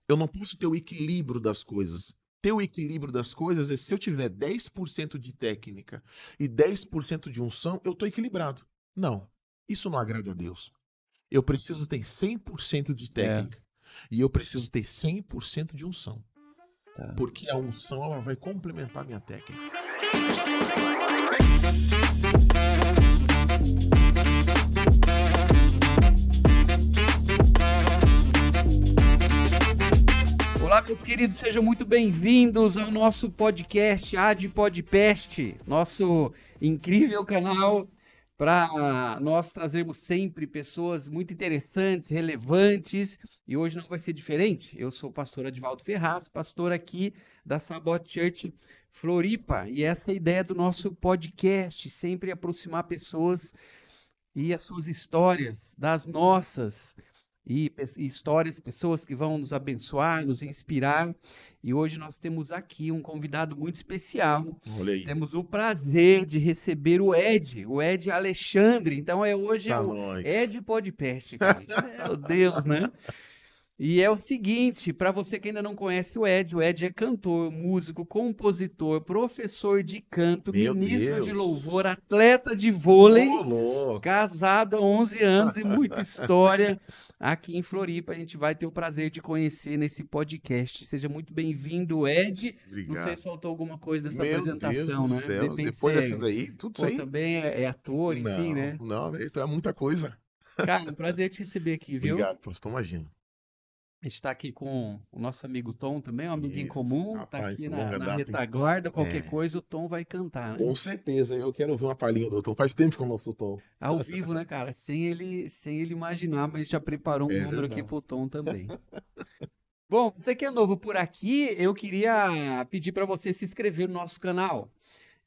Eu não posso ter o equilíbrio das coisas. Ter o equilíbrio das coisas é se eu tiver 10% de técnica e 10% de unção, eu estou equilibrado. Não, isso não agrada a Deus. Eu preciso ter 100% de É, técnica e eu preciso ter 100% de unção, tá. porque a unção ela vai complementar a minha técnica. Olá, meus queridos, sejam muito bem-vindos ao nosso podcast Ad Podcast, nosso incrível canal para nós trazermos sempre pessoas muito interessantes, relevantes, e hoje não vai ser diferente. Eu sou o pastor Adivaldo Ferraz, pastor aqui da Sabot Church Floripa, e essa é a ideia do nosso podcast, sempre aproximar pessoas e as suas histórias das nossas e histórias, pessoas que vão nos abençoar, nos inspirar. E hoje nós temos aqui um convidado muito especial. Olha aí, Temos o prazer de receber o Ed Alexandre. Então hoje é tá o nós. Ed Podcast, cara. Meu Deus, né? E é o seguinte, para você que ainda não conhece o Ed é cantor, músico, compositor, professor de canto, Meu ministro de louvor, Deus. atleta de Ô, vôlei, louco. casado há 11 anos e muita história aqui em Floripa. A gente vai ter o prazer de conhecer nesse podcast. Seja muito bem-vindo, Ed. Não sei Obrigado. se faltou alguma coisa dessa Meu Deus apresentação, do né? De céu. repente Depois dessa você, daí, tudo isso pô, aí? também é ator, enfim, Não, né? não, então é muita coisa. Cara, um prazer te receber aqui, viu? Obrigado, pastor. Imagina. A gente está aqui com o nosso amigo Tom também, um amigo em Isso. comum, tá Rapaz, aqui longa na data, hein? retaguarda, qualquer É, coisa o Tom vai cantar, né? com certeza. Eu quero ver uma palhinha do Tom. Faz tempo que eu não ouço o Tom. Ao vivo, né, cara? Sem ele imaginar, mas a gente já preparou um É número aqui verdade. pro Tom também. Bom, você que é novo por aqui, eu queria pedir para você se inscrever no nosso canal.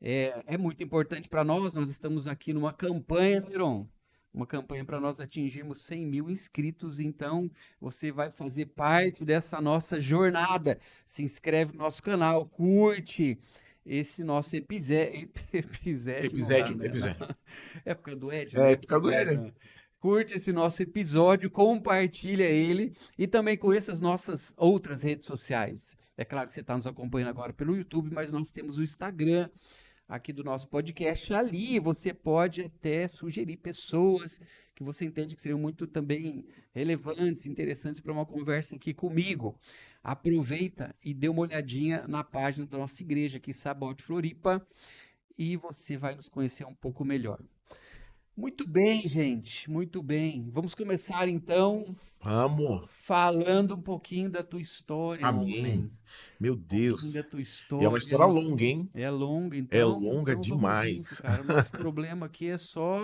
É muito importante para nós estamos aqui numa campanha, Miron. Uma campanha para nós atingirmos 100 mil inscritos, então você vai fazer parte dessa nossa jornada. Se inscreve no nosso canal, curte esse nosso episódio, não dá, Episódio, né? episódio. É por causa do Ed, É, né? por causa do Episódio, Éden. né? Curte esse nosso episódio, compartilha ele e também conheça as nossas outras redes sociais. É claro que você está nos acompanhando agora pelo YouTube, mas nós temos o Instagram aqui do nosso podcast. Ali você pode até sugerir pessoas que você entende que seriam muito também relevantes, interessantes para uma conversa aqui comigo. Aproveita e dê uma olhadinha na página da nossa igreja aqui, Sabote Floripa, e você vai nos conhecer um pouco melhor. Muito bem, gente, muito bem. Vamos começar então Vamos. falando um pouquinho da tua história, Amém. homem. Meu Um pouquinho da Deus. tua E é uma história história. longa, hein? É longa, É então, longa então vamos junto, demais. cara. O nosso problema aqui é só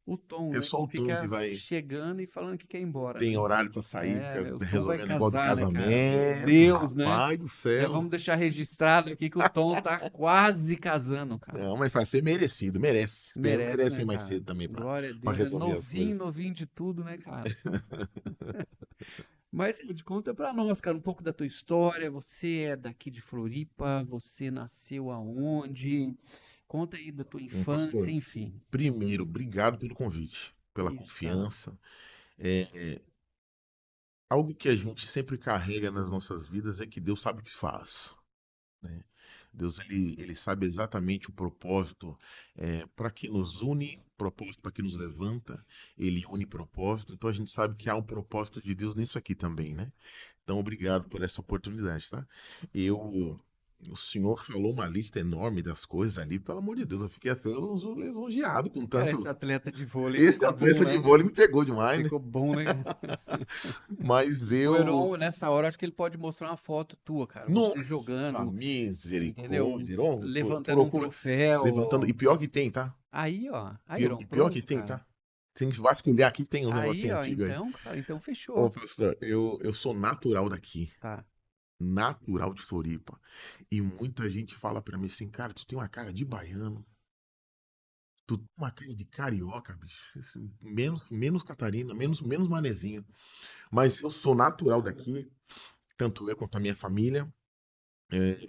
o Tom, É né? só Que o Tom que fica vai. chegando e falando que quer ir embora, Tem né? horário pra sair, É, o Tom vai resolver o negócio do casar, né, cara? Meu casamento. Deus, né? Rapaz do Já céu. vamos deixar registrado aqui que o Tom tá quase casando, cara. Não, mas vai ser merecido, merece. Merece, Merece né, ir mais cara? cedo também Glória a pra Deus. É resolver as novinho, coisas. novinho de tudo, né, cara? Mas conta pra nós, cara, um pouco da tua história. Você é daqui de Floripa? Você nasceu aonde? Conta aí da tua infância, Pastor, enfim. primeiro, obrigado pelo convite, Que pela isso, cara. confiança. Algo que a gente sempre carrega nas nossas vidas é que Deus sabe o que faz, né? Deus ele sabe exatamente o propósito para que nos une, propósito para que nos levanta, ele une propósito. Então a gente sabe que há um propósito de Deus nisso aqui também, né? Então obrigado por essa oportunidade, tá? Eu, o senhor falou uma lista enorme das coisas ali, pelo amor de Deus, eu fiquei até lisonjeado com Cara, esse tanto. atleta de vôlei Esse ficou bom, atleta de né? vôlei me pegou demais, né? Ficou bom, né? Mas O eu. Heron, nessa hora, acho que ele pode mostrar uma foto tua, cara. Você Nossa, jogando, entendeu? misericórdia. Heron, Levantando um procura. Levantando. troféu. E pior que tem, tá? Aí, ó. Aí, Pior, Heron, pior que pronto, tem, cara. tá? Tem que vasculhar aqui, tem um Aí, negocinho ó. antigo aí. Então, cara, então Ô, fechou. pastor, eu sou natural daqui. Tá. Natural de Floripa. E muita gente fala pra mim assim, cara, tu tem uma cara de baiano. Tu tem uma cara de carioca, bicho. Menos Catarina, menos manezinho. Mas eu sou natural daqui, tanto eu quanto a minha família.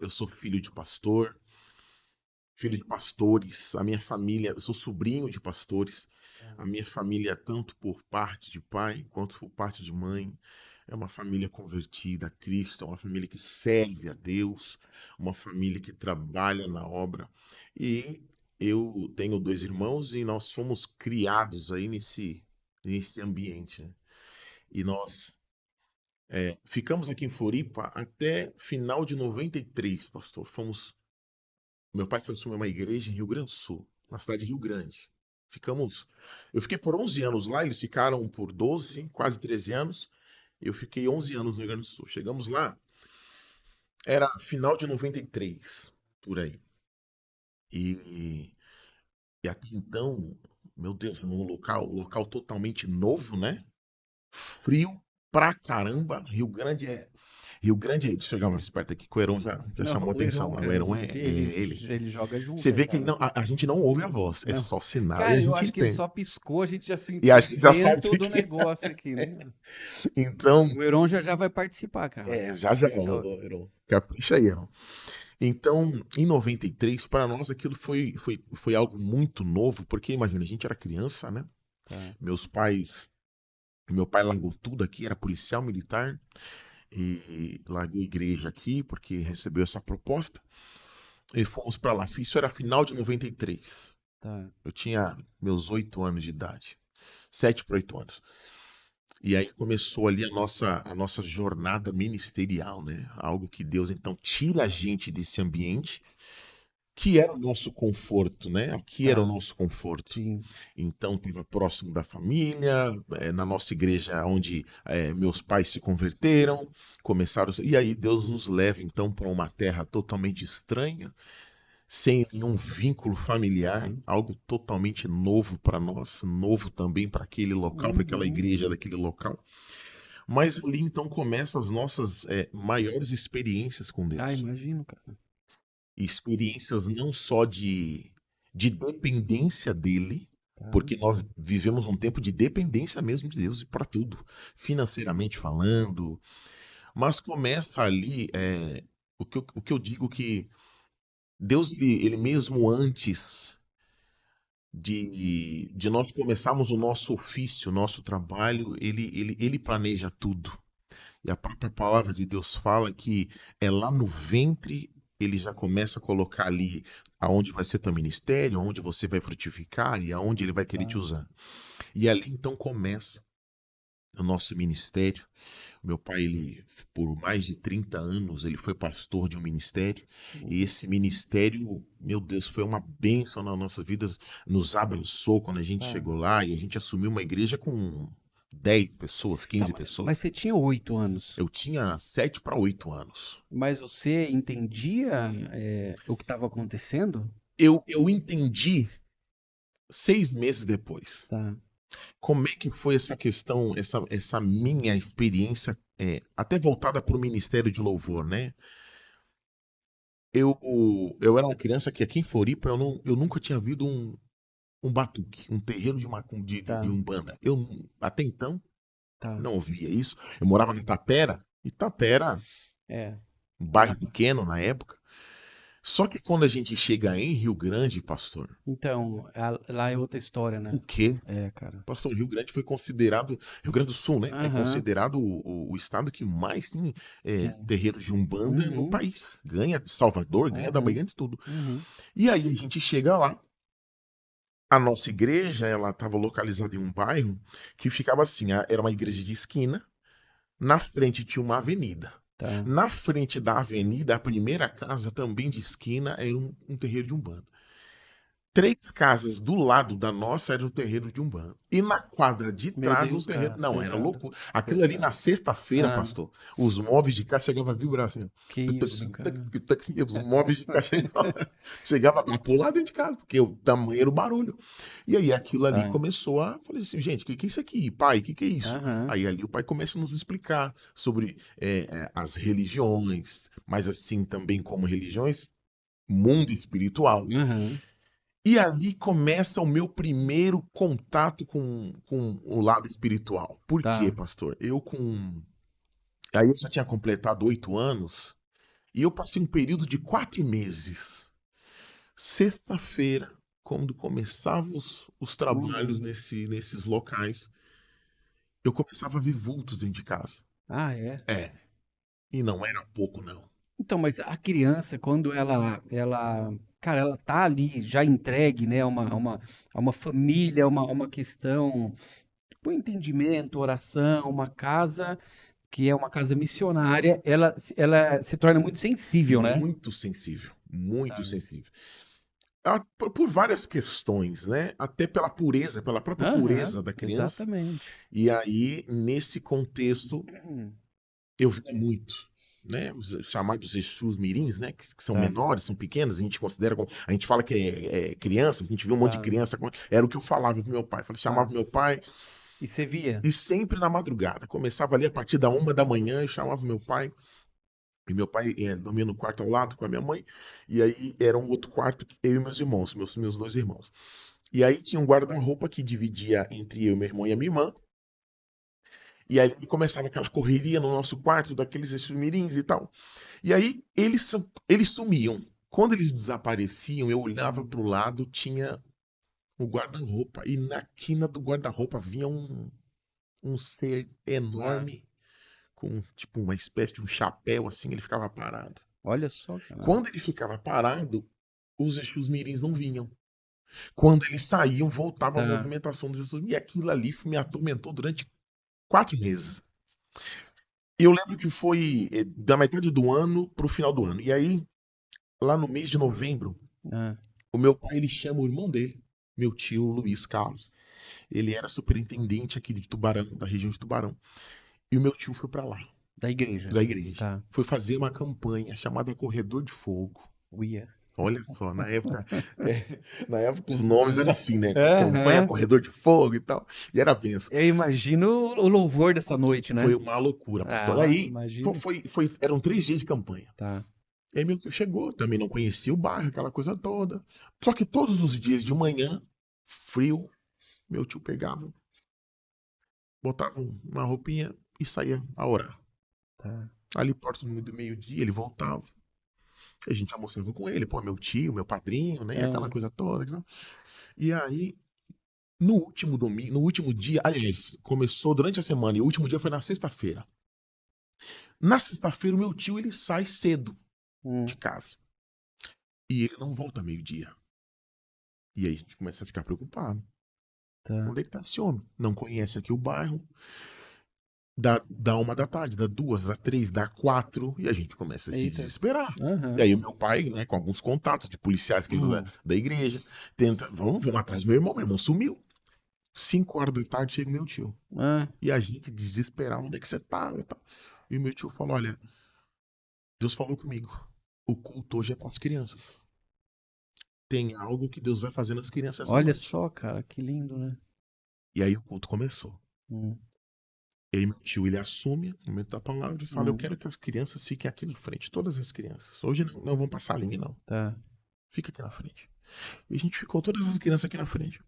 Eu sou filho de pastor, filho de pastores. A minha família, eu sou sobrinho de pastores. A minha família, tanto por parte de pai quanto por parte de mãe, é uma família convertida a Cristo, é uma família que serve a Deus, uma família que trabalha na obra. E eu tenho dois irmãos e nós fomos criados aí nesse ambiente, né? E nós ficamos aqui em Floripa até final de 93, pastor. Meu pai foi assumir uma igreja em Rio Grande do Sul, na cidade de Rio Grande. Eu fiquei por 11 anos lá, eles ficaram por 12, quase 13 anos. Eu fiquei 11 anos no Rio Grande do Sul. Chegamos lá, era final de 93, por aí. E, e até então, meu Deus, um local totalmente novo, né? Frio pra caramba. Rio Grande, deixa eu chegar mais perto aqui, que o Heron já Não, chamou o atenção. Heron, O Heron é ele, ele. ele joga Você junto, vê que cara. a gente não ouve a voz, é Não. só sinal e a Cara, eu gente acho que ele entende. só piscou, a gente já E a sentiu o gente já sabe o vento que do que é. negócio aqui, né? Então, O Heron já vai participar, cara. já já, Ó, Heron. Capricha aí, Heron. Então, em 93, para nós aquilo foi algo muito novo, porque imagina, a gente era criança, né? tá. Meus pais, meu pai largou tudo aqui, era policial militar, e largou a igreja aqui, porque recebeu essa proposta, e fomos para lá. Isso era final de 93. Tá. Eu tinha meus 8 anos de idade, 7 para 8 anos. E aí começou ali a nossa jornada ministerial, né? Algo que Deus então tira a gente desse ambiente que era o nosso conforto, né? Aqui era o Tá. nosso conforto. Sim. Então, estava próximo da família, na nossa igreja onde meus pais se converteram, começaram. E aí Deus nos leva então para uma terra totalmente estranha, sem nenhum vínculo familiar, algo totalmente novo para nós, novo também para aquele local, para aquela Uhum. igreja daquele local. Mas ali então começam as nossas maiores experiências com Ah, Deus. imagino, cara. Experiências não só de dependência dele, Tá. porque nós vivemos um tempo de dependência mesmo de Deus para tudo, financeiramente falando, mas começa ali o que eu digo que Deus, ele mesmo antes de nós começarmos o nosso ofício, o nosso trabalho, ele planeja tudo. E a própria palavra de Deus fala que é lá no ventre ele já começa a colocar ali aonde vai ser teu ministério, aonde você vai frutificar e aonde ele vai querer te Tá. usar. E ali então começa o nosso ministério. Meu pai, ele por mais de 30 anos, ele foi pastor de um ministério, e esse ministério, meu Deus, foi uma bênção nas nossas vidas, nos abençoou quando a gente Tá. chegou lá e a gente assumiu uma igreja com 10 pessoas, Tá, 15 mas pessoas. você tinha 8 anos. Eu tinha 7 para 8 anos. Mas você entendia, o que estava acontecendo? Eu entendi 6 meses depois. Tá. Como é que foi essa questão, essa minha experiência, até voltada para o Ministério de Louvor, né? Eu, eu era uma criança que aqui em Floripa eu nunca tinha visto um batuque, um terreiro de Tá. Umbanda. Até então, Tá. não ouvia isso. Eu morava em Itapera. Itapera, É. um É. bairro pequeno na época. Só que quando a gente chega em Rio Grande, pastor, Então, lá é outra história, o né? quê? É, cara. Pastor, Rio Grande foi considerado, Rio Grande do Sul, né? É Aham. considerado o estado que mais tem Sim. terreiros de Umbanda no Uhum. país. Ganha de Salvador, ganha da Uhum. Bahia de tudo. Uhum. E aí a gente chega lá, a nossa igreja, ela estava localizada em um bairro que ficava assim, era uma igreja de esquina, na frente tinha uma avenida. Tá. Na frente da avenida, a primeira casa, também de esquina, era um terreiro de Umbanda. 3 casas do lado da nossa era o terreiro de Umbanda. E na quadra de Meu trás o Deus, terreiro. cara, Não, era pesado. louco. Aquilo ali na Pesado. sexta-feira, Ah, pastor, os móveis de cá chegavam a vibrar assim. que Tuc, tuc, isso, tuc, cara. tuc, tuc, tuc, os móveis de cá chegava a pular dentro de casa, porque o tamanho era o barulho. E aí aquilo ali Tá. começou a. Falei assim, gente, o que é isso aqui? Pai, o que é isso? Aham. Aí ali o pai começa a nos explicar sobre as religiões, mas assim também como religiões, mundo espiritual. Aham. E ali começa o meu primeiro contato com o lado espiritual. Por quê, Tá. pastor? Aí eu já tinha completado 8 anos e eu passei um período de 4 meses. Sexta-feira, quando começavam os trabalhos Uhum. nesses locais, eu começava a ver vultos dentro de casa. Ah, é. É. E não era pouco, não. Então, mas a criança, quando cara, ela tá ali já entregue, né, a uma família, uma questão, tipo, entendimento, oração, uma casa que é uma casa missionária, ela se torna muito sensível, né? Muito sensível. Muito Tá. sensível. Por várias questões, né? Até pela pureza, pela própria Aham, pureza da criança. exatamente. E aí, nesse contexto, eu vi muito, né? Os chamados Exus mirins, né? Que são Tá, menores, são pequenos, a gente considera, a gente fala que é criança, a gente vê um monte de tá, criança, era o que eu falava pro meu pai. Falei, chamava tá. meu pai, E você via? e sempre na madrugada. Começava ali a partir da 1 da manhã, eu chamava meu pai, e meu pai dormia no quarto ao lado com a minha mãe, e aí era um outro quarto, eu e meus irmãos, meus dois irmãos. E aí tinha um guarda-roupa que dividia entre eu, meu irmão e a minha irmã. E aí começava aquela correria no nosso quarto, daqueles mirins e tal. E aí eles sumiam. Quando eles desapareciam, eu olhava para o lado, tinha o guarda-roupa. E na quina do guarda-roupa vinha um ser Tá. enorme, com tipo uma espécie de um chapéu assim, ele ficava parado. Olha só, cara. Quando ele ficava parado, os Exus mirins não vinham. Quando eles saíam, voltava a Tá. movimentação dos Jesus. E aquilo ali me atormentou durante 4 meses. Eu lembro que foi da metade do ano pro final do ano. E aí, lá no mês de novembro, Ah, o meu pai ele chama o irmão dele, meu tio Luiz Carlos. Ele era superintendente aqui de Tubarão, da região de Tubarão. E o meu tio foi para lá, da igreja. da igreja. Tá. Foi fazer uma campanha chamada Corredor de Fogo. Uia. Olha só, na época os nomes eram assim, né? Campanha Aham. Corredor de Fogo e tal. E era benção. Eu imagino o louvor dessa noite, Foi né? uma loucura, pastor. Ah, Aí imagino. eram 3 dias de campanha. Tá. E aí meu tio chegou, também não conhecia o bairro, aquela coisa toda. Só que todos os dias de manhã, frio, meu tio pegava, botava uma roupinha e saía a orar. Tá. Ali perto do meio-dia ele voltava. A gente almoçava com ele, pô, meu tio, meu padrinho, né? Aquela Ah, coisa toda. Né? E aí, no último domingo, no último dia, aliás, começou durante a semana e o último dia foi na sexta-feira. Na sexta-feira, o meu tio ele sai cedo de hum, casa. E ele não volta meio-dia. E aí a gente começa a ficar preocupado. tá. Onde é que tá esse homem? Não conhece aqui o bairro. Dá 1 da tarde, dá 2, dá 3, dá 4, e a gente começa a se Eita. desesperar. E Aham. aí o meu pai, né, com alguns contatos de policiais aqui da igreja, tenta, vamos atrás do meu irmão sumiu. 5 horas da tarde chega o meu tio. Ah, E a gente desesperado, onde é que você tá? E tal. E o meu tio falou, olha, Deus falou comigo, o culto hoje é para as crianças. Tem algo que Deus vai fazer nas crianças essa olha noite. só, cara, que lindo, né? E aí o culto começou. Hum, E aí meu tio, ele assume o momento da palavra e fala, eu hum, quero que as crianças fiquem aqui na frente, todas as crianças. Hoje não vão passar a linha, não. tá. Fica aqui na frente. E a gente ficou todas as crianças aqui na frente.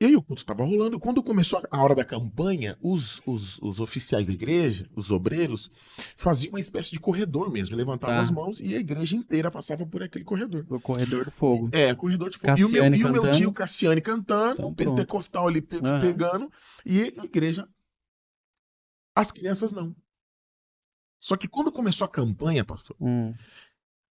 E aí o culto estava rolando. Quando começou a hora da campanha, os oficiais da igreja, os obreiros, faziam uma espécie de corredor mesmo. Levantavam as Tá. mãos e a igreja inteira passava por aquele corredor. O corredor do fogo. Corredor de fogo. Cassiane E o meu tio cantando. Cassiane cantando, o Então pronto. pentecostal ali Aham. pegando, e a igreja, as crianças não. Só que quando começou a campanha, pastor, Hum,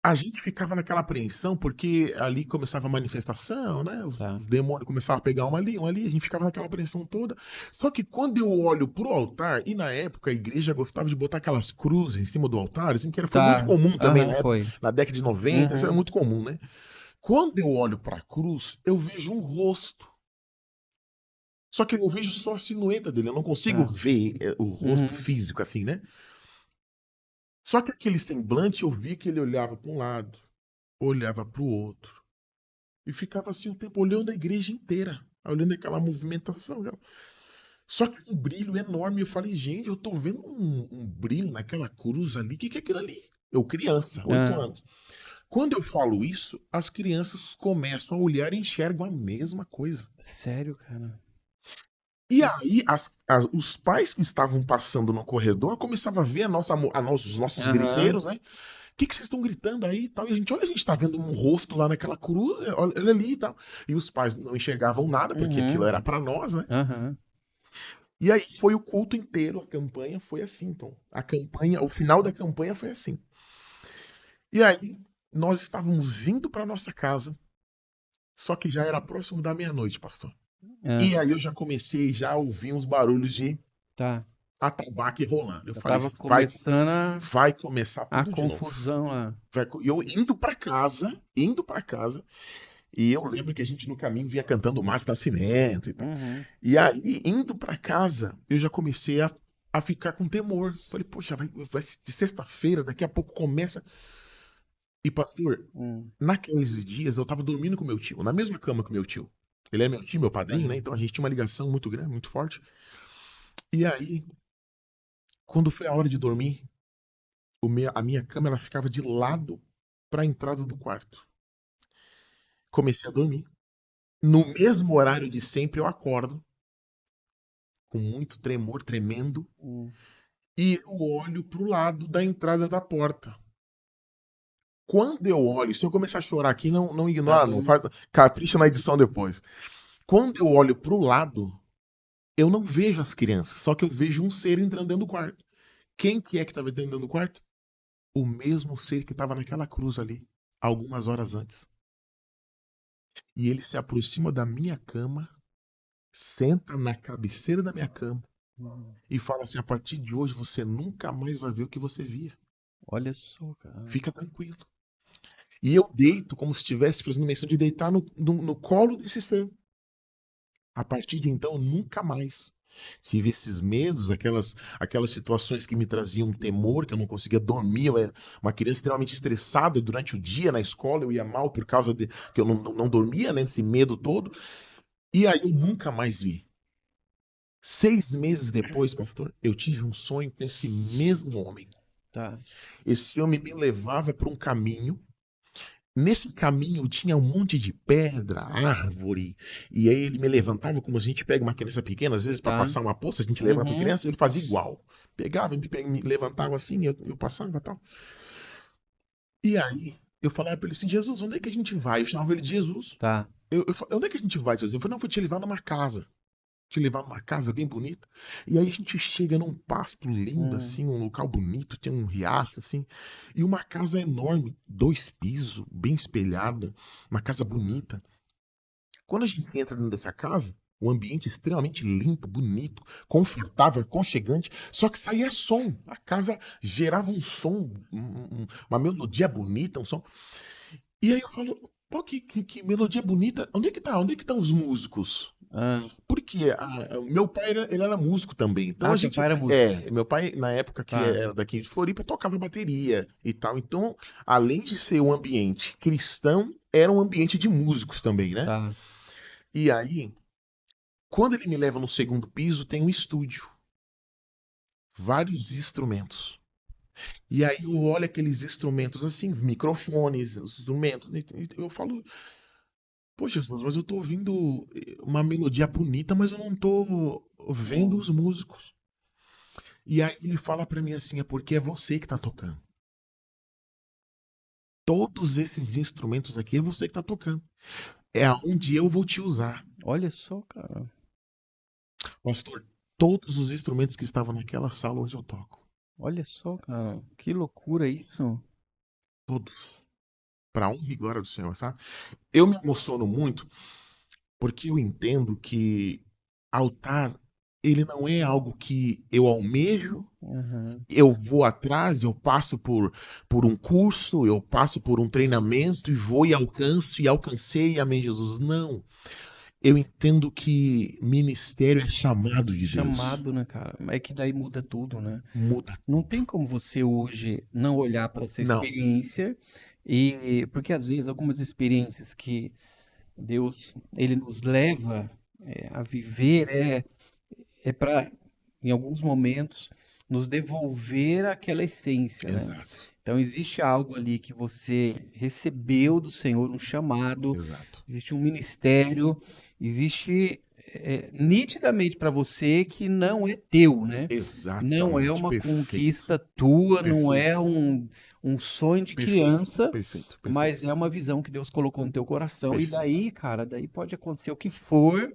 a gente ficava naquela apreensão, porque ali começava a manifestação, né? Os tá. demônios começavam a pegar um ali, a gente ficava naquela apreensão toda. Só que quando eu olho pro altar, e na época a igreja gostava de botar aquelas cruzes em cima do altar, assim, foi muito Tá. comum também Aham, na época, foi. na década de 90, isso era Uhum. muito comum, né? Quando eu olho para a cruz, eu vejo um rosto. Só que eu vejo só a silhueta dele, eu não consigo Tá. ver o rosto Uhum. físico, assim, né? Só que aquele semblante, eu vi que ele olhava para um lado, olhava para o outro. E ficava assim o tempo olhando a igreja inteira, olhando aquela movimentação. Já. Só que um brilho enorme. Eu falei, gente, eu tô vendo um brilho naquela cruz ali. O que é aquilo ali? Eu, criança, 8 Ah, anos. Quando eu falo isso, as crianças começam a olhar e enxergam a mesma coisa. sério, cara? E aí, os pais que estavam passando no corredor começavam a ver os nossos Aham. griteiros, né? Que vocês estão gritando aí e tal? E a gente tá vendo um rosto lá naquela cruz, olha ali e tal. E os pais não enxergavam nada, porque aquilo Uhum. era para nós, né? Aham. E aí foi o culto inteiro, a campanha foi assim, então. A campanha, o final da campanha foi assim. E aí nós estávamos indo para nossa casa, só que já era próximo da meia-noite, pastor. É, E aí eu já comecei já a ouvir uns barulhos de tá. atabaque rolando. Eu Já falei, tava vai, começando vai começar a tudo de novo. confusão lá. E eu indo para casa, e eu lembro que a gente no caminho vinha cantando Márcio Nascimento e tal. Uhum. E aí, indo para casa, eu já comecei a ficar com temor. Falei, poxa, vai ser sexta-feira, daqui a pouco começa. E pastor, Hum. naqueles dias eu tava dormindo com meu tio, na mesma cama que meu tio. Ele é meu tio, meu padrinho, né? Aham. Então a gente tinha uma ligação muito grande, muito forte. E aí, quando foi a hora de dormir, a minha cama ela ficava de lado para a entrada do quarto. Comecei a dormir. No mesmo horário de sempre eu acordo, com muito tremor, tremendo, Hum. e eu olho pro lado da entrada da porta. Quando eu olho, se eu começar a chorar aqui, não Tá ignora, não bom. faz, capricha na edição depois. Quando eu olho pro lado, eu não vejo as crianças, só que eu vejo um ser entrando dentro do quarto. Quem que é que estava dentro do quarto? O mesmo ser que estava naquela cruz ali, algumas horas antes. E ele se aproxima da minha cama, senta na cabeceira da minha cama Hum. e fala assim: a partir de hoje você nunca mais vai ver o que você via. Olha só, cara. Fica tranquilo. E eu deito como se estivesse fazendo menção de deitar no colo desse ser. A partir de então, nunca mais tive esses medos, aquelas situações que me traziam temor, que eu não conseguia dormir. Eu era uma criança extremamente estressada durante o dia na escola, eu ia mal por causa de que eu não dormia, né? Esse medo todo. E aí eu nunca mais vi. 6 meses depois, pastor, eu tive um sonho com esse mesmo homem. Tá. Esse homem me levava para um caminho. Nesse caminho tinha um monte de pedra, árvore, e aí ele me levantava como a gente pega uma criança pequena, às vezes para Tá. passar uma poça, a gente levanta a Uhum. criança, ele fazia igual. Pegava, me levantava assim, eu passava e tal. E aí eu falava para ele assim, Jesus, onde é que a gente vai? Eu chamava ele de Jesus. Tá. Onde é que a gente vai, Jesus? Eu falei, não, vou te levar numa casa. Te levar numa casa bem bonita. E aí a gente chega num pasto lindo, Hum. assim, um local bonito, tem um riacho, assim, e uma casa enorme, 2 pisos, bem espelhada, uma casa bonita. Quando a gente entra dentro dessa casa, o ambiente é extremamente limpo, bonito, confortável, aconchegante, só que saía som. A casa gerava um som, uma melodia bonita, um som. E aí eu falo, pô, que melodia bonita. Onde é que tá? Onde é que estão os músicos? Ah. Porque o meu pai ele era músico também. Então Ah, a seu gente. pai era músico. Meu pai, na época que Tá. era daqui de Floripa, tocava bateria e tal. Então, além de ser um ambiente cristão, era um ambiente de músicos também, né? Tá. E aí, quando ele me leva no segundo piso, tem um estúdio, vários instrumentos. E aí eu olho aqueles instrumentos assim, microfones, os instrumentos, e eu falo, poxa, Jesus, mas eu tô ouvindo uma melodia bonita, mas eu não tô vendo Hum. os músicos. E aí ele fala pra mim assim, é porque é você que tá tocando. Todos esses instrumentos aqui é você que tá tocando. É aonde eu vou te usar. Olha só, cara. Pastor, todos os instrumentos que estavam naquela sala hoje eu toco. Olha só, cara. Que loucura isso. Todos. Pra honra e glória do Senhor, sabe? Eu me emociono muito porque eu entendo que altar, ele não é algo que eu almejo, Uhum. eu vou atrás, eu passo por um curso, eu passo por um treinamento e vou e alcanço e alcancei, amém, Jesus. Não. Eu entendo que ministério é chamado de Deus. Chamado, né, cara? É que daí muda tudo, né? Muda Não tudo. tem como você hoje não olhar para essa Não, experiência e porque às vezes algumas experiências que Deus ele nos leva a viver é para em alguns momentos nos devolver aquela essência, né? exato, Então existe algo ali que você recebeu do Senhor, um chamado, exato, existe um ministério, existe nitidamente para você que não é teu, né? Não é exatamente, uma perfeito, conquista tua, não é perfeito, um sonho de perfeito, criança, perfeito, mas perfeito, é uma visão que Deus colocou no teu coração. E perfeito. daí, cara, daí pode acontecer o que for,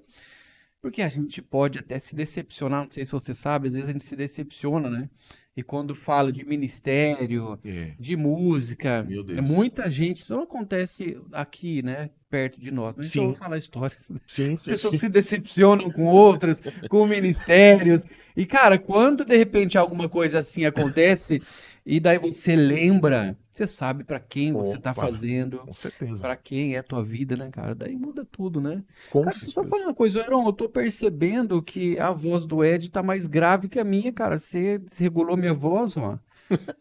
Porque a gente pode até se decepcionar, não sei se você sabe, às vezes a gente se decepciona, né? E quando fala de ministério, É, de música, meu Deus. muita gente, isso não acontece aqui, né, perto de nós, mas então eu Sim, vou falar a história. sim, As sim, pessoas sim. se decepcionam com outras, com ministérios. E, cara, quando de repente alguma coisa assim acontece, e daí você lembra, você sabe pra quem você tá Opa, fazendo, com certeza. pra quem é a tua vida, né, cara? Daí muda tudo, né? Com Cara, deixa eu só falar certeza. uma coisa, Aaron, eu tô percebendo que a voz do Ed tá mais grave que a minha, cara. Você desregulou minha voz, ó.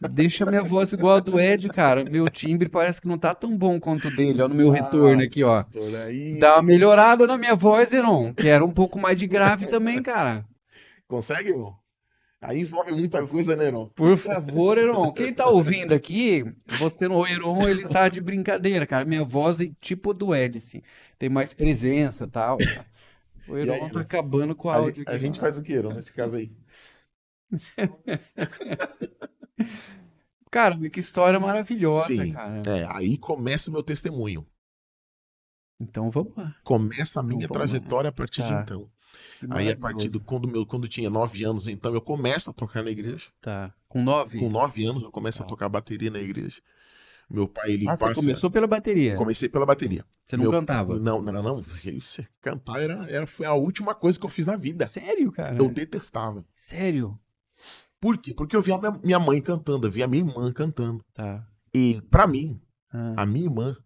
Deixa minha voz igual a do Ed, cara. Meu timbre parece que não tá tão bom quanto o dele, ó, no meu retorno Ah, aqui, ó. pastor, Dá uma aí. melhorada na minha voz, Heron. Quero um pouco mais de grave também, cara. Consegue, irmão? Aí envolve muita Por, coisa, né, irmão? por favor, Heron. Quem tá ouvindo aqui, você no Heron, ele tá de brincadeira, cara. Minha voz é tipo do Ed, assim. Tem mais presença e tal. O E aí, Heron tá irmão? acabando com o áudio A aqui. gente faz o quê, irmão, nesse caso aí? Cara, que história maravilhosa, Sim, cara. é, aí começa o meu testemunho. Então vamos lá. Começa a Então minha vamos lá. trajetória a partir de Tá, então. que Aí, a partir maravilhoso. quando tinha 9 anos, então, eu começo a tocar na igreja. Tá. Com Com 9? 9 anos, eu começo a Tá. tocar bateria na igreja. Meu pai, ele Ah, você passa. começou pela bateria. Comecei pela bateria. Você não cantava. Não, não, não. Isso, cantar foi a última coisa que eu fiz na vida. Sério, Eu cara? detestava. Sério? Por quê? Porque eu via a minha mãe cantando, eu via a minha irmã cantando. Tá. E, pra mim, Ah, a minha irmã,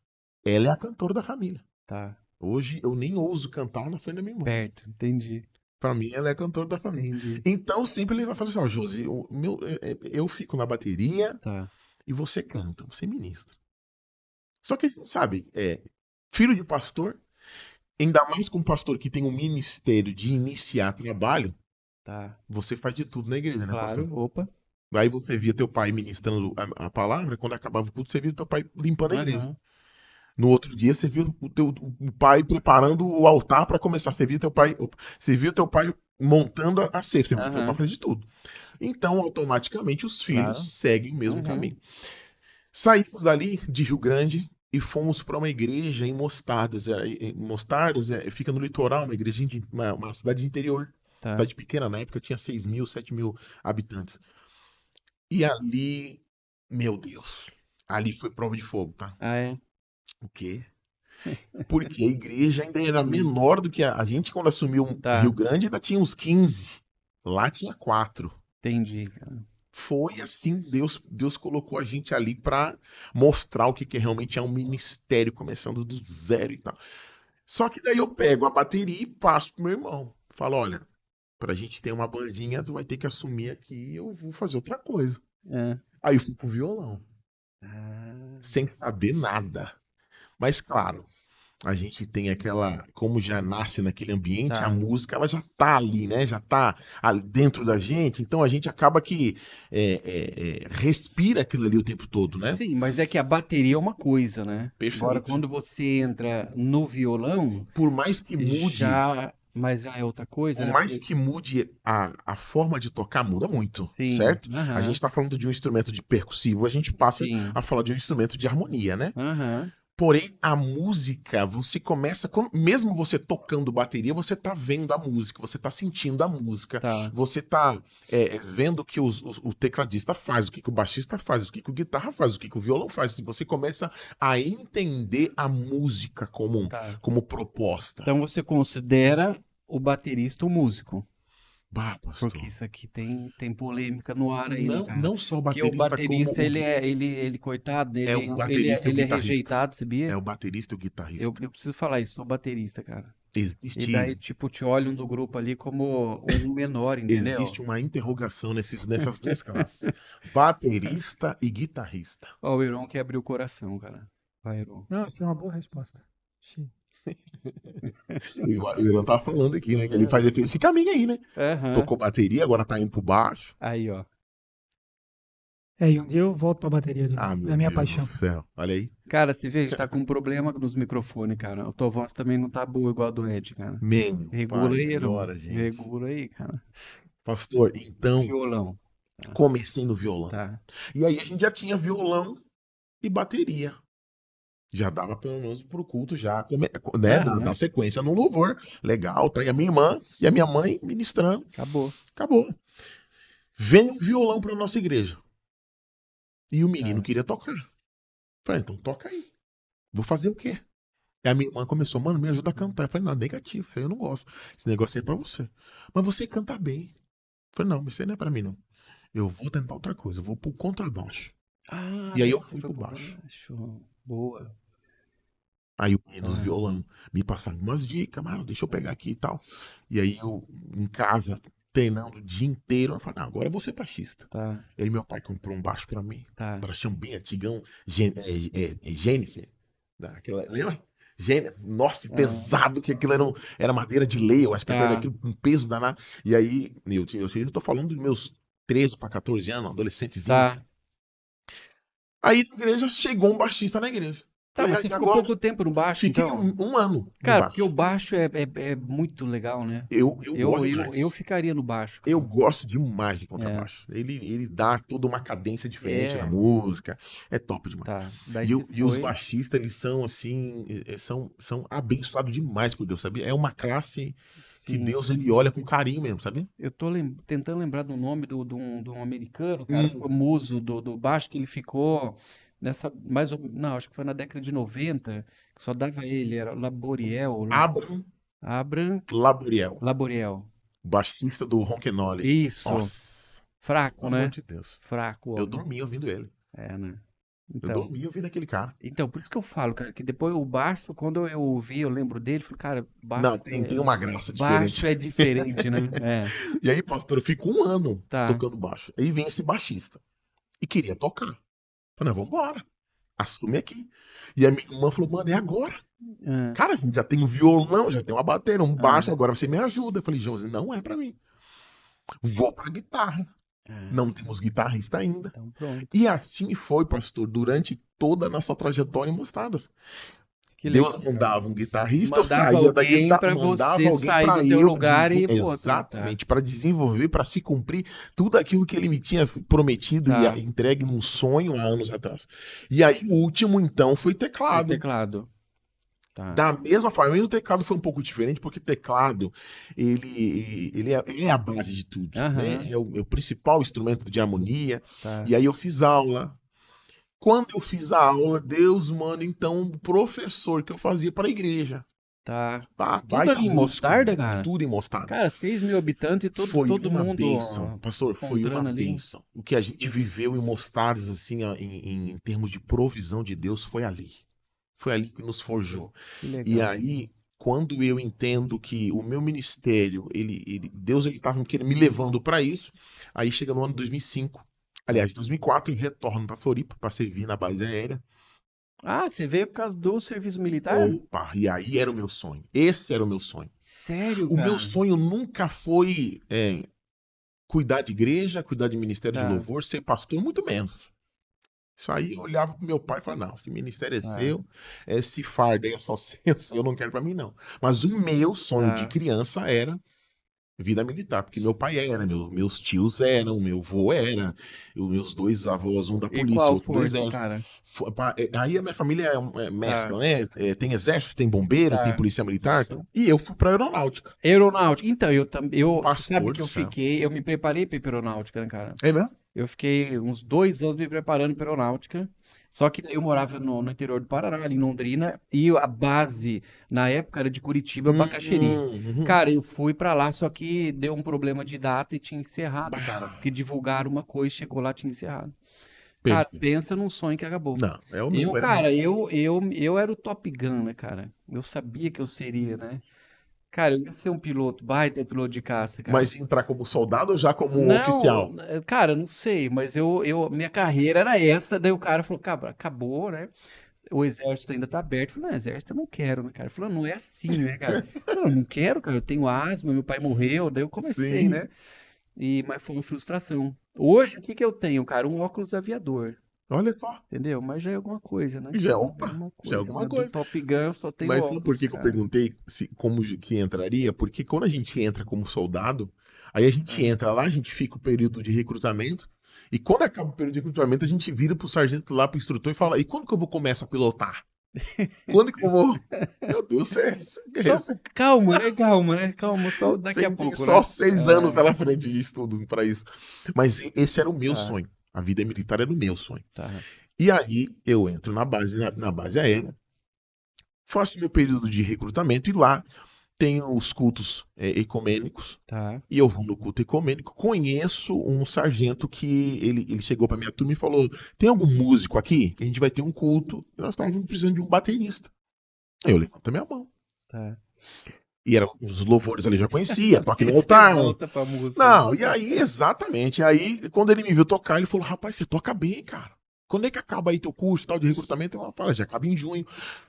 ela é a cantora da família. tá. Hoje eu nem ouso cantar na frente da minha irmã. Perto. Entendi. Pra mim, ela é a cantora da família. Entendi. Então, sempre ele vai falar assim: ó, Josi, eu fico na bateria Tá. e você canta, você ministra. Só que a gente sabe, filho de pastor, ainda mais com um pastor que tem um ministério de iniciar trabalho, Tá. você faz de tudo na igreja, né, pastor? Claro. Opa. Aí você via teu pai ministrando a palavra, quando acabava o culto, você via teu pai limpando a igreja. Aham. No outro dia, você viu o pai preparando o altar para começar. Você viu teu pai montando a ceia. Você viu teu pai Aham. fazer de tudo. Então, automaticamente, os Claro. filhos seguem o mesmo Uhum. caminho. Saímos dali de Rio Grande e fomos para uma igreja em Mostardas. Mostardas fica no litoral, uma igreja uma cidade de interior. Tá. Cidade pequena, na época tinha 6 mil, 7 mil habitantes. E ali, meu Deus, ali foi prova de fogo, tá? Ah, é? O quê? Porque a igreja ainda era menor do que a gente, quando assumiu Rio Tá. Grande, ainda tinha uns 15. Lá tinha 4. Entendi, cara. Foi assim, Deus colocou a gente ali para mostrar o que realmente é um ministério, começando do zero e tal. Só que daí eu pego a bateria e passo pro meu irmão. Falo, olha, pra gente ter uma bandinha, tu vai ter que assumir aqui e eu vou fazer outra coisa. É. Aí eu fui pro violão, Ah, sem saber nada. Mas claro, a gente tem aquela, como já nasce naquele ambiente, a tá. música ela já tá ali, né? Já tá ali dentro da gente, então a gente acaba que respira aquilo ali o tempo todo, né? Sim, mas é que a bateria é uma coisa, né? Agora, Perfeito. quando você entra no violão, Por mais que mude, já. Mas já é outra coisa, por né? mais Porque. que mude a forma de tocar, muda muito, Sim, certo? A gente aham, está falando de um instrumento de percussivo, a gente passa sim, a falar de um instrumento de harmonia, né? aham, Porém, a música, você começa, mesmo você tocando bateria, você tá vendo a música, você tá sentindo a música, tá. você tá vendo o que o tecladista faz, o que o baixista faz, o que o guitarra faz, o que o violão faz. Você começa a entender a música Tá. como proposta. Então você considera o baterista um músico? Bah, Porque pastor. isso aqui tem polêmica no ar aí, né, Não, cara? não só o Porque o baterista como baterista, ele coitado, é o baterista e o ele é guitarrista. rejeitado, É sabia? o baterista e o Eu, guitarrista. eu preciso falar isso, sou baterista, cara. E daí, Existe, tipo, te olham do grupo ali como um menor, entendeu? existe uma interrogação nessas duas classes. Baterista e guitarrista. Ó, o Iron que abriu o coração, cara. Vai, Iron. Não, isso é uma boa resposta. Sim. O Irã tá falando aqui, né? Que ele É. faz esse caminho aí, né? Aham. Tocou bateria, agora tá indo pro baixo. Aí, ó. E um dia eu volto pra bateria de Ah, novo. É meu a minha Deus do paixão. céu. Olha aí. Cara, você vê, a gente tá com um problema nos microfones, cara. A tua voz também não tá boa igual a do Ed, cara. Meu Regula pai, aí, Iron. melhora, gente. Regula aí, cara. Pastor, então, Violão. Tá. comecei no violão. Tá. E aí a gente já tinha violão e bateria. Já dava pelo menos pro culto já, né, dar Aham. sequência no louvor. Legal, tá aí a minha irmã e a minha mãe ministrando. Acabou. Acabou. Vem um violão pra nossa igreja. E o menino Ah, queria tocar. Falei, então toca aí. Vou fazer o quê? E a minha irmã começou, mano, me ajuda a cantar. Eu falei, não, negativo, eu não gosto. Esse negócio aí é pra você. Mas você canta bem. Eu falei, não, isso aí não é pra mim, não. Eu vou tentar outra coisa, eu vou pro contrabaixo. Ah, E aí daí eu você fui foi pro pro baixo. baixo. Boa. Aí o menino do Tá. violão me passava umas dicas, mano, deixa eu pegar aqui e tal. E aí eu, em casa, treinando o dia inteiro, eu falei, não, agora eu vou ser baixista. Tá. E aí meu pai comprou um baixo pra mim, um Tá. baixão bem antigão, Jennifer, lembra? Jennifer, nossa, Ah, pesado, que aquilo era madeira de lei, eu acho que até era tá. aquilo com peso danado. E aí, eu tô falando dos meus 13 para 14 anos, adolescentezinho. Tá. Aí na igreja chegou um baixista na igreja. Tá, Falei, mas ah, você e ficou agora? pouco tempo no baixo, Fiquei então? um ano no Cara, porque o baixo. baixo é muito legal, né? Eu gosto Eu demais. ficaria no baixo, Eu cara. gosto demais de É. contrabaixo. Ele dá toda uma cadência diferente na É. música. É top demais. Tá. Daí E, você e os foi. baixistas, eles são assim, são abençoados demais por Deus, sabia? É uma classe que Sim. Deus ele olha com carinho mesmo, sabe? Eu tô tentando lembrar do nome de um americano, cara, Hum. famoso do baixo, que ele ficou nessa, mais ou não, acho que foi na década de 90, que só dava ele, era Laboriel, Abraham Abram Laboriel, Laboriel. baixista do Ronquenole. Isso, Nossa, fraco, pelo amor né? de Deus. Fraco o Eu homem. dormi ouvindo ele. É, né? Eu Então, dormi ouvindo aquele cara. então, por isso que eu falo, cara, que depois o baixo, quando eu ouvi, eu lembro dele, falei, cara, Não, tem uma graça baixo diferente. é diferente, né? É, E aí, pastor, eu fico um ano tá. tocando baixo. Aí vem esse baixista e queria tocar. Falei, não, vambora. Assume aqui. E a minha irmã falou, mano, é agora. Ah, Cara, a gente já tem um violão, já tem uma bateria, um ah, baixo, agora você me ajuda. Eu falei, Josi, não é pra mim. Vou pra guitarra. ah, Não temos guitarrista ainda. então pronto. E assim foi, pastor, durante toda a nossa trajetória em Mostradas. Que Deus legal, cara. mandava um guitarrista, eu Mandava saía da alguém guitarra, pra mandava você alguém sair do para teu eu lugar e, pô, tá, exatamente, para desenvolver, para se cumprir tudo aquilo que ele me tinha prometido e tá. entregue num sonho há anos atrás. E aí o último então foi Foi teclado. teclado. Tá, Da mesma forma, e o teclado foi um pouco diferente, porque teclado, ele é a base de tudo, né? aham, É o principal instrumento de harmonia. tá, E aí eu fiz aula. Quando eu fiz a aula, Deus manda então um professor que eu fazia para a igreja. tá. Tudo Baita ali em músico, Mostarda, cara? tudo em Mostarda. Cara, 6.000 habitantes e Foi todo uma mundo bênção, ó, pastor, foi uma encontrando ali. bênção. O que a gente viveu em Mostardas, assim, ó, em termos de provisão de Deus, foi ali. Foi ali que nos forjou. Que E legal. aí, quando eu entendo que o meu ministério, Deus ele estava me levando para isso, aí chega no ano de 2005. Tá. Aliás, 2004, eu retorno para Floripa para servir na base aérea. Ah, você veio por causa do serviço militar? Opa, e aí era o meu sonho. Esse era o meu sonho. Sério, O meu cara? sonho nunca foi cuidar de igreja, cuidar de ministério de Tá, louvor, ser pastor, muito menos. Isso aí eu olhava pro meu pai e falava, não, esse ministério é tá, seu, esse fardo aí é só seu, eu não quero pra mim não. Mas o meu sonho de tá. criança era vida militar, porque meu pai era, meus tios eram, meu avô era, os meus dois avós, um da E polícia, qual outro do força, exército. cara? Aí a minha família é Tá, mescla, né? Tem exército, tem bombeiro, tem tá. polícia militar, então, e eu fui pra aeronáutica. Aeronáutica. Então, você sabe Pastor que do céu. eu me preparei para aeronáutica, né, cara? É mesmo? Eu fiquei uns 2 anos me preparando para aeronáutica. Só que eu morava no interior do Paraná, ali em Londrina, e a base na época era de Curitiba para Caxeri. Uhum. Cara, eu fui para lá, só que deu um problema de data e tinha encerrado, cara. Bah, Porque divulgaram uma coisa, chegou lá, tinha encerrado. Cara, perdi. pensa num sonho que acabou. Não, é o Eu, meu, era meu. cara, eu era o Top Gun, né, cara? Eu sabia que eu seria, né? Cara, eu ia ser um piloto, baita piloto de caça, cara. Mas entrar como soldado ou já como Não, oficial? cara, não sei, mas minha carreira era essa. Daí o cara falou, cara, acabou, né? O exército ainda tá aberto. Eu falei, não, exército eu não quero, né, cara? Ele falou, não é assim, né, cara? Eu falei, não quero, cara, eu tenho asma, meu pai morreu. Daí eu comecei, Sim. né? Mas foi uma frustração. Hoje, o que que eu tenho, cara? Um óculos aviador, Olha só. entendeu? Mas já é alguma coisa, né, Já, cara? É opa, alguma já é coisa, alguma né? Do coisa. Top Gun eu só tenho Mas sabe por óculos, que que eu cara. perguntei como que entraria? Porque quando a gente entra como soldado, aí a gente Ah, entra lá, a gente fica o período de recrutamento, e quando acaba o período de recrutamento, a gente vira pro sargento lá, pro instrutor e fala, e quando que eu vou começar a pilotar? Quando que eu vou? Meu Deus, Só calma, né? Calma, né? Calma, só daqui a você tem pouco, só né? 6 anos pela frente de estudo para isso. Mas esse era o meu Tá, sonho. A vida militar era o meu sonho. tá, E aí eu entro na base aérea, faço meu período de recrutamento e lá tem os cultos ecumênicos. tá. E eu vou no culto ecumênico, conheço um sargento que ele chegou para minha turma e falou: tem algum músico aqui? Que a gente vai ter um culto e nós estávamos precisando de um baterista. Aí eu levanto a minha mão. Tá. E eram os louvores ali, já conhecia, toque no Você altar. volta pra música, né? Não, e aí, exatamente. Aí, quando ele me viu tocar, ele falou: rapaz, você toca bem, cara. Quando é que acaba aí teu curso tal de recrutamento? Eu falei: já acaba em junho.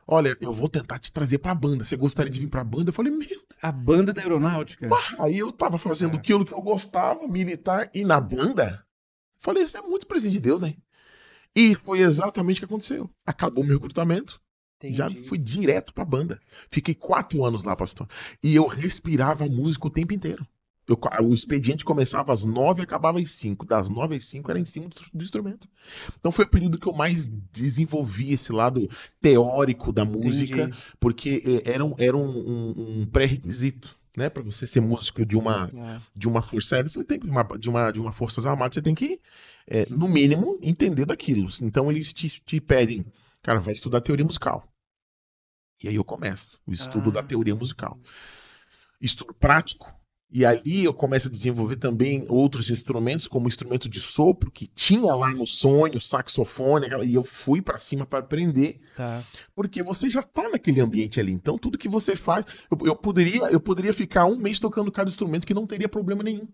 Olha, eu vou tentar te trazer pra banda. Você gostaria de vir pra banda? Eu falei: meu. A banda da aeronáutica. Aí eu tava fazendo Tá. aquilo que eu gostava, militar, e na banda. Falei: isso é muito presente de Deus, né? E foi exatamente o que aconteceu. Acabou meu recrutamento. Já Entendi. fui direto pra banda. Fiquei 4 anos lá, pastor. E eu respirava música o tempo inteiro. O expediente começava às 9 e acabava às 5. Das 9 às 5 era em cima do instrumento. Então foi o período que eu mais desenvolvi esse lado teórico da música, Entendi. porque era um pré-requisito. Né, para você ser músico Ah, de uma força aérea, você tem que, de uma forças armadas, você tem que, no mínimo, entender daquilo. Então eles te pedem, cara, vai estudar teoria musical. E aí eu começo o estudo da ah, teoria musical. Estudo prático. E ali eu começo a desenvolver também outros instrumentos, como o instrumento de sopro, que tinha lá no sonho, saxofone, e eu fui para cima para aprender, tá. porque você já está naquele ambiente ali. Então tudo que você faz, eu poderia ficar um mês tocando cada instrumento que não teria problema nenhum.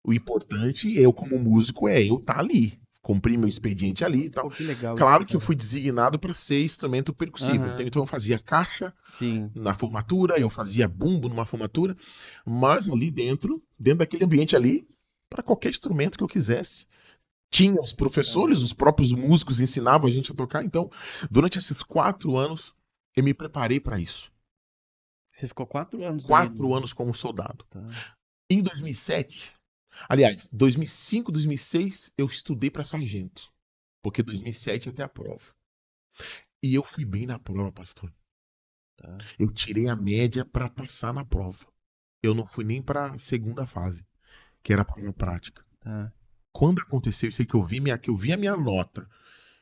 O importante, eu como músico, é eu estar ali, cumprir meu expediente ali e tal. Pô, que legal isso, Claro que eu cara. fui designado para ser instrumento percussivo. Então, Aham, então eu fazia caixa sim. na formatura, eu fazia bumbo numa formatura, mas ali dentro daquele ambiente ali, para qualquer instrumento que eu quisesse. Tinha os professores, Aham. os próprios músicos ensinavam a gente a tocar. Então, durante esses 4 anos, eu me preparei para isso. Você ficou 4 anos daí, né? 4 anos como soldado. Tá. Em 2007, aliás, 2005, 2006, eu estudei para sargento. Porque 2007 eu tenho a prova. E eu fui bem na prova, pastor. Tá. Eu tirei a média para passar na prova. Eu não fui nem para a segunda fase, que era a prova prática. Tá. Quando aconteceu isso aí que eu vi a minha nota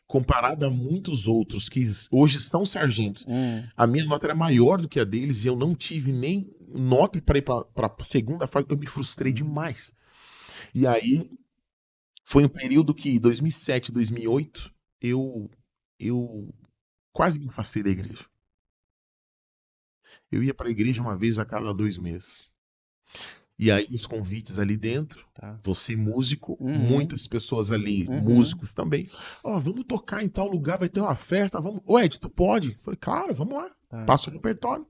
comparada a muitos outros que hoje são sargentos, Hum, a minha nota era maior do que a deles e eu não tive nem nota para ir para a segunda fase. Eu me frustrei demais. E aí foi um período que 2007, 2008, eu quase me afastei da igreja. Eu ia para a igreja uma vez a cada 2 meses. E aí os convites ali dentro, tá. você músico, Uhum, muitas pessoas ali, uhum. músicos também. Ó, vamos tocar em tal lugar, vai ter uma festa, vamos. Ô Ed, tu pode? Falei, claro, vamos lá. Tá. Passa o repertório.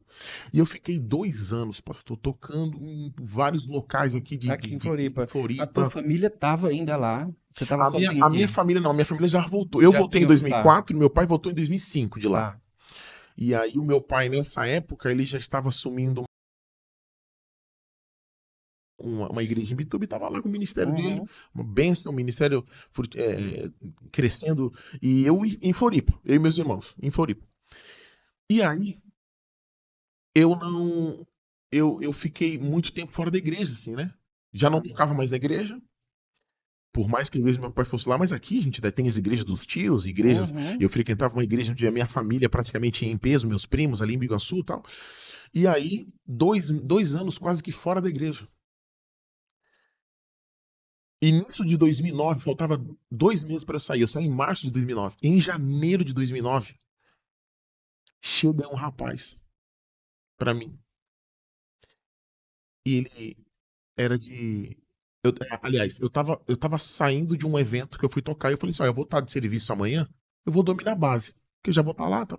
E eu fiquei 2 anos, pastor, tocando em vários locais aqui Aqui em de Floripa. A tua Floripa. família tava ainda lá. Você tava A minha, sozinho a minha aqui. família não, a minha família já voltou. Eu Já voltei em tinha. Tá, 2004, meu pai voltou em 2005 de lá. tá. E aí o meu pai, nessa época, ele já estava assumindo uma igreja em Bituba e estava lá com o ministério dele, Uhum. uma bênção, um ministério crescendo, e eu em Floripa, eu e meus irmãos, em Floripa. E aí, eu não. Eu fiquei muito tempo fora da igreja, assim, né? Já não tocava mais na igreja, por mais que a igreja do meu pai fosse lá, mas aqui a gente ainda tem as igrejas dos tios, igrejas. Uhum. Eu frequentava uma igreja onde a minha família praticamente ia em peso, meus primos ali em Biguaçu e tal. E aí, 2 anos quase que fora da igreja. Início de 2009, faltava 2 meses para eu sair. Eu saí em março de 2009. Em janeiro de 2009, chega um rapaz para mim. E ele era de. Aliás, eu tava saindo de um evento que eu fui tocar e eu falei assim: ó, eu vou estar de serviço amanhã, eu vou dormir na base, porque eu já vou estar lá. Tá?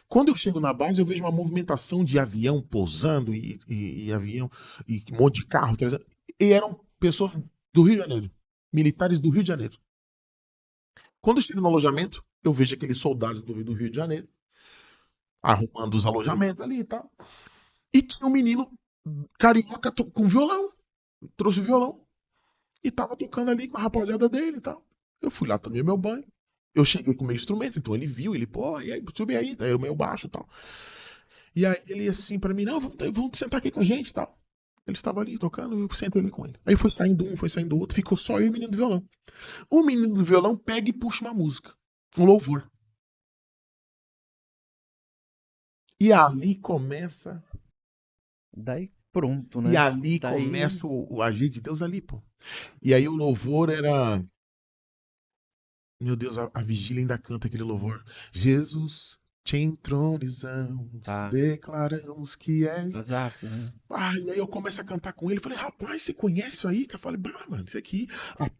Quando eu chego na base, eu vejo uma movimentação de avião pousando e avião, e um monte de carro. E eram pessoas do Rio de Janeiro, militares do Rio de Janeiro. Quando eu chego no alojamento, eu vejo aqueles soldados do Rio de Janeiro arrumando os alojamentos ali e tal. E tinha um menino carioca com violão. Trouxe o violão e tava tocando ali com a rapaziada dele e tal. Eu fui lá, tomei meu banho. Eu cheguei com o meu instrumento, então ele viu, ele, pô, e aí, sube aí, tá? Era o meu baixo e tal. E aí ele assim pra mim, não, vamos sentar aqui com a gente e tal. Ele estava ali tocando, eu sento ali com ele. Aí foi saindo um, foi saindo outro, ficou só eu e o menino do violão. O menino do violão pega e puxa uma música, um louvor. E ali começa, Daí pronto, e né? ali Daí. começa o agir de Deus ali, pô. E aí o louvor era, meu Deus, a vigília ainda canta aquele louvor. Jesus, te entronizamos, Tá. declaramos que és. Exato, né? E aí eu começo a cantar com ele. Falei, rapaz, você conhece isso aí? Que eu falei, bah, mano, isso aqui.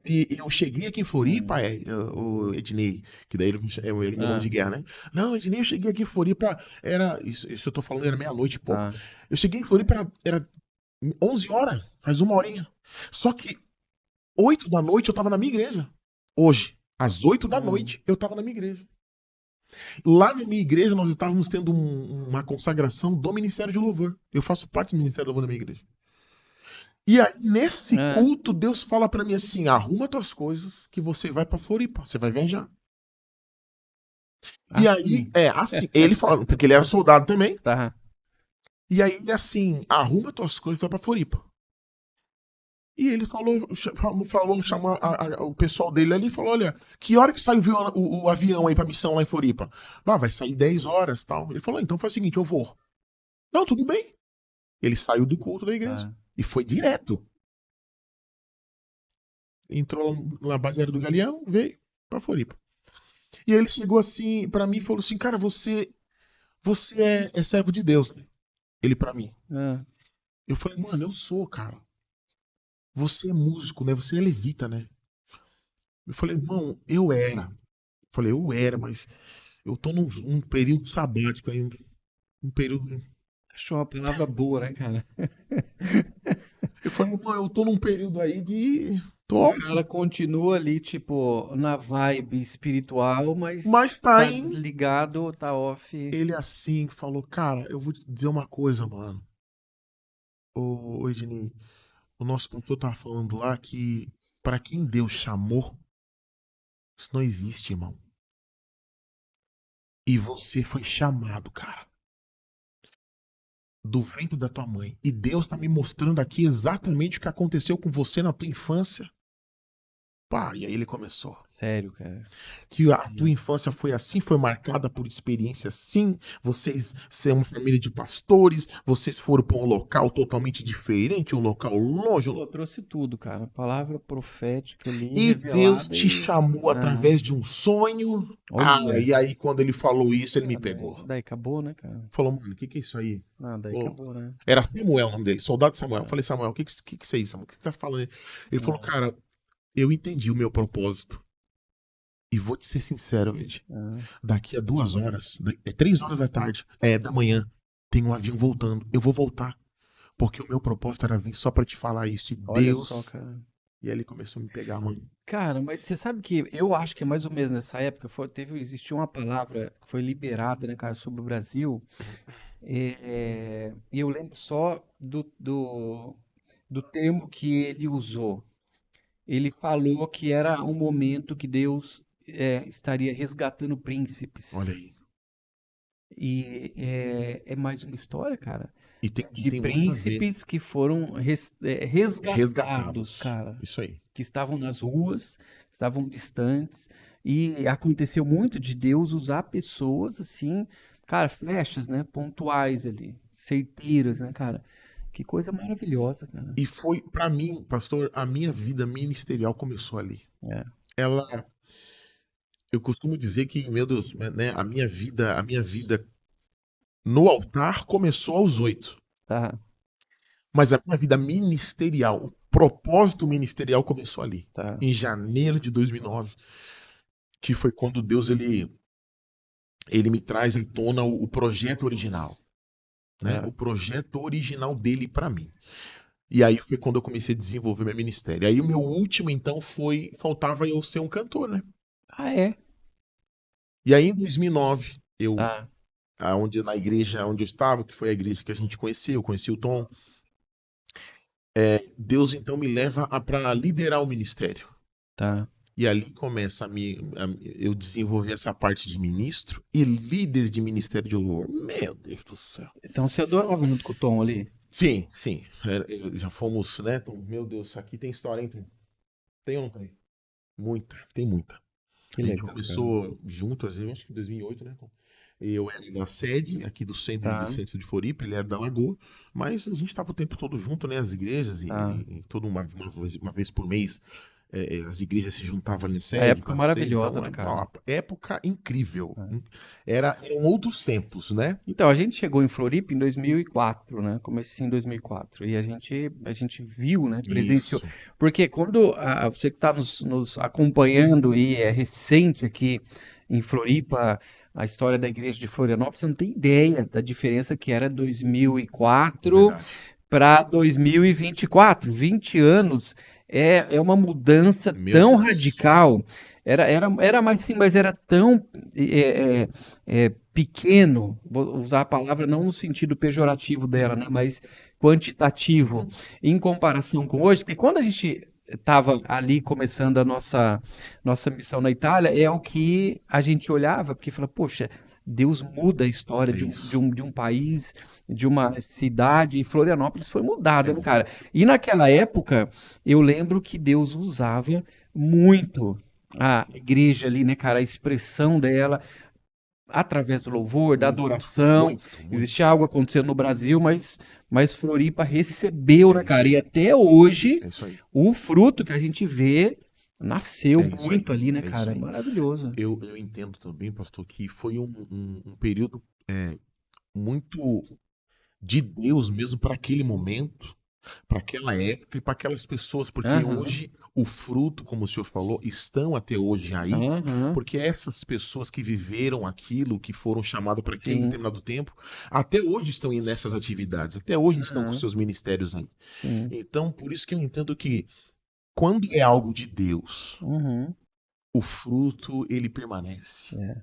E eu cheguei aqui em Floripa, o Ednei, que daí ele me nome de guerra, né? Não, Ednei, eu cheguei aqui em Floripa, era. Isso eu tô falando, era meia-noite e pouco. Tá. Eu cheguei em Floripa, era 11 horas, faz uma horinha. Só que 8 da noite eu tava na minha igreja. Hoje, às 8 da noite, eu tava na minha igreja. Lá na minha igreja, nós estávamos tendo uma consagração do Ministério de Louvor. Eu faço parte do Ministério de Louvor da minha igreja. E aí, nesse culto, Deus fala pra mim assim: arruma tuas coisas que você vai pra Floripa, você vai viajar. E aí, assim, ele falando, porque ele era soldado também. Tá. E aí, ele assim: arruma tuas coisas e vai pra Floripa. E ele chamou o pessoal dele ali e falou: olha, que hora que sai o avião aí pra missão lá em Floripa? Vai sair 10 horas tal. Ele falou: então faz o seguinte, eu vou. Não, tudo bem. Ele saiu do culto da igreja e foi direto. Entrou na base aérea do Galeão, veio pra Floripa. E aí ele chegou assim pra mim e falou assim: cara, você é servo de Deus, né? Ele pra mim. Eu falei: mano, eu sou, cara. Você é músico, né? Você é levita, né? Eu falei: irmão, eu era. Eu falei: eu era, mas eu tô num período sabático aí, um período. Achou uma palavra boa, né, cara? Eu falei: irmão, eu tô num período aí de. O cara continua ali, tipo, na vibe espiritual, mas tá tá desligado, tá off. Ele assim falou: cara, eu vou te dizer uma coisa, mano. Ô Ednei, o nosso pastor tava falando lá que pra quem Deus chamou, isso não existe, irmão. E você foi chamado, cara, do ventre da tua mãe. E Deus tá me mostrando aqui exatamente o que aconteceu com você na tua infância. Pá, e aí ele começou. Sério, cara. Que a tua infância foi assim, foi marcada por experiência assim. Vocês são uma família de pastores, vocês foram para um local totalmente diferente, um local longe. Pô, trouxe tudo, cara. Palavra profética ali, E Deus revelada te chamou através de um sonho. Olha. E aí quando ele falou isso, ele me pegou. Daí acabou, né, cara? Falou, mano, o que é isso aí? Daí acabou, né? Era Samuel o nome dele, soldado Samuel. Eu falei: Samuel, o que é isso? O que você tá falando? Ele falou: cara, eu entendi o meu propósito. E vou te ser sincero, Ed. Daqui a 2 horas, 3 horas da tarde, da manhã, tem um avião voltando. Eu vou voltar. Porque o meu propósito era vir só pra te falar isso. E Olha Deus. só, cara. E aí ele começou a me pegar, mano. Cara, mas você sabe que eu acho que é mais ou menos nessa época existiu uma palavra que foi liberada, né, cara, sobre o Brasil. E eu lembro só do termo que ele usou. Ele falou que era um momento que Deus estaria resgatando príncipes. Olha aí. E é mais uma história, cara, E tem de muito a ver. príncipes que foram resgatados, cara, Isso aí. que estavam nas ruas, estavam distantes, e aconteceu muito de Deus usar pessoas assim, cara, flechas, né, pontuais ali, certeiras, né, cara? Que coisa maravilhosa, cara. E foi, pra mim, pastor, a minha vida ministerial começou ali. Eu costumo dizer que, meu Deus, né, a minha vida no altar começou aos 8. Tá, Mas a minha vida ministerial, o propósito ministerial começou ali, tá. em janeiro de 2009, que foi quando Deus ele me traz à tona o projeto original, né? O projeto original dele pra mim. E aí foi quando eu comecei a desenvolver meu ministério. Aí o meu último então faltava eu ser um cantor, né? Ah, é? E aí em 2009, Tá, na igreja onde eu estava, que foi a igreja que a gente conheceu, eu conheci o Tom, Deus então me leva para liderar o ministério. tá. E ali começa eu desenvolver essa parte de ministro e líder de ministério de louvor. Meu Deus do céu. Então você adorava junto com o Tom ali? Sim, sim. Já fomos, né, Tom? Meu Deus, aqui tem história, hein, Tom? Tem ou não tem? Muita, tem muita. Que A gente legal, cara. começou juntos, eu acho que em 2008, né, Tom? Eu era da sede aqui do centro, Tá, do centro de Floripa, ele era da Lagoa, mas a gente estava o tempo todo junto, né, as igrejas, tá. e toda uma vez por mês as igrejas se juntavam ali na A sede época para ceia, maravilhosa, então né, é cara? uma época incrível. É. Eram outros tempos, né? Então, a gente chegou em Floripa em 2004, né? Comecinho em 2004. E a gente viu, né? Presenciou. Isso, Porque quando você que está nos acompanhando e é recente aqui em Floripa, a história da igreja de Florianópolis, você não tem ideia da diferença que era é 2004 verdade. para 2024. 20 anos é uma mudança Meu tão Deus. radical. Era mais sim, mas era tão é, é, pequeno, vou usar a palavra não no sentido pejorativo dela, né, mas quantitativo, em comparação com hoje, porque quando a gente estava ali começando a nossa missão na Itália, é o que a gente olhava, porque fala, poxa, Deus muda a história É isso. de um país, de uma cidade, e Florianópolis foi mudada, né, É, cara? E naquela época, eu lembro que Deus usava muito a igreja ali, né, cara, a expressão dela, através do louvor, da muito, adoração. muito, muito. Existia algo acontecendo no Brasil, mas Floripa recebeu, É né, isso cara? E aí. até hoje, É isso aí. o fruto que a gente vê nasceu É isso aí. muito ali, né, É isso cara? É aí. maravilhoso. Eu entendo também, pastor, que foi um período muito de Deus mesmo para aquele momento, para aquela época e para aquelas pessoas, porque Aham, hoje o fruto, como o senhor falou, estão até hoje aí, aham, porque essas pessoas que viveram aquilo, que foram chamadas para aquele sim, determinado tempo, até hoje estão indo nessas atividades, até hoje estão com aham, seus ministérios aí. sim, Então, por isso que eu entendo que quando é algo de Deus, uhum, o fruto ele permanece. é,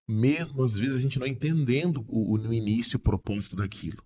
Mesmo às vezes a gente não entendendo no início o propósito daquilo.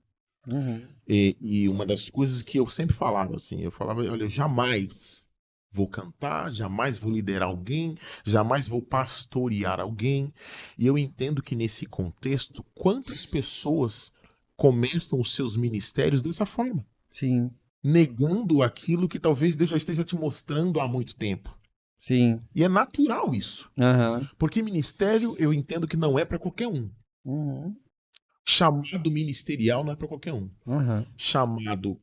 uhum, E uma das coisas que eu sempre falava assim, eu falava, olha, eu jamais vou cantar, jamais vou liderar alguém, jamais vou pastorear alguém. E eu entendo que nesse contexto, quantas pessoas começam os seus ministérios dessa forma, sim, negando aquilo que talvez Deus já esteja te mostrando há muito tempo. sim, E é natural isso, aham, porque ministério eu entendo que não é para qualquer um. uhum, Chamado ministerial não é para qualquer um. aham, Chamado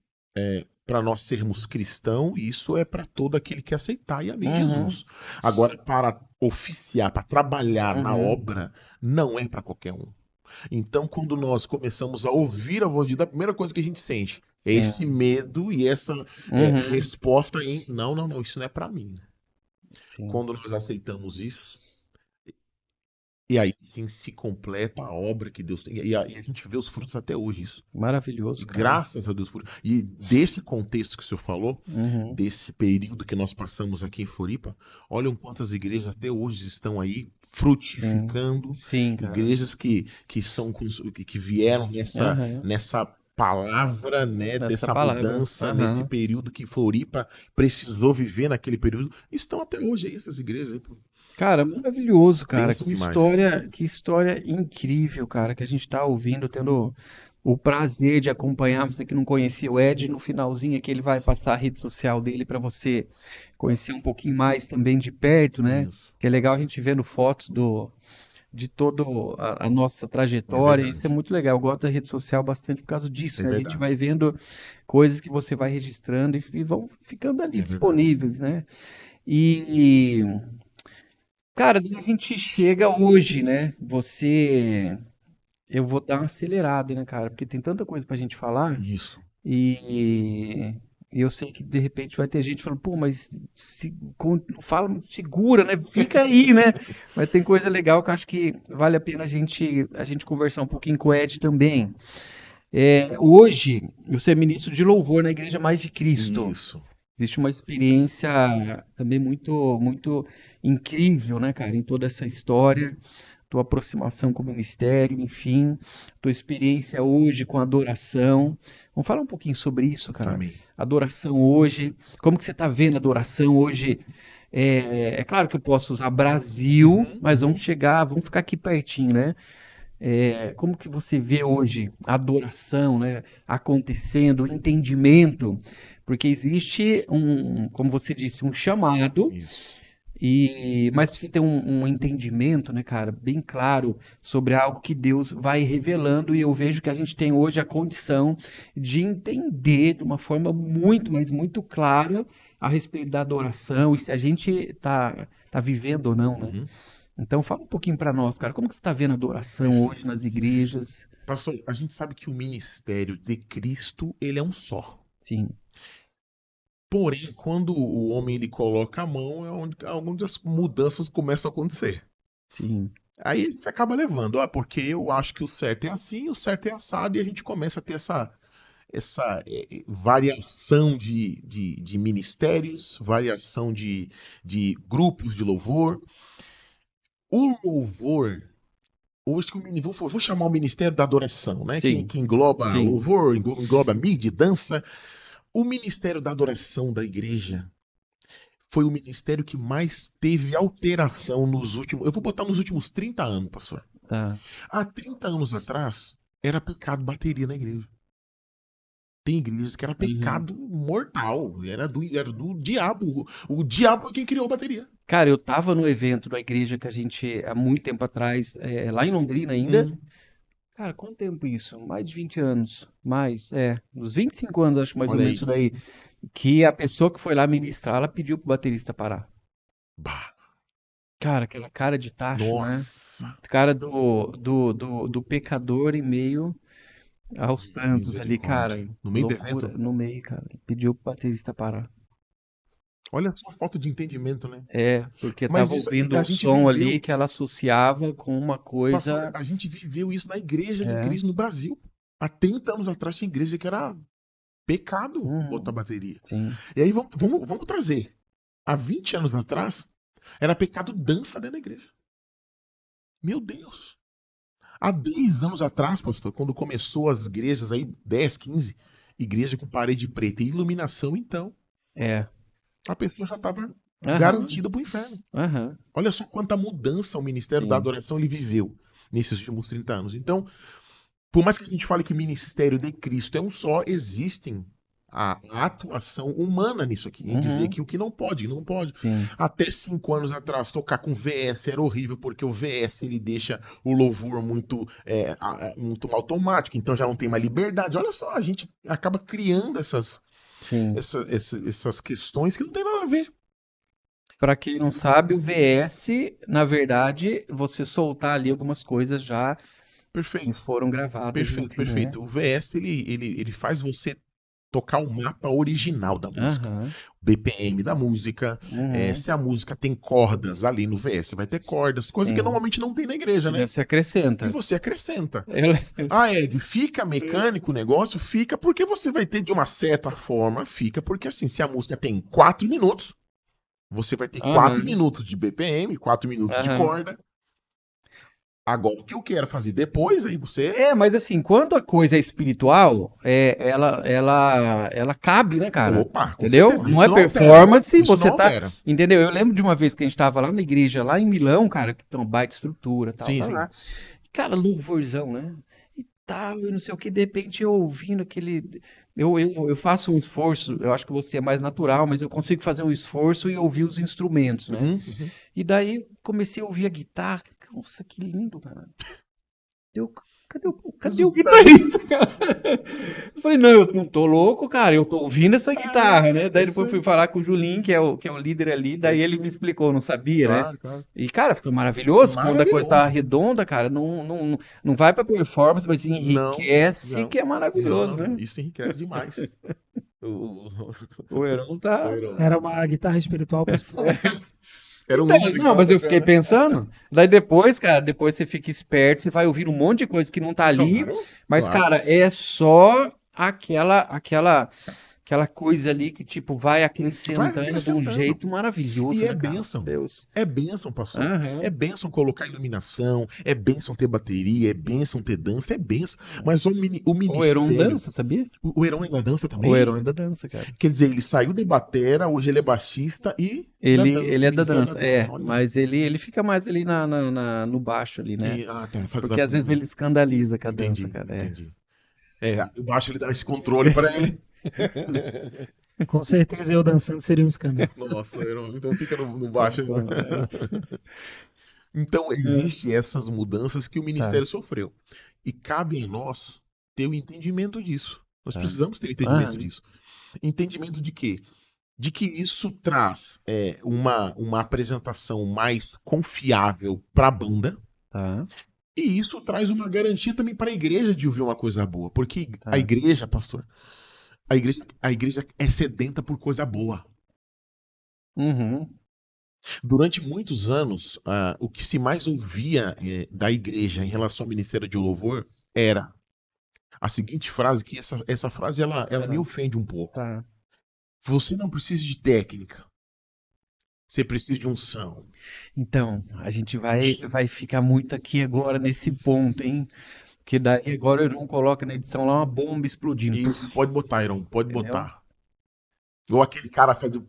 para nós sermos cristãos, isso é para todo aquele que aceitar e amém uhum, Jesus. Agora, para oficiar, para trabalhar na uhum, obra, não é para qualquer um. Então, quando nós começamos a ouvir a voz de Deus, a primeira coisa que a gente sente é esse sim, medo e essa uhum, resposta em não, não, não, isso não é para mim. sim, Quando nós aceitamos isso, e aí sim se completa a obra que Deus tem. E a gente vê os frutos até hoje, isso. E maravilhoso, cara. graças a Deus por isso. E desse contexto que o senhor falou, Uhum, desse período que nós passamos aqui em Floripa, olham quantas igrejas até hoje estão aí sim, frutificando, sim, cara. igrejas que são que vieram Aham, nessa palavra, né, essa dessa palavra. mudança, nesse Aham. período que Floripa precisou viver naquele período, estão até hoje aí essas igrejas aí, pô. Cara, maravilhoso, cara. Bênção demais. Que história incrível, cara, que a gente tá ouvindo, tendo o prazer de acompanhar. Você que não conhecia o Ed, no finalzinho aqui ele vai passar a rede social dele para você conhecer um pouquinho mais também de perto, né? Isso, Que é legal a gente vendo fotos de toda a nossa é trajetória. Isso é verdade. muito legal. Eu gosto da rede social bastante por causa disso, É né? A gente vai verdade. vendo coisas que você vai registrando e vão ficando ali É verdade. disponíveis, né? E, cara, daí a gente chega hoje, né? Eu vou dar uma acelerada, né, cara? Porque tem tanta coisa pra gente falar Isso. e eu sei que de repente vai ter gente falando, pô, mas fala, segura, né? Fica aí, né? Mas tem coisa legal que eu acho que vale a pena a gente conversar um pouquinho com o Ed também. Hoje, eu sou ministro de louvor na Igreja Mais de Cristo. Isso. Existe uma experiência também muito incrível, né, cara, em toda essa história, tua aproximação com o ministério, enfim, tua experiência hoje com a adoração. Vamos falar um pouquinho sobre isso, cara. Amém. Adoração hoje, como que você está vendo a adoração hoje? É claro que eu posso usar Brasil, Uhum, mas uhum. vamos ficar aqui pertinho, né? Como que você vê hoje a adoração, né, acontecendo, o entendimento? Porque existe como você disse, um chamado, Isso. mas precisa ter um entendimento, né, cara, bem claro sobre algo que Deus vai revelando, e eu vejo que a gente tem hoje a condição de entender de uma forma muito, mas muito clara a respeito da adoração e se a gente tá vivendo ou não, né? Uhum. Então fala um pouquinho para nós, cara, como que você está vendo a adoração hoje Perfeito. nas igrejas? Pastor, a gente sabe que o ministério de Cristo, ele é um só. Sim, Porém, quando o homem ele coloca a mão, onde as mudanças começam a acontecer. sim. Aí a gente acaba levando, porque eu acho que o certo é assim, o certo é assado, e a gente começa a ter essa variação de ministérios, variação de grupos de louvor. O louvor, hoje que vou chamar o Ministério da Adoração, né? Sim, Que engloba sim. louvor, engloba mídia, dança. O Ministério da Adoração da igreja foi o ministério que mais teve alteração nos últimos. Eu vou botar nos últimos 30 anos, pastor. Tá. Há 30 anos atrás, era pecado bateria na igreja. Tem igrejas que era Uhum. pecado mortal, era do diabo. O diabo é quem criou a bateria. Cara, eu tava no evento da igreja que a gente, há muito tempo atrás, lá em Londrina ainda. Hum, Cara, quanto tempo isso? Mais de 20 anos. Uns 25 anos, acho mais ou olha menos aí. isso daí. Que a pessoa que foi lá ministrar, ela pediu pro baterista parar. Bah, Cara, aquela cara de tacho, né? nossa, Cara do pecador em meio aos santos ali, cara. misericórdia. No meio do Loucura, evento, no meio, cara. Pediu pro baterista parar. olha só a falta de entendimento, né? Porque Mas tava isso, ouvindo a o gente som ali viveu, que ela associava com uma pastor, coisa. a gente viveu isso na igreja de É. Cristo no Brasil. Há 30 anos atrás tinha igreja que era pecado botar Uhum, bateria. sim. E aí vamos trazer. Há 20 anos atrás, era pecado dança dentro da igreja. Meu Deus. Há 10 anos atrás, pastor, quando começou as igrejas aí, 10, 15, igreja com parede preta e iluminação, então, É. a pessoa já estava Aham, garantida para o inferno. aham, Olha só quanta mudança o Ministério da sim. Adoração ele viveu nesses últimos 30 anos. Então, por mais que a gente fale que o ministério de Cristo é um só, existem a atuação humana nisso aqui, em dizer Uhum, que o que não pode, não pode. sim. Até 5 anos atrás, tocar com VS era horrível, porque o VS ele deixa o louvor muito automático, então já não tem mais liberdade. Olha só, a gente acaba criando Sim. essas questões que não tem nada a ver. Para quem não sabe, o VS, na verdade, você soltar ali algumas coisas já que Perfeito, foram gravadas, perfeito, enfim, né? perfeito. O VS ele faz você tocar o mapa original da música. Aham, BPM da música, uhum, se a música tem cordas ali no VS, vai ter cordas, coisa que sim. normalmente não tem na igreja, E daí né? você E acrescenta. você acrescenta. Eu- Ah, Ed, fica mecânico o negócio? Fica porque você vai ter de uma certa forma, fica porque assim, se a música tem 4 minutos, você vai ter 4 Aham, minutos de BPM, 4 minutos de aham. corda. Agora, o que eu quero fazer depois, aí você. Mas assim, quando a coisa é espiritual, ela cabe, né, cara? Opa, com Entendeu? certeza, Não é isso não altera. performance, Isso não você tá. altera. Entendeu? Eu lembro de uma vez que a gente tava lá na igreja, lá em Milão, cara, que tem uma baita estrutura, tal, Sim, tá sim. lá. Cara, louvorzão, né? E tal, e não sei o que, de repente eu ouvindo aquele. Eu faço um esforço, eu acho que você é mais natural, mas eu consigo fazer um esforço e ouvir os instrumentos, né? Uhum, uhum. E daí comecei a ouvir a guitarra. Nossa, que lindo, cara. Eu, cadê o Resultado. guitarrista, cara? Eu falei, não, eu não tô louco, cara, eu tô ouvindo essa guitarra, né? É Daí isso depois fui aí. falar com o Julinho, que é o líder ali, É daí isso ele me aí. explicou, eu não sabia, né? Claro, claro. E, cara, ficou maravilhoso, quando a coisa tá Maravilhoso. redonda, cara, não vai pra performance, mas Não, enriquece, não, que é maravilhoso, não. né? Isso enriquece demais. O, O Heron o tá... Heron. Era uma guitarra espiritual, pastor. Era um Então, não, musical mas eu fiquei bacana. pensando. Daí depois, cara, depois você fica esperto, você vai ouvir um monte de coisa que não tá ali, Claro, mas, claro. cara, é só aquela aquela coisa ali que, tipo, vai Vai acrescentando de um acrescentando. jeito maravilhoso, E é né, cara? bênção. Deus. É bênção, pastor. É Aham. bênção colocar iluminação, é bênção ter bateria, é bênção ter dança, é bênção. Mas o O Heron ministério, dança, sabia? o Heron é da dança O também? Heron ainda dança, cara. Quer dizer, ele saiu de batera, hoje ele é baixista e da Ele dança, é da ministério da dança, dança, olha. mas ele fica mais ali no baixo ali, né? Tá, faz Porque às vezes ele escandaliza com a dança, Entendi, cara. entendi. O baixo ele dá esse controle pra ele. Com certeza eu dançando seria um escândalo. Nossa, então fica no baixo. Então, existem essas mudanças que o ministério sofreu. E cabe a nós ter o entendimento disso. Nós Tá. precisamos ter o entendimento Ah. disso. Entendimento de quê? De que isso traz uma apresentação mais confiável para a banda. Tá. E isso traz uma garantia também para a igreja de ouvir uma coisa boa. Porque Tá. a igreja, pastor, a igreja é sedenta por coisa boa. Uhum. Durante muitos anos, o que se mais ouvia da igreja em relação ao ministério de louvor era a seguinte frase, que essa frase ela me ofende um pouco. Tá. Você não precisa de técnica. Você precisa de unção. Então, a gente vai ficar muito aqui agora nesse ponto, hein? Porque daí agora o Heron coloca na edição lá uma bomba explodindo. Isso, pode botar, Iron, pode Entendeu? botar. Ou aquele cara faz o...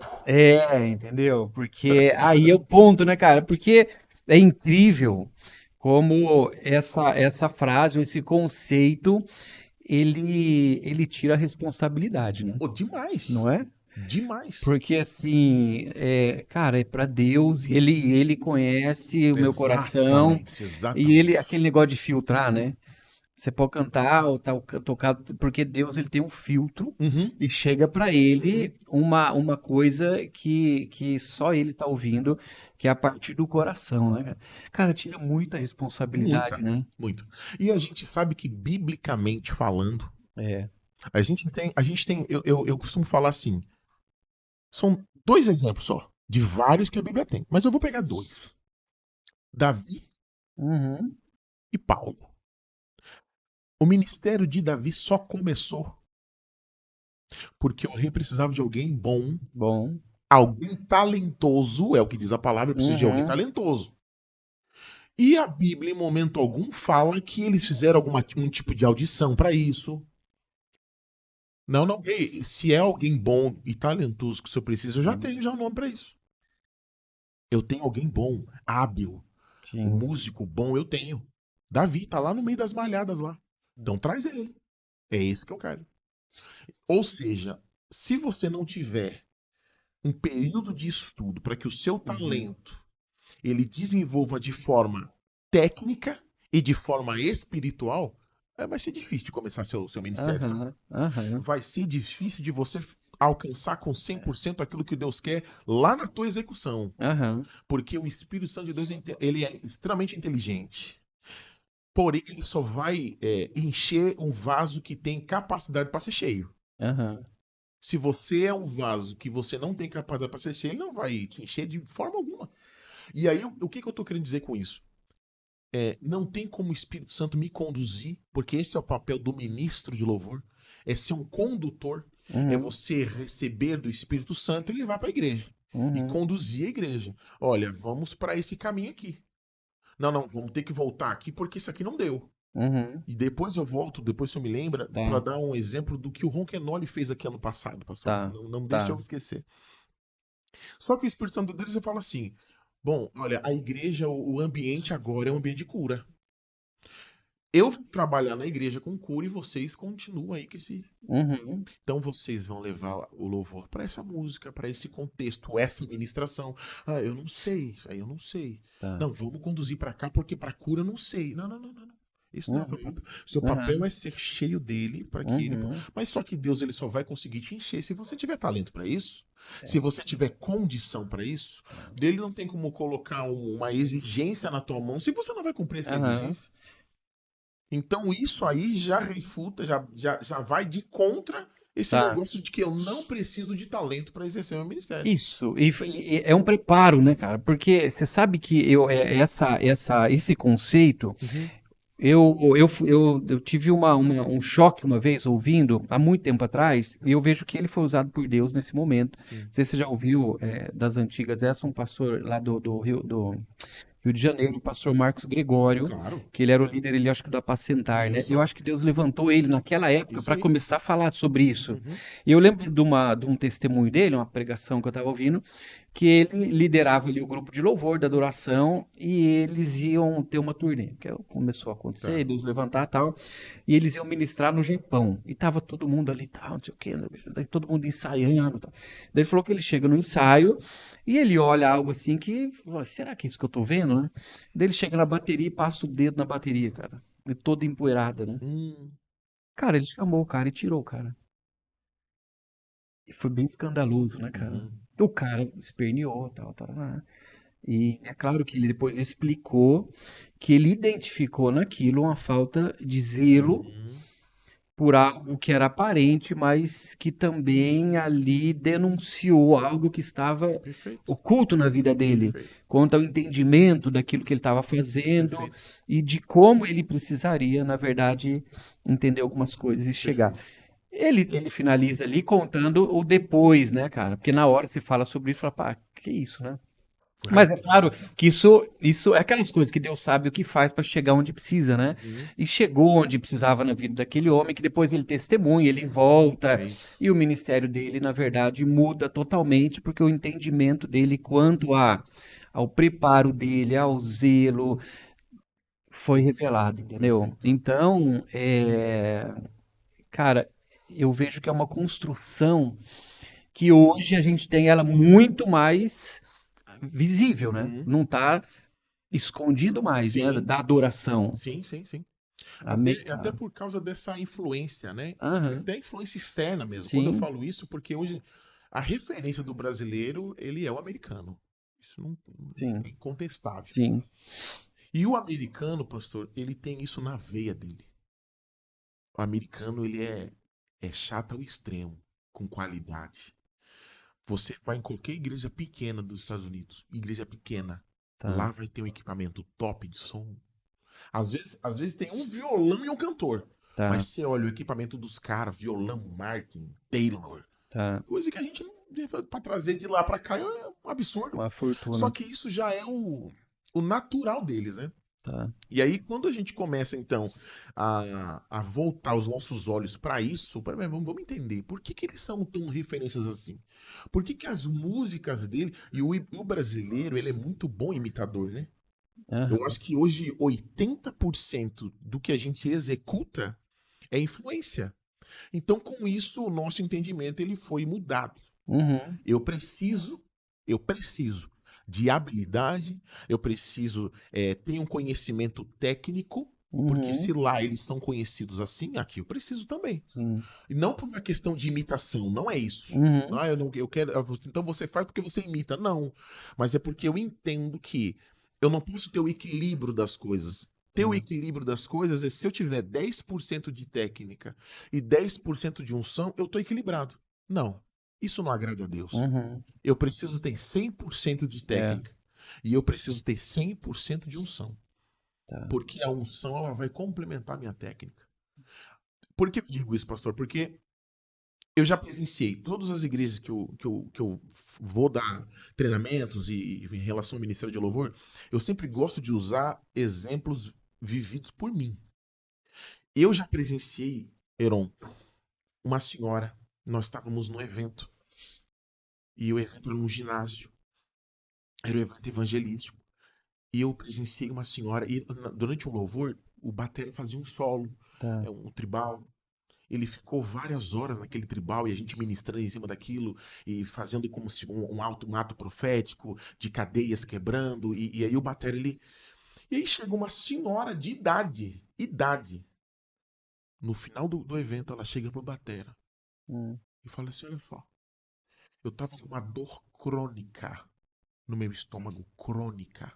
Entendeu? Porque aí é o ponto, né, cara? Porque é incrível como essa frase, ou esse conceito, ele tira a responsabilidade, né? Oh, demais. Não é? Demais. Porque assim, cara, é pra Deus, ele conhece o meu coração, Exatamente. e ele, aquele negócio de filtrar, né? Você pode cantar ou tocar, porque Deus ele tem um filtro Uhum. e chega pra ele uma coisa que só ele tá ouvindo, que é a partir do coração, né? Cara, tira muita responsabilidade, né? Muito. E a gente sabe que, biblicamente falando, É. a gente tem, eu costumo falar assim, são 2 exemplos só, de vários que a Bíblia tem, mas eu vou pegar 2. Davi Uhum. e Paulo. O ministério de Davi só começou porque o rei precisava de alguém bom, Bom. alguém talentoso, é o que diz a palavra, precisa de alguém talentoso. E a Bíblia, em momento algum, fala que eles fizeram um tipo de audição para isso. Não, ei, se é alguém bom e talentoso que o senhor precisa, eu já tenho já um nome para isso. Eu tenho alguém bom, hábil, Sim. um músico bom, eu tenho. Davi tá lá no meio das malhadas lá. Então traz ele. É esse que eu quero. Ou seja, se você não tiver um período de estudo para que o seu talento ele desenvolva de forma técnica e de forma espiritual, vai ser difícil de começar seu ministério. Tá? Aham. Vai ser difícil de você alcançar com 100% aquilo que Deus quer lá na tua execução. Aham. Porque o Espírito Santo de Deus ele é extremamente inteligente. Porém, ele só vai encher um vaso que tem capacidade para ser cheio. Aham. Se você é um vaso que você não tem capacidade para ser cheio, ele não vai te encher de forma alguma. E aí, o que eu estou querendo dizer com isso? Não tem como o Espírito Santo me conduzir, porque esse é o papel do ministro de louvor, é ser um condutor, é você receber do Espírito Santo e levar para a igreja, e conduzir a igreja. Olha, vamos para esse caminho aqui. Não, vamos ter que voltar aqui porque isso aqui não deu. E depois eu volto, depois você me lembra, para dar um exemplo do que o Ronquenoli fez aqui ano passado, pastor. Tá. Não deixe eu esquecer. Só que o Espírito Santo de Deus fala assim: bom, olha, a igreja, o ambiente agora é um ambiente de cura. Eu vou trabalhar na igreja com cura e vocês continuam aí com esse. Então vocês vão levar o louvor para essa música, para esse contexto, essa ministração. Eu não sei, eu não sei. Tá. Não, vamos conduzir para cá porque para cura eu não sei. Não. Isso não é o meu papel. Seu papel é ser cheio dele para que ele. Mas só que Deus ele só vai conseguir te encher se você tiver talento para isso. Se você tiver condição para isso, dele não tem como colocar uma exigência na tua mão se você não vai cumprir essa exigência. Então isso aí já refuta, já vai de contra esse negócio de que eu não preciso de talento para exercer meu ministério. Isso, e é um preparo, né, cara? Porque você sabe que esse conceito, Eu tive um choque uma vez ouvindo, há muito tempo atrás, e eu vejo que ele foi usado por Deus nesse momento. Não Sim. sei se você já ouviu das antigas, essa um pastor lá do Rio de Janeiro, o pastor Marcos Gregório, Claro. que ele era o líder, ele acho que do Apacentar, né? Eu Isso. acho que Deus levantou ele naquela época Isso para aí. começar a falar sobre isso. Uhum. E eu lembro de um testemunho dele, uma pregação que eu estava ouvindo, que ele liderava ali o grupo de louvor, da adoração, e eles iam ter uma turnê, que começou a acontecer, Tá. Deus levantar e tal, e eles iam ministrar no Japão. E tava todo mundo ali, tal, não sei o quê, né, daí todo mundo ensaiando, tal. Daí ele falou que ele chega no ensaio e ele olha algo assim que, fala, será que é isso que eu tô vendo, né? Daí ele chega na bateria e passa o dedo na bateria, cara. E toda empoeirada, né? Hum. Cara, ele chamou o cara e tirou o cara. E foi bem escandaloso, né, cara? Uhum. O cara esperneou, tal, tal, né? E é claro que ele depois explicou que ele identificou naquilo uma falta de zelo Uhum. por algo que era aparente, mas que também ali denunciou algo que estava Perfeito. oculto na vida dele, Perfeito. quanto ao entendimento daquilo que ele estava fazendo Perfeito. e de como ele precisaria, na verdade, entender algumas coisas e chegar. Perfeito. Ele finaliza ali contando o depois, né, cara? Porque na hora você fala sobre isso, fala, pá, que isso, né? Foi Mas é radical, claro né? que isso é aquelas coisas que Deus sabe o que faz para chegar onde precisa, né? Uhum. E chegou onde precisava na vida daquele homem, que depois ele testemunha, ele volta, É isso. e o ministério dele, na verdade, muda totalmente, porque o entendimento dele quanto ao preparo dele, ao zelo, foi revelado, entendeu? Perfeito. Então, cara, eu vejo que é uma construção que hoje a gente tem ela muito mais visível, né? Uhum. Não está escondido mais, né? Sim. Da adoração. Sim, sim, sim. Amém, Até cara. por causa dessa influência, né? Aham. Até influência externa mesmo. Quando eu Sim, falo isso, porque hoje a referência do brasileiro, ele é o americano. Isso não sim, é incontestável. sim. E o americano, pastor, ele tem isso na veia dele. O americano, é chato ao extremo, com qualidade. Você vai em qualquer igreja pequena dos Estados Unidos, igreja pequena, Tá, lá vai ter um equipamento top de som. Às vezes tem um violão e um cantor. Mas tá, você olha o equipamento dos caras, violão Martin, Taylor, tá. coisa que a gente não para trazer de lá para cá é um absurdo. Uma Só fortuna. que isso já é o natural deles, né? Tá. E aí, quando a gente começa, então, a voltar os nossos olhos para isso, vamos entender por que eles são tão referências assim. Por que as músicas dele, e o brasileiro, ele é muito bom imitador, né? Eu Aham. acho que hoje 80% do que a gente executa é influência. Então, com isso, o nosso entendimento ele foi mudado. Uhum. Eu preciso, eu preciso de habilidade, eu preciso ter um conhecimento técnico, porque Uhum. se lá eles são conhecidos assim, aqui eu preciso também. Sim. E não por uma questão de imitação, não é isso. Uhum. Ah, eu não, eu quero, então você faz porque você imita. Não, mas é porque eu entendo que eu não posso ter o equilíbrio das coisas. Ter o Sim. equilíbrio das coisas é se eu tiver 10% de técnica e 10% de unção, eu estou equilibrado. Não, isso não agrada a Deus. Uhum. Eu preciso ter 100% de É, técnica e eu preciso ter 100% de unção, tá. porque a unção ela vai complementar a minha técnica. Por que eu digo isso, pastor? Porque eu já presenciei todas as igrejas que eu vou dar treinamentos e em relação ao ministério de louvor, eu sempre gosto de usar exemplos vividos por mim. Eu já presenciei, Heron, uma senhora, nós estávamos num evento, e o evento era num ginásio, era um evento evangelístico, e eu presenciei uma senhora, e durante o louvor, o batera fazia um solo, Tá. um tribal. Ele ficou várias horas naquele tribal e a gente ministrando em cima daquilo e fazendo como se um ato profético de cadeias quebrando. E aí o batera, ele. E aí chega uma senhora de idade. No final do evento, ela chega pro batera Hum. e fala assim: olha só, eu tava com uma dor crônica no meu estômago, crônica,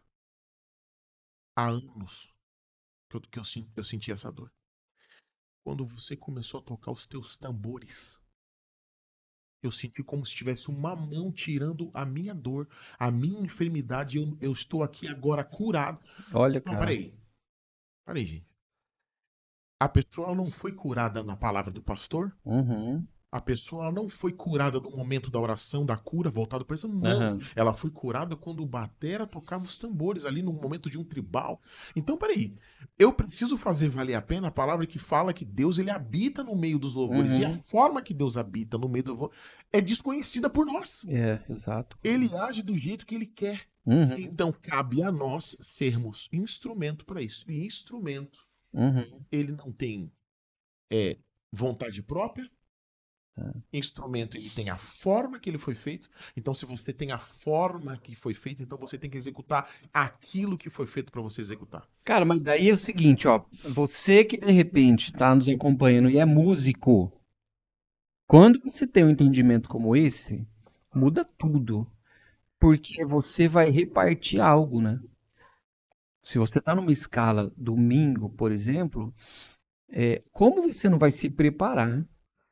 há anos que eu senti essa dor. Quando você começou a tocar os teus tambores, eu senti como se tivesse uma mão tirando a minha dor, a minha enfermidade, e eu estou aqui agora curado. Olha, Não, cara. peraí, gente. A pessoa não foi curada na palavra do pastor? Uhum. A pessoa não foi curada no momento da oração, da cura, voltado para isso? Não. Aham. Ela foi curada quando o batera tocava os tambores, ali no momento de um tribal. Então, peraí. Eu preciso fazer valer a pena a palavra que fala que Deus ele habita no meio dos louvores. E a Uhum. forma que Deus habita no meio do louvor é desconhecida por nós. É, exato. Ele age do jeito que ele quer. Uhum. Então, cabe a nós sermos instrumento para isso. E instrumento, Uhum. ele não tem é, vontade própria. Tá. Instrumento, ele tem a forma que ele foi feito. Então, se você tem a forma que foi feita, então você tem que executar aquilo que foi feito para você executar. Cara, mas daí é o seguinte, ó. Você que de repente tá nos acompanhando e é músico, quando você tem um entendimento como esse, muda tudo. Porque você vai repartir algo, né? Se você tá numa escala domingo, por exemplo, como você não vai se preparar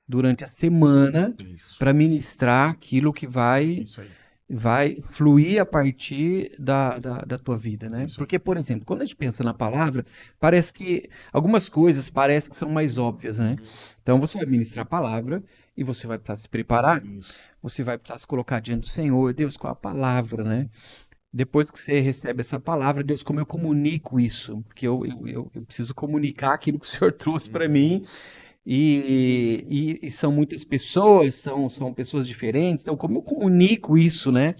durante a semana Isso. para ministrar aquilo que Isso aí. vai fluir a partir da tua vida, né? Isso aí. Porque, por exemplo, quando a gente pensa na palavra, parece que algumas coisas parecem que são mais óbvias, né? Então você vai ministrar a palavra e você vai precisar se preparar, Isso. você vai precisar se colocar diante do Senhor, Deus, qual a palavra, né? Depois que você recebe essa palavra, Deus, como eu comunico isso? Porque eu preciso comunicar aquilo que o Senhor trouxe para mim e são muitas pessoas, são pessoas diferentes, então como eu comunico isso, né?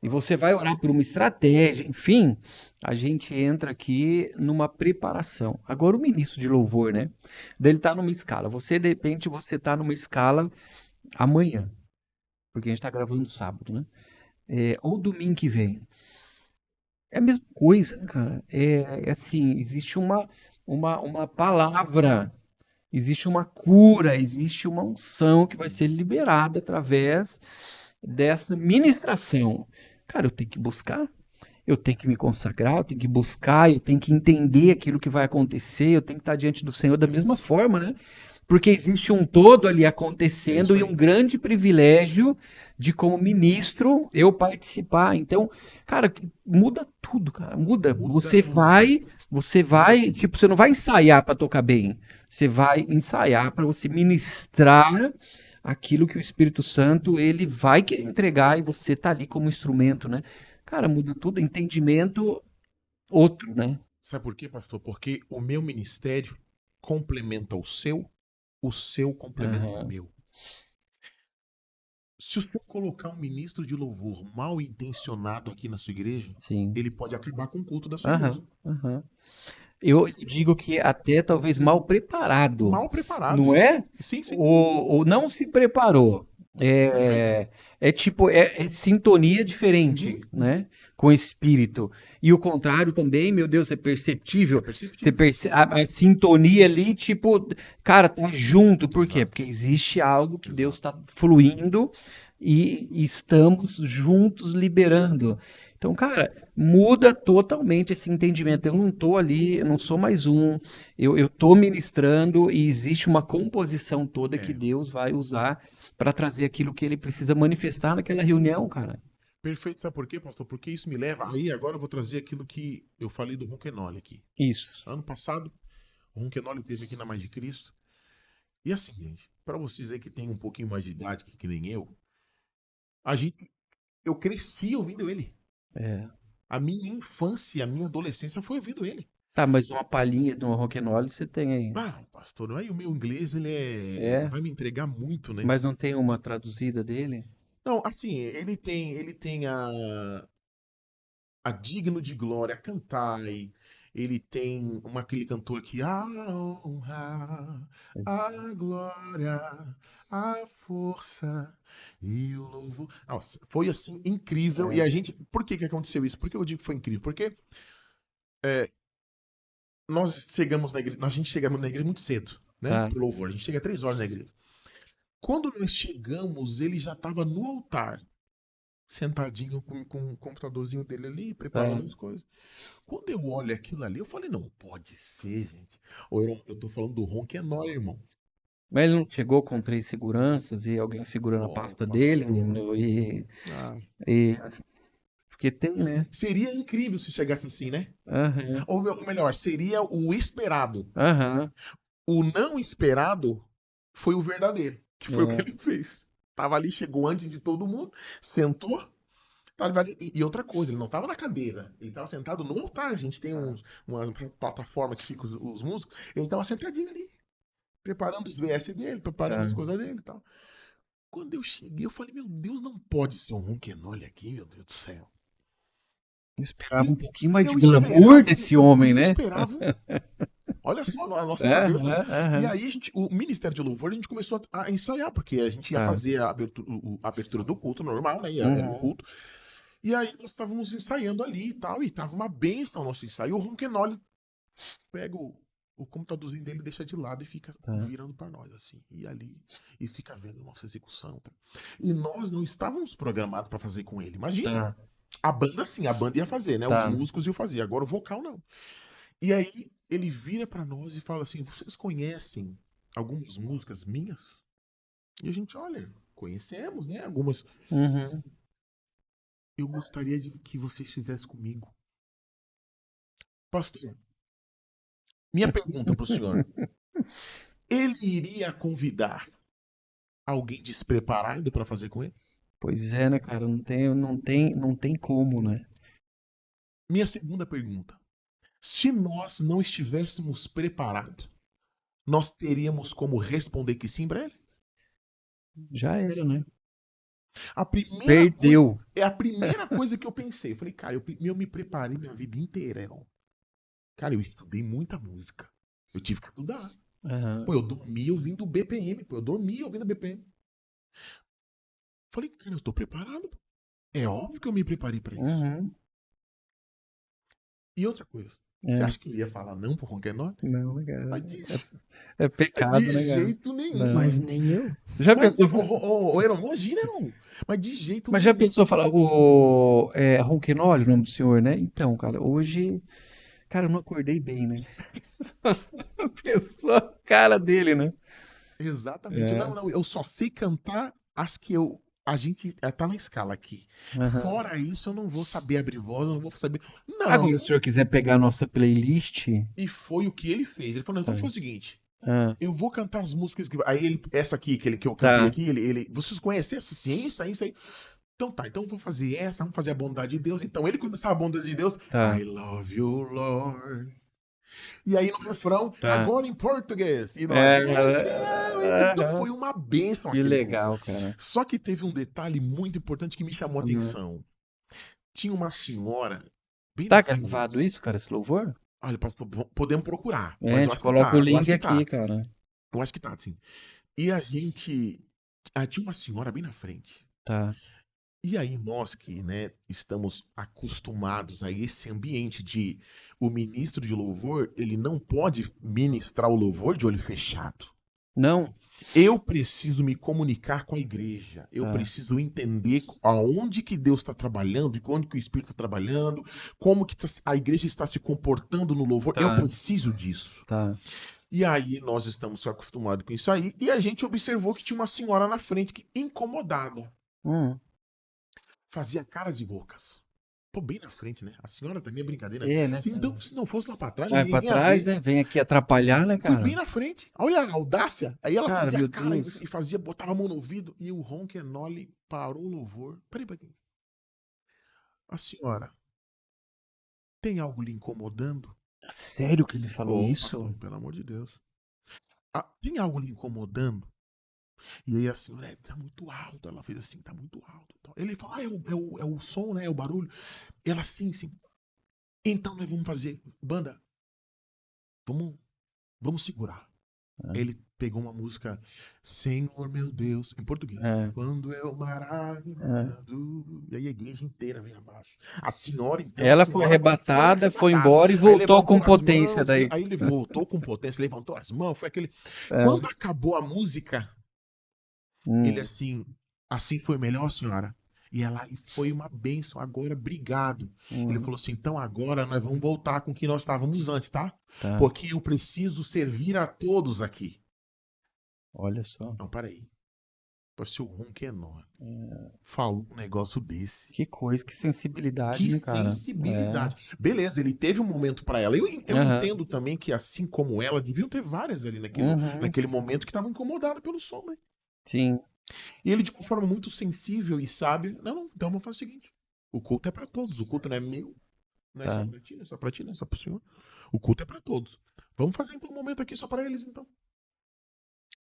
E você vai orar por uma estratégia, enfim, a gente entra aqui numa preparação. Agora o ministro de louvor, né? Dele tá numa escala. Você, de repente, você tá numa escala amanhã, porque a gente tá gravando sábado, né? Ou domingo que vem. É a mesma coisa, cara. É assim, existe uma palavra. Existe uma cura, existe uma unção que vai ser liberada através dessa ministração. Cara, eu tenho que buscar, eu tenho que me consagrar, eu tenho que buscar, eu tenho que entender aquilo que vai acontecer, eu tenho que estar diante do Senhor da mesma Isso. forma, né? Porque existe um todo ali É acontecendo isso e aí. um grande privilégio de, como ministro, eu participar. Então, cara, muda tudo, cara. Muda. Muda tudo. Muda tudo. Tipo, você não vai ensaiar para tocar bem. Você vai ensaiar para você ministrar aquilo que o Espírito Santo ele vai querer entregar e você tá ali como instrumento, né? Cara, muda tudo. Entendimento outro, né? Sabe por quê, pastor? Porque o meu ministério complementa o seu complementa o Aham, meu. Se o senhor colocar um ministro de louvor mal intencionado aqui na sua igreja, sim. ele pode acabar com o culto da sua igreja. Aham, aham. Eu digo que até talvez mal preparado, Mal preparado não isso. é? Sim, sim. Ou não se preparou. Perfeito. É tipo, é sintonia diferente, Uhum, uhum. né? Com o espírito. E o contrário também, meu Deus, é É perceptível. perceptível. A sintonia ali, tipo, cara, tá junto. Por quê? Porque Exato, existe algo que Deus exato. está fluindo e estamos juntos liberando. Então, cara, muda totalmente esse entendimento. Eu não tô ali, eu não sou mais um, eu tô ministrando e existe uma composição toda que É, Deus vai usar para trazer aquilo que ele precisa manifestar naquela reunião, cara. perfeito. Sabe por quê, pastor? Porque isso me leva. Aí agora eu vou trazer aquilo que eu falei do Ronquenole aqui. Isso. Ano passado, o Ronquenole esteve aqui na Mais de Cristo. E assim, gente, para vocês aí que tem um pouquinho mais de idade que nem eu cresci ouvindo ele. É. A minha infância, a minha adolescência foi ouvindo ele. Tá, mas uma palhinha de um rock'n'roll você tem aí. Ah, pastor, aí o meu inglês É, vai me entregar muito, né? mas não tem uma traduzida dele? Não, assim, ele tem a Digno de Glória, Cantai. Ele tem aquele cantor aqui, a honra, a glória, a força e o louvor. Nossa, foi assim incrível. E É. a gente, por que que aconteceu isso? Por que eu digo que foi incrível? Porque é, a gente chegamos na igreja muito cedo, né? Tá. Pro louvor. A gente chega 3 horas na igreja. Quando nós chegamos, ele já estava no altar, sentadinho com o computadorzinho dele ali, Tá. preparando as coisas. Quando eu olho aquilo ali, eu falei, não pode ser, gente. Ou eu tô falando do Ronquenói, irmão. Mas ele não chegou com 3 seguranças e alguém segurando a Oh, pasta dele, pastor. menino, Ah, e porque tem, né? seria incrível se chegasse assim, né? Aham, Ou melhor, seria o esperado. aham. O não esperado foi o verdadeiro, que foi o que É. ele fez. Tava ali, chegou antes de todo mundo, sentou. Tava ali, e outra coisa, ele não tava na cadeira, ele tava sentado no altar. A gente tem uma plataforma que fica os músicos. Ele tava sentadinho ali, preparando os VS dele, preparando as É. coisas dele e tal. Quando eu cheguei, eu falei, meu Deus, não pode ser um Ronquenole aqui, meu Deus do céu. Eu esperava um E pouquinho mais de eu glamour esperava, desse homem, eu né? esperava, olha só a nossa cabeça. Aham, E aham. aí o Ministério de Louvor, a gente começou a ensaiar, porque a gente ia Tá. fazer a abertura do culto normal, né? Era um Uhum. culto. E aí nós estávamos ensaiando ali e tava uma benção o nosso ensaio. E o Ronquenole pega o computadorzinho dele, deixa de lado e fica Tá. virando para nós, assim, e ali, e fica vendo a nossa execução. Tá? E nós não estávamos programados para fazer com ele. Imagina, Tá. a banda sim, a banda ia fazer, né? Os Tá. músicos iam fazer, agora o vocal não. E aí ele vira para nós e fala assim: vocês conhecem algumas músicas minhas? E a gente, olha, conhecemos, né? Algumas. Uhum. Eu gostaria de que vocês fizessem comigo. Pastor, minha pergunta para o senhor: ele iria convidar alguém despreparado para fazer com ele? Pois é, né, cara? Não tem como, né? Minha segunda pergunta: se nós não estivéssemos preparados, nós teríamos como responder que sim para ele? Já era, né? A primeira coisa, Perdeu. é a primeira coisa que eu pensei. Eu falei, cara, eu me preparei minha vida inteira, irmão. Cara, eu estudei muita música. Eu tive que estudar. Aham. Pô, eu dormi ouvindo BPM, pô, eu dormi ouvindo BPM. Falei, cara, eu tô preparado. Pô. É óbvio que eu me preparei pra isso. Uhum. E outra coisa, você É. acha que eu ia falar não pro Ronquenole? Não, né, cara? Mas É pecado, de né, cara? jeito nenhum. Não. Mas nem eu. Já Mas, pensou? Heron, imagina, Heron. Mas de jeito Mas já nenhum. pensou falar o Ronquinol, o nome do senhor, né? Então, cara, hoje, cara, eu não acordei bem, né? Pensou a cara dele, né? Exatamente. Não, É. não, eu só sei cantar as que eu. A gente tá na escala aqui. Aham. Fora isso, eu não vou saber abrir voz, eu não vou saber. Agora, se o Não. senhor quiser pegar a nossa playlist, E foi o que ele fez. Ele falou: não, então tá. foi o seguinte. Ah, Eu vou cantar as músicas que. Aí ele, essa aqui que eu cantei tá, aqui, vocês conhecem essa? Sim, isso aí. Então tá, então eu vou fazer essa, vamos fazer a bondade de Deus. Então ele começava a bondade de Deus. tá, I love you, Lord. E aí no refrão, tá. agora em português. E nós, É, esse não. Então aham. foi uma bênção Que aquele culto. legal, cara. Só que teve um detalhe muito importante que me chamou a Uhum. atenção. Tinha uma senhora bem na Tá gravado frente. isso, cara, esse louvor? Olha, pastor, podemos procurar, É, a mas eu gente acho que coloca o tá, eu acho link que aqui, tá. cara. Eu acho que tá, sim. E a gente. Tinha uma senhora bem na frente. Tá. E aí nós que, né, estamos acostumados a esse ambiente de o ministro de louvor, ele não pode ministrar o louvor de olho fechado. Não? Eu preciso me comunicar com a igreja. Eu Tá, preciso entender aonde que Deus está trabalhando, onde que o Espírito está trabalhando, como que a igreja está se comportando no louvor. Eu tá, preciso disso. tá. E aí nós estamos acostumados com isso aí. E a gente observou que tinha uma senhora na frente que incomodada. Hum. Fazia caras e bocas. Pô, bem na frente, né? A senhora também é brincadeira. É, né, Então, cara? se não fosse lá pra trás, Vai ninguém pra ia trás, ver. né? Vem aqui atrapalhar, né, Foi cara? bem na frente. Olha a audácia. Aí ela Cara, fazia meu cara Deus. e fazia, botava a mão no ouvido. E o Ronquenole parou o louvor. Peraí, peraí. A senhora, tem algo lhe incomodando? Sério que ele falou Ô, isso? pastor, pelo amor de Deus. Ah, tem algo lhe incomodando? E aí a senhora, tá muito alto. Ela fez assim, tá muito alto. Ele falou, é o som, né? É o barulho. Ela, sim, sim. Então nós vamos fazer, banda, vamos, vamos segurar. É. Ele pegou uma música, Senhor meu Deus, em português. É. Quando eu É. maravilhado. E aí a igreja inteira vem abaixo. A senhora, então, a Ela foi senhora foi arrebatada, foi arrebatada. embora e Aí voltou com levantou as potência mãos, daí. aí ele voltou com potência, levantou as mãos, foi aquele. É. Quando acabou a música, ele assim foi melhor, senhora. E ela foi uma bênção, agora obrigado. Ele Hum. falou assim: então agora nós vamos voltar com o que nós estávamos antes, tá? Tá. Porque eu preciso servir a todos aqui. Olha só. Não, peraí. Parecia o Ronquenó. Falou um negócio desse. Que coisa, que sensibilidade, Que né, cara? sensibilidade. Beleza, ele teve um momento pra ela. Eu Aham. entendo também que, assim como ela, deviam ter várias ali Uhum. naquele momento que estavam incomodadas pelo som, né? Sim. E ele, de uma forma muito sensível e sábia, não, então vamos fazer o seguinte: o culto é pra todos, o culto não é meu, não é só Tá. pra ti, não é só pra ti, não é só pro senhor. O culto é pra todos. Vamos fazer então um momento aqui só pra eles, então.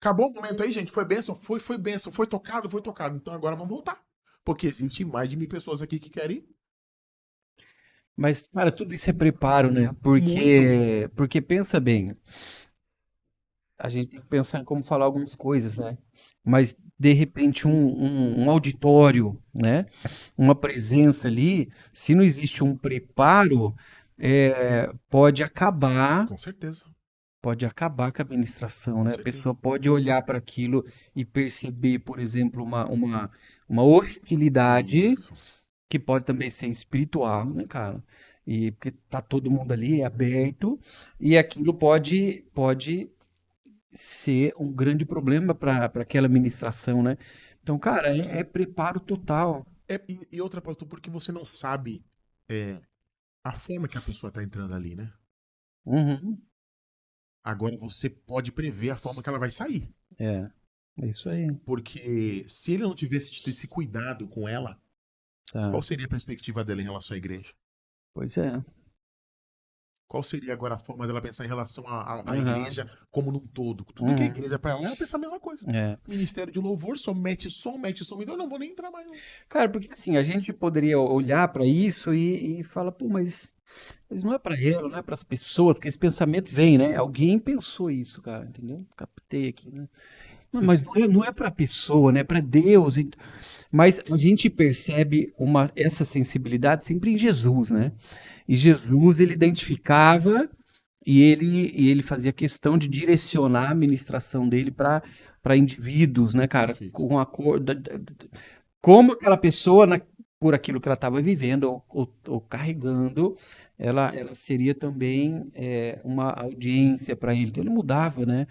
Acabou o momento aí, gente. Foi bênção, foi bênção, foi tocado, foi tocado. Então agora vamos voltar. Porque existe mais de 1.000 pessoas aqui que querem ir. Mas, cara, tudo isso é preparo, né? Muito. Porque pensa bem, a gente tem que pensar em como falar algumas coisas, né? Mas, de repente, um auditório, né? Uma presença ali, se não existe um preparo, pode acabar. Com certeza. Pode acabar com a administração, Com né? A certeza. pessoa pode olhar para aquilo e perceber, por exemplo, uma hostilidade Isso. que pode também ser espiritual, né, cara? E porque tá todo mundo ali é aberto e aquilo pode ser um grande problema para aquela administração, né? Então, cara, é preparo total. E outra, pastor, porque você não sabe é, a forma que a pessoa está entrando ali, né? Uhum. Agora você pode prever a forma que ela vai sair. É isso aí. Porque se ele não tivesse tido esse cuidado com ela, qual Tá. seria a perspectiva dela em relação à igreja? Pois é. Qual seria agora a forma dela pensar em relação à Aham. igreja como num todo? Tudo que é Uhum. igreja para ela pensa a mesma coisa. É. Ministério de louvor, só mete som, então eu não vou nem entrar mais. Não. Cara, porque assim, a gente poderia olhar para isso e falar, pô, mas não é para ela, não é para as pessoas, porque esse pensamento vem, né? Alguém pensou isso, cara, entendeu? Captei aqui, né? Não, mas não é para a pessoa, né? É para Deus. Mas a gente percebe essa sensibilidade sempre em Jesus, né? E Jesus, ele identificava e ele fazia questão de direcionar a ministração dele para indivíduos, né, cara, Perfeito. com a cor, como aquela pessoa, por aquilo que ela estava vivendo ou carregando, ela seria também uma audiência para ele. Então ele mudava, né,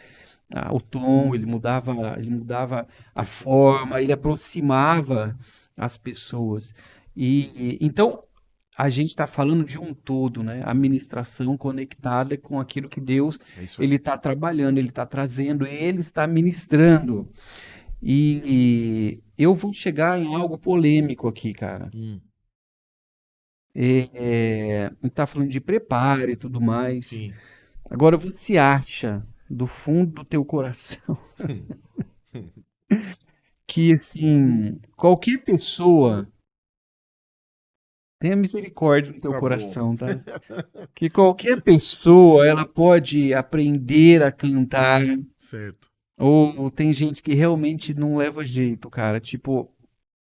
o tom, ele mudava a Perfeito. forma, ele aproximava as pessoas. E então a gente está falando de um todo, né? A ministração conectada com aquilo que Deus É isso aí. ele está trabalhando, ele está trazendo, ele está ministrando. E eu vou chegar em algo polêmico aqui, cara. Hum, A gente tá falando de preparo e tudo mais. sim. Agora você acha, do fundo do teu coração, que assim, qualquer pessoa tenha misericórdia no teu Tá bom. coração, tá? Que qualquer pessoa ela pode aprender a cantar, Certo. ou tem gente que realmente não leva jeito, cara. Tipo,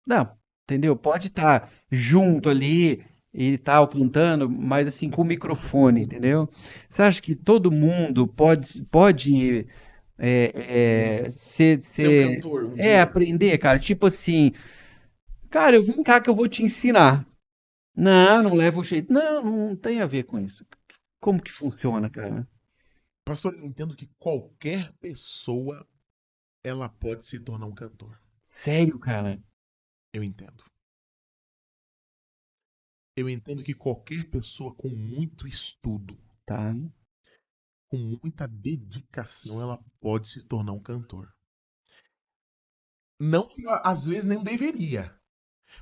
não, entendeu? Pode estar junto ali e tal, cantando, mas assim, com o microfone, entendeu? Você acha que todo mundo pode Ser um cantor um dia. aprender, cara? Tipo assim, cara, eu vim cá que eu vou te ensinar. Não, não leva o jeito. Não, não tem a ver com isso. Como que funciona, cara? Pastor, eu entendo que qualquer pessoa ela pode se tornar um cantor. Sério, cara? Eu entendo. Eu entendo que qualquer pessoa com muito estudo, Tá, com muita dedicação, ela pode se tornar um cantor. Não que às vezes nem deveria.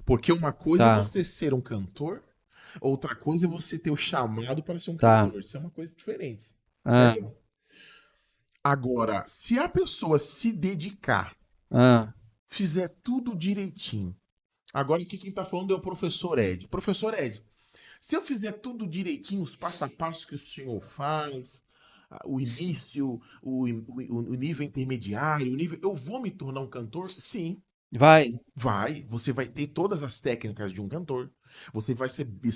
Porque uma coisa é tá, você ser um cantor, outra coisa é você ter o chamado para ser um tá. cantor. Isso é uma coisa diferente. Ah, Certo? Agora, se a pessoa se dedicar, ah, fizer tudo direitinho. Agora aqui quem está falando é o professor Ed. Professor Ed, se eu fizer tudo direitinho, os passo a passo que o senhor faz, o início, o nível intermediário, eu vou me tornar um cantor? Sim, vai. vai. Você vai ter todas as técnicas de um cantor.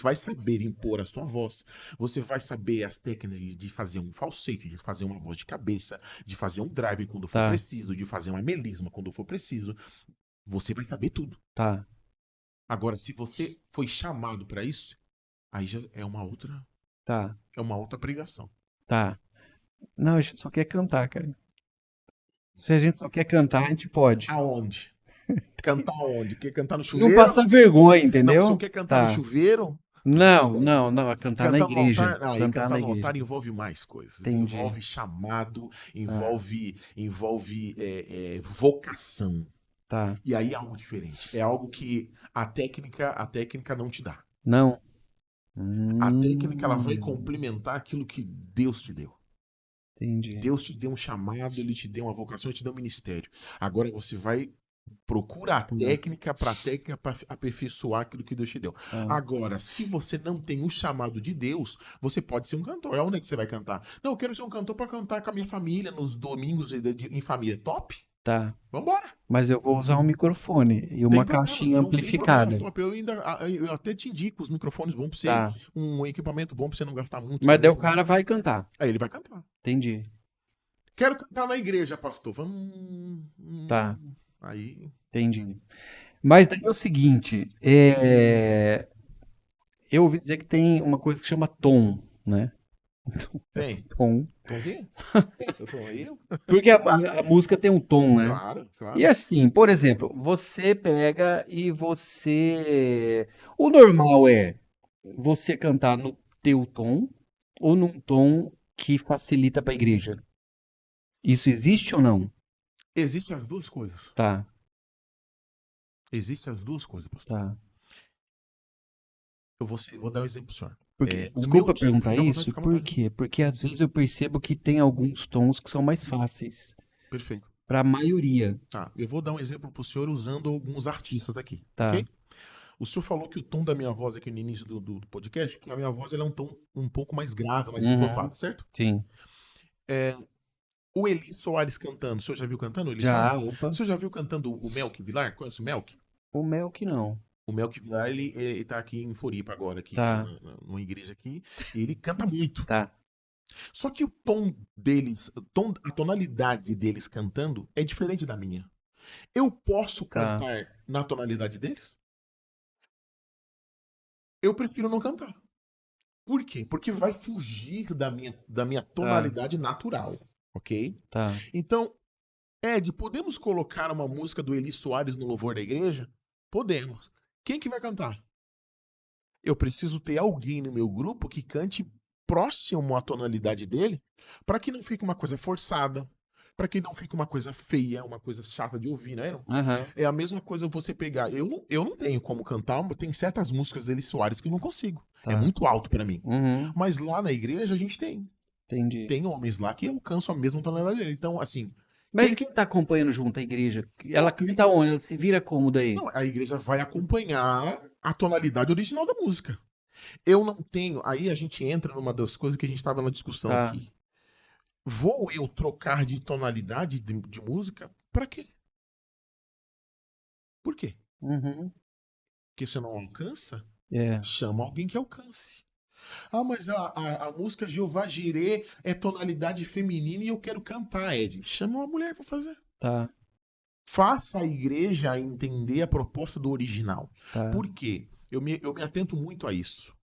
Vai saber impor a sua voz. Você vai saber as técnicas de fazer um falsete, de fazer uma voz de cabeça, de fazer um drive quando for Tá, preciso, de fazer uma melisma quando for preciso. Você vai saber tudo. tá, Agora, se você foi chamado para isso, aí já tá, é uma outra pregação. tá. Não, a gente só quer cantar, cara. Se a gente só quer cantar, a gente pode. Aonde? Cantar onde? Quer cantar no Não chuveiro? passa vergonha, Não, se entendeu? você quer cantar no Tá. chuveiro, tudo Não, bem. não, não, é cantar na Cantar no igreja. altar, aí Cantar cantar na no igreja. altar envolve mais coisas. Entendi. Envolve chamado, Ah, envolve vocação. tá. E aí é algo diferente. É algo que a técnica não te dá. Não. A técnica ela vai Hum, complementar aquilo que Deus te deu. entendi. Deus te deu um chamado, ele te deu uma vocação, ele te deu um ministério. Agora você vai procurar a Tá. técnica para a técnica para aperfeiçoar aquilo que Deus te deu. Ah, Agora, se você não tem o chamado de Deus, você pode ser um cantor. Onde é que você vai cantar? Não, eu quero ser um cantor para cantar com a minha família nos domingos em família. Top? tá. Vambora. Mas eu vou usar um microfone e Tem uma problema, caixinha não tem problema, amplificada. top. Eu até te indico os microfones bons para você, Tá. um equipamento bom para você não gastar muito Mas daí também. o cara vai cantar. Aí ele vai cantar. Entendi. Quero cantar na igreja, pastor. Vamos. Tá. Aí. Entendi. Mas daí é o seguinte, eu ouvi dizer que tem uma coisa que chama tom, né? Tem. Tom. Tomzinho? Eu tô aí? Porque a música tem um tom, né? Claro, E claro. assim, por exemplo, você pega e você. O normal é você cantar no teu tom ou num tom que facilita para a igreja. Isso existe ou não? Existem as duas coisas. Tá, Existem as duas coisas, pastor. tá. Eu vou dar um exemplo pro senhor. Porque, O meu desculpa time. perguntar Fica à vontade, isso, fica à por vontade. quê? Porque às vezes eu percebo que tem alguns tons que são mais fáceis Perfeito. para a maioria. Tá, eu vou dar um exemplo pro senhor usando alguns artistas aqui, Tá. ok? O senhor falou que o tom da minha voz aqui no início do podcast, que a minha voz ela é um tom um pouco mais grave, mais Uhum. encorpado, certo? Sim. É, o Eli Soares cantando, o senhor já viu cantando o Eli Soares? Já, O opa. senhor já viu cantando o Melk Vilar? Conhece o Melk? O Melk não. O Melk Vilar, ele tá aqui em Floripa agora, aqui, Tá, numa igreja aqui, e ele canta muito. tá, Só que o tom deles, a tonalidade deles cantando é diferente da minha. Eu posso tá. cantar na tonalidade deles? Eu prefiro não cantar. Por quê? Porque vai fugir da minha Tá, tonalidade natural, ok? tá. Então, Ed, podemos colocar uma música do Eli Soares no louvor da igreja? Podemos. Quem que vai cantar? Eu preciso ter alguém no meu grupo que cante próximo à tonalidade dele, para que não fique uma coisa forçada, para que não fique uma coisa feia, uma coisa chata de ouvir, né? Aham, É a mesma coisa você pegar. Eu não tenho como cantar, tem certas músicas dele Soares que eu não consigo. É tá. muito alto para mim. Uhum, Mas lá na igreja a gente tem. entendi. Tem homens lá que alcançam a mesma tonalidade dele. Então, assim, Mas quem. quem tá acompanhando junto a igreja? Ela Não, canta onde? Ela se vira como daí? não, a igreja vai acompanhar a tonalidade original da música. Eu não tenho. Aí a gente entra numa das coisas que a gente estava na discussão Tá. aqui. Vou eu trocar de tonalidade de música? Pra quê? Por quê? Uhum, Porque você não alcança? é, Chama alguém que alcance. Ah, mas a música Jeová Jireh é tonalidade feminina e eu quero cantar, Ed. Chama uma mulher para fazer. tá, Faça a igreja entender a proposta do original. tá. Por quê? Eu me atento muito a isso.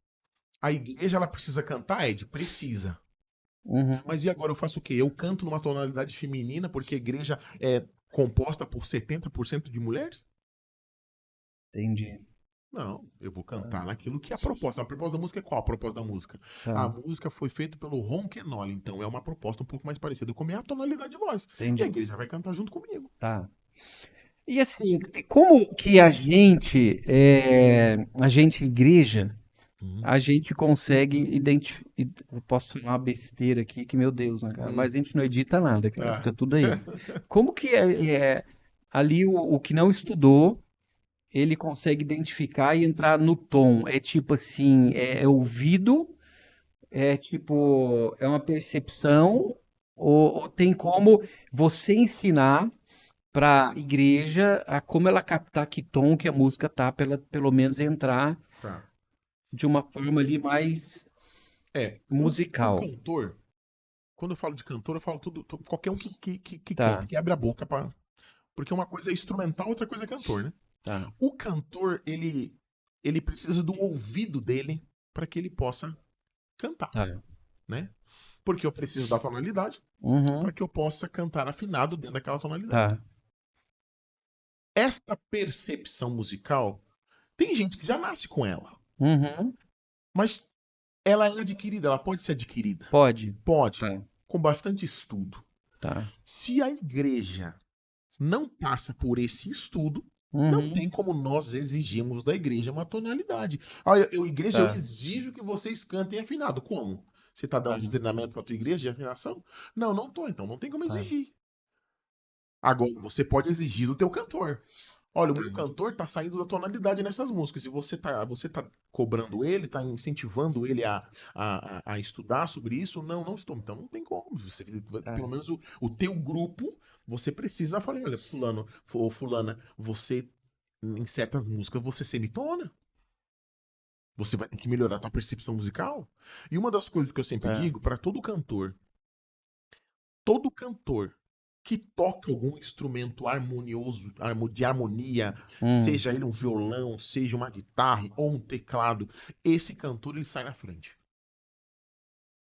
A igreja ela precisa cantar, Ed? Precisa. Uhum, Mas e agora eu faço o quê? Eu canto numa tonalidade feminina porque a igreja é composta por 70% de mulheres? entendi. Não, eu vou Tá, cantar naquilo que é a proposta. A proposta da música é qual? A proposta da música. A tá, música foi feita pelo Ron Kenoly, então é uma proposta um pouco mais parecida com a minha tonalidade de voz. E a entendi. igreja vai cantar junto comigo. Tá. E assim, como que a gente igreja, Hum, a gente consegue identificar. Eu posso falar uma besteira aqui, que meu Deus, né, cara? hum, Mas a gente não edita nada, cara, ah. fica tudo aí. Como que ali o que não estudou, ele consegue identificar e entrar no tom? É tipo assim, é ouvido, é tipo, é uma percepção, ou tem como você ensinar para a igreja a como ela captar que tom que a música tá, pra ela pelo menos entrar Tá. de uma forma ali mais O musical. cantor, quando eu falo de cantor, eu falo qualquer um que canta, Tá, que abre a boca para. Porque uma coisa é instrumental, outra coisa é cantor, né? tá, O cantor, ele precisa do ouvido dele para que ele possa cantar, tá. né? Porque eu preciso da tonalidade para Uhum, que eu possa cantar afinado dentro daquela tonalidade. tá. esta percepção musical, tem gente que já nasce com ela, Uhum. mas ela é adquirida, ela pode ser adquirida. Pode. Pode, Tá. com bastante estudo. Tá. Se a igreja não passa por esse estudo, não Uhum. tem como nós exigirmos da igreja uma tonalidade. Olha, igreja, eu Tá. exijo que vocês cantem afinado. Como? Você está dando Tá. treinamento para a tua igreja de afinação? Não, não tô, então não tem como Tá. exigir. Agora, você pode exigir do teu cantor. Olha, o Tá. meu cantor tá saindo da tonalidade nessas músicas. E você tá cobrando ele, tá incentivando ele a estudar sobre isso? Não, não estou. Então não tem como. Tá. Pelo menos o teu grupo, você precisa falar, olha, fulano ou fulana, você, em certas músicas, você semitona. Você vai ter que melhorar a tua percepção musical. E uma das coisas que eu sempre Tá. digo para todo cantor que toca algum instrumento harmonioso, de harmonia, seja ele um violão, seja uma guitarra ou um teclado, esse cantor ele sai na frente.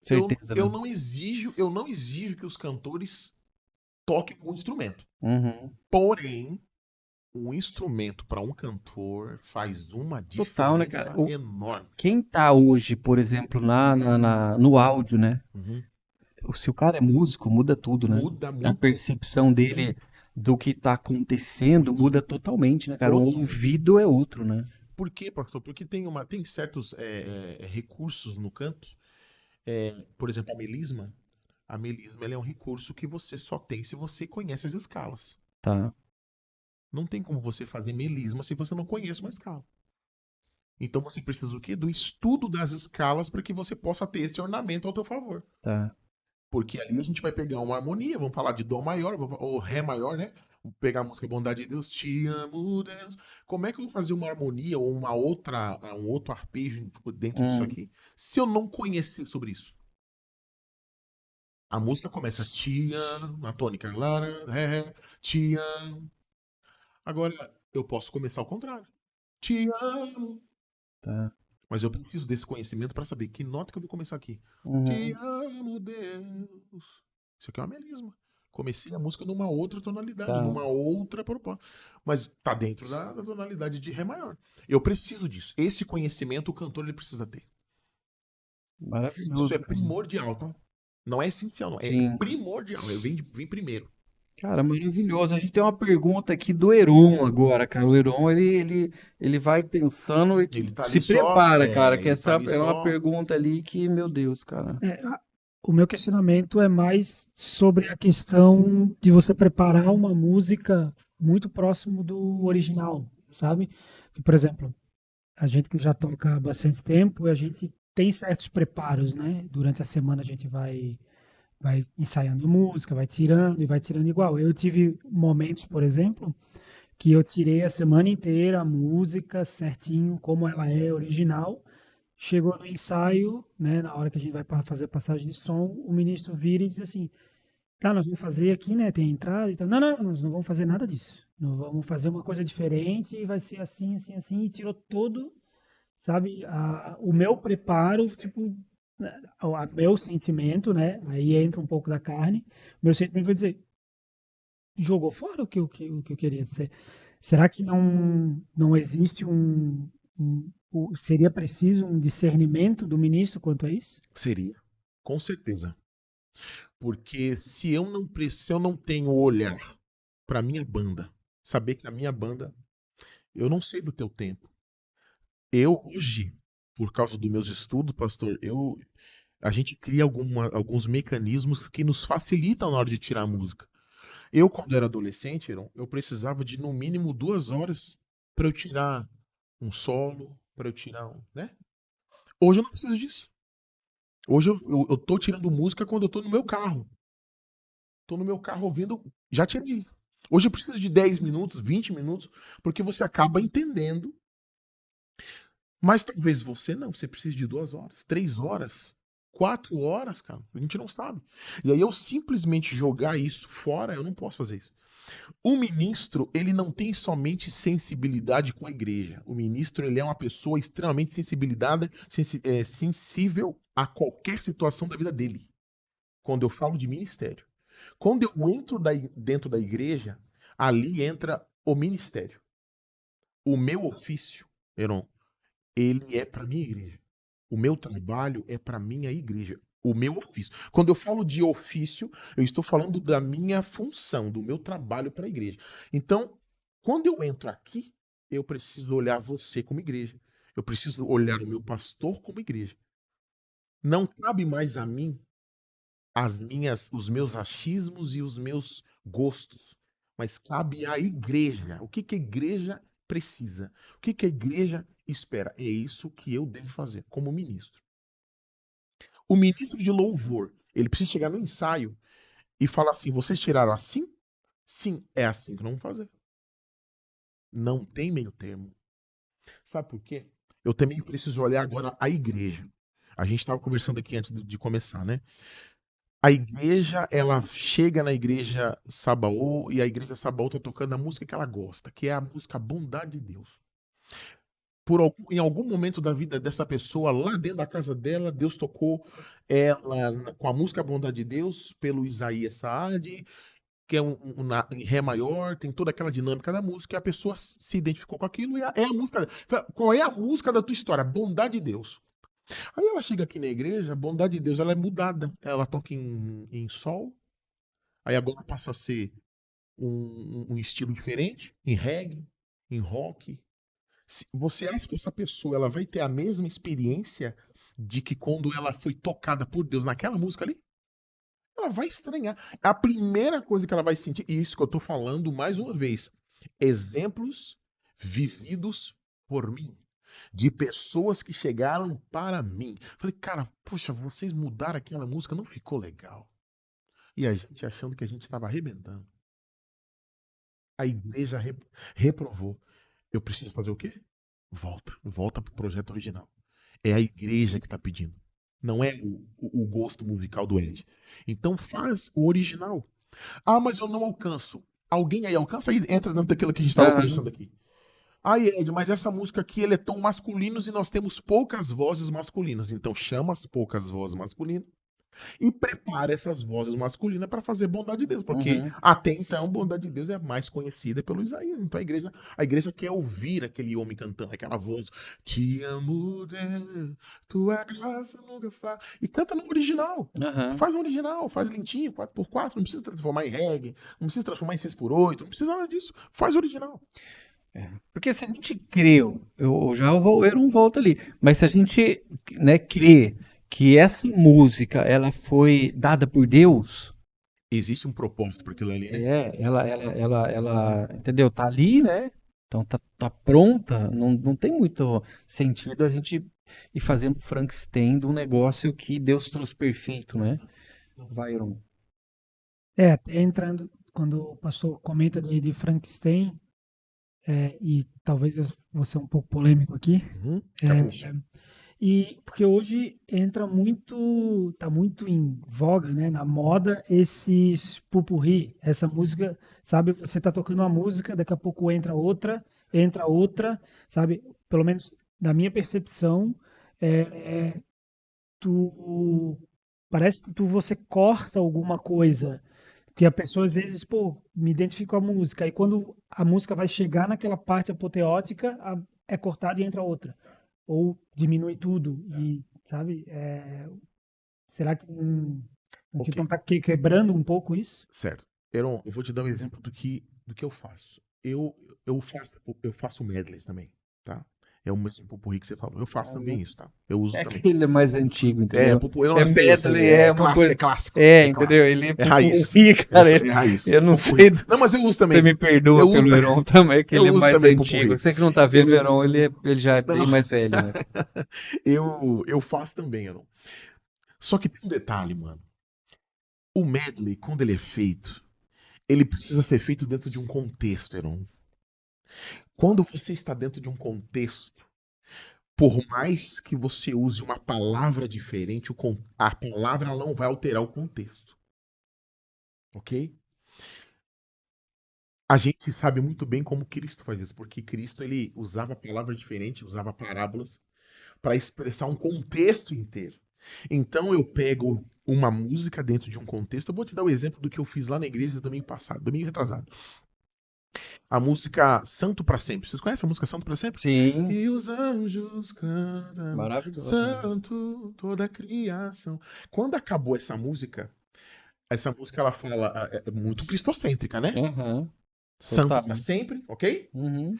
Certeza, Eu né? não exijo que os cantores toquem algum instrumento. Uhum. Porém, um instrumento para um cantor faz uma Total, né, cara? diferença enorme. Quem tá hoje, por exemplo, no áudio, né? Uhum. Se o cara é músico, muda tudo, né? Muda A muito. percepção dele do que tá acontecendo muda totalmente, né, cara? O Totalmente. ouvido é outro, né? Por quê, pastor? Porque tem certos recursos no canto. Por exemplo, a melisma. A melisma ela é um recurso que você só tem se você conhece as escalas. Tá. Não tem como você fazer melisma se você não conhece uma escala. Então você precisa do quê? Do estudo das escalas para que você possa ter esse ornamento ao teu favor. Tá. Porque ali a gente vai pegar uma harmonia, vamos falar de Dó maior ou Ré maior, né? Vamos pegar a música Bondade de Deus, Te amo, Deus. Como é que eu vou fazer uma harmonia ou um outro arpejo dentro disso aqui se eu não conhecer sobre isso? A música começa Te amo, na tônica, Lara, Ré, Te amo. Agora eu posso começar ao contrário. Te amo. Tá. Mas eu preciso desse conhecimento para saber que nota que eu vou começar aqui. Te amo, Deus. Isso aqui é uma melisma. Comecei a música numa outra tonalidade, Tá. numa outra proposta. Mas tá dentro da tonalidade de Ré maior. Eu preciso disso. Esse conhecimento o cantor ele precisa ter. Isso Maravilhoso, é cara. primordial, tá? Não é essencial, não. É Sim. primordial. Vem primeiro. Cara, maravilhoso. A gente tem uma pergunta aqui do Heron agora, cara. O Heron, ele vai pensando e Ele tá se ali só. prepara, cara, que Ele tá essa ali é uma só. pergunta ali que, meu Deus, cara. O meu questionamento é mais sobre a questão de você preparar uma música muito próximo do original, sabe? Que, por exemplo, a gente que já toca há bastante tempo, a gente tem certos preparos, né? Durante a semana a gente vai ensaiando música, vai tirando e vai tirando igual. Eu tive momentos, por exemplo, que eu tirei a semana inteira a música certinho como ela é original. Chegou no ensaio, né, na hora que a gente vai fazer a passagem de som, o ministro vira e diz assim: tá, nós vamos fazer aqui, né, tem a entrada e tal. Não, não, nós não vamos fazer nada disso. Nós vamos fazer uma coisa diferente e vai ser assim, assim, assim. E tirou todo, sabe, o meu preparo, tipo, meu sentimento, né, aí entra um pouco da carne. Meu sentimento vai dizer: jogou fora o que eu queria ser. Será que não existe seria preciso um discernimento do ministro quanto a isso? Seria. Com certeza. Porque se eu não tenho olhar para minha banda, saber que a minha banda, eu não sei do teu tempo. Eu hoje, por causa dos meus estudos, pastor, a gente cria alguns mecanismos que nos facilitam na hora de tirar a música. Eu, quando era adolescente, eu precisava de no mínimo 2 horas para eu tirar um solo, para eu tirar né? Hoje eu não preciso disso. Hoje eu tô tirando música quando eu tô no meu carro. Tô no meu carro ouvindo, já tirei. Hoje eu preciso de 10 minutos, 20 minutos, porque você acaba entendendo. Mas talvez você não, você precise de 2 horas, 3 horas, 4 horas, cara. A gente não sabe. E aí eu simplesmente jogar isso fora, eu não posso fazer isso. O ministro, ele não tem somente sensibilidade com a igreja. O ministro, ele é uma pessoa extremamente sensível a qualquer situação da vida dele. Quando eu falo de ministério. Quando eu entro dentro da igreja, ali entra o ministério, o meu ofício, Heron, ele é para minha igreja. O meu trabalho é para minha igreja. O meu ofício. Quando eu falo de ofício, eu estou falando da minha função, do meu trabalho para a igreja. Então, quando eu entro aqui, eu preciso olhar você como igreja. Eu preciso olhar o meu pastor como igreja. Não cabe mais a mim os meus achismos e os meus gostos, mas cabe à igreja. O que que a igreja precisa? O que que a igreja espera? É isso que eu devo fazer como ministro. O ministro de louvor, ele precisa chegar no ensaio e falar assim: vocês tiraram assim? Sim, é assim que não vamos fazer. Não tem meio termo. Sabe por quê? Eu também preciso olhar agora a igreja. A gente estava conversando aqui antes de começar, né? A igreja, ela chega na igreja Sabaô e a igreja Sabaô tá tocando a música que ela gosta, que é a música Bondade de Deus. Em algum momento da vida dessa pessoa, lá dentro da casa dela, Deus tocou ela com a música Bondade de Deus, pelo Isaías Saad, que é em Ré maior, tem toda aquela dinâmica da música, e a pessoa se identificou com aquilo, e é a música. Qual é a música da tua história? Bondade de Deus. Aí ela chega aqui na igreja, a bondade de Deus, ela é mudada. Ela toca em sol, aí agora passa a ser um estilo diferente, em reggae, em rock. Você acha que essa pessoa ela vai ter a mesma experiência de que quando ela foi tocada por Deus naquela música ali? Ela vai estranhar. A primeira coisa que ela vai sentir, e isso que eu estou falando mais uma vez, exemplos vividos por mim, de pessoas que chegaram para mim. Falei, cara, puxa, vocês mudaram aquela música, não ficou legal. E a gente achando que a gente estava arrebentando. A igreja reprovou. Eu preciso fazer o quê? Volta pro projeto original. É a igreja que está pedindo. Não é o gosto musical do Ed. Então faz o original. Ah, mas eu não alcanço. Alguém aí alcança? Aí entra dentro daquilo que a gente estava conversando aqui. Ai, Ed, mas essa música aqui ele é tão masculino e nós temos poucas vozes masculinas. Então chama as poucas vozes masculinas e prepara essas vozes masculinas para fazer Bondade de Deus, porque até então Bondade de Deus é mais conhecida pelo Isaías. Então a igreja quer ouvir aquele homem cantando aquela voz: Te amo, Deus, tua graça nunca falha. E canta no original. Faz no original, faz lentinho, 4x4, não precisa transformar em reggae, não precisa transformar em 6x8, não precisa nada disso. Faz original. Porque se a gente creu, eu não volto ali, mas se a gente, né, crê que essa música ela foi dada por Deus, Existe um propósito para aquilo ali, né? ela, entendeu? Tá ali, né? Então tá pronta, não tem muito sentido a gente ir fazendo Frankenstein de um negócio que Deus trouxe perfeito, né? Vai, Iron. Até entrando, quando o pastor comenta de Frankenstein, e talvez eu vou ser um pouco polêmico aqui, e porque hoje tá muito em voga, né, na moda, esses pupurri, essa música, sabe, você tá tocando uma música, daqui a pouco entra outra, sabe, pelo menos da minha percepção, parece que você corta alguma coisa, porque a pessoa às vezes, pô, me identifica com a música, e quando a música vai chegar naquela parte apoteótica, é cortada e entra outra. Ou diminui tudo. E, sabe, será que a gente não está quebrando um pouco isso? Certo. Heron, eu vou te dar um exemplo do que eu faço. Eu faço medleys também, tá? É o mesmo pupurri que você falou. Eu faço também isso, tá? Eu uso também. Aquele mais antigo, entendeu? Eu não sei, medley, é uma clássico, coisa... é clássico. Entendeu? Ele é raiz. Pupurri, cara. É raiz. Eu não Pupurri. sei. Não, mas eu uso também. Você me perdoa pelo Heron também, que ele é mais antigo. Pupurri. Você que não tá vendo o Heron, ele já é bem mais velho, né? Eu faço também, Heron. Só que tem um detalhe, mano. O medley, quando ele é feito, ele precisa ser feito dentro de um contexto, Heron. Quando você está dentro de um contexto, por mais que você use uma palavra diferente, a palavra não vai alterar o contexto. Ok? A gente sabe muito bem como Cristo faz isso, porque Cristo ele usava palavras diferentes, usava parábolas para expressar um contexto inteiro. Então eu pego uma música dentro de um contexto. Eu vou te dar o exemplo do que eu fiz lá na igreja domingo passado, domingo retrasado. A música Santo para Sempre. Vocês conhecem a música Santo para Sempre? Sim, E os anjos cantam, maravilhoso. Santo, toda a criação. Quando acabou essa música ela fala, é muito cristocêntrica, né? Aham, Santo total. para sempre, ok? Uhum.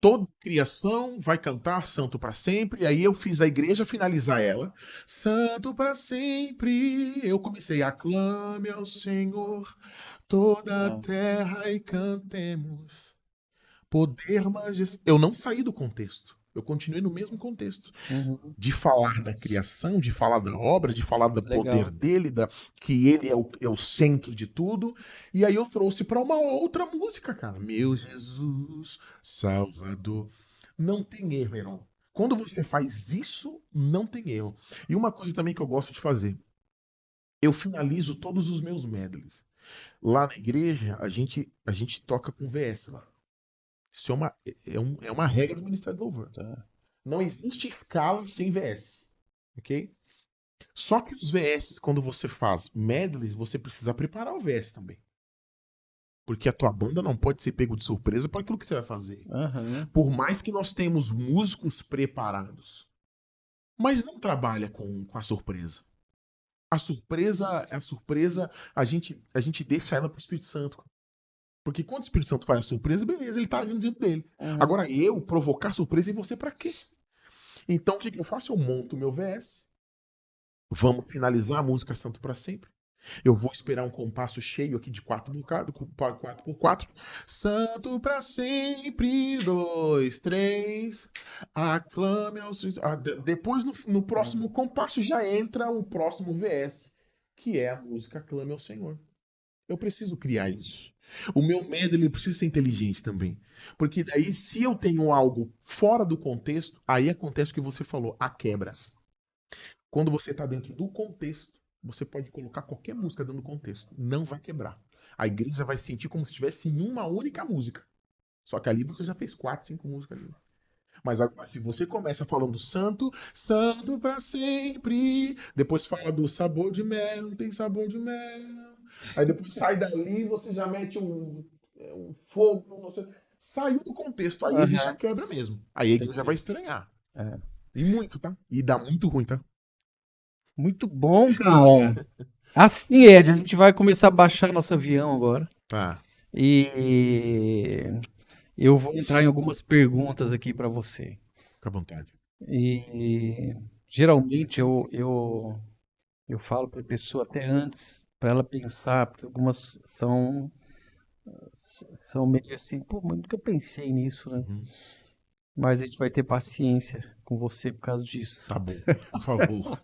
Toda criação vai cantar Santo para sempre. E aí eu fiz a igreja finalizar ela. Santo para sempre. Eu comecei, aclame ao Senhor toda a Ah, terra e cantemos. Poder, majestade. Eu não saí do contexto. Eu continuei no mesmo contexto. uhum. De falar da criação, de falar da obra, de falar do poder Legal. dele, que ele é o centro de tudo. E aí eu trouxe para uma outra música, cara. Meu Jesus, Salvador. Não tem erro, irmão. Quando você faz isso, não tem erro. E uma coisa também que eu gosto de fazer, eu finalizo todos os meus medleys. Lá na igreja, a gente toca com VS lá. Isso é uma regra do Ministério do Louvor. Tá. Não existe escala sem VS, ok? Só que os VS, quando você faz medleys, você precisa preparar o VS também. Porque a tua banda não pode ser pego de surpresa para aquilo que você vai fazer. Aham. Por mais que nós tenhamos músicos preparados, mas não trabalha com a surpresa. A surpresa, a gente deixa ela pro Espírito Santo. Porque quando o Espírito Santo faz a surpresa, beleza, ele tá agindo dentro dele. Uhum. Agora eu provocar surpresa em você para quê? Então o que eu faço? Eu monto o meu VS. Vamos finalizar a música Santo para Sempre. Eu vou esperar um compasso cheio aqui de 4x4. Santo para sempre, 2, 3. Aclame aos. Depois, no próximo compasso, já entra o próximo VS, que é a música Aclame ao Senhor. Eu preciso criar isso. O meu medo ele precisa ser inteligente também. Porque daí, se eu tenho algo fora do contexto, aí acontece o que você falou, a quebra. Quando você está dentro do contexto, você pode colocar qualquer música dentro do contexto. Não vai quebrar. A igreja vai sentir como se estivesse em uma única música. Só que ali você já fez 4, 5 músicas ali. Mas agora, se você começa falando santo, santo para sempre, depois fala do sabor de mel, tem sabor de mel. Aí depois sai dali e você já mete um fogo, saiu do contexto, aí existe a Aham. quebra mesmo. Aí a igreja vai Entendi. estranhar. É. E muito, tá? E dá muito ruim, tá? Muito bom, cara. Assim, Ed, a gente vai começar a baixar nosso avião agora. Tá, E eu vou entrar em algumas perguntas aqui para você. fica à vontade. E geralmente eu falo para a pessoa até antes, para ela pensar, porque algumas são meio assim, pô, mas nunca pensei nisso, né? Uhum. Mas a gente vai ter paciência com você por causa disso. Tá bom, por favor.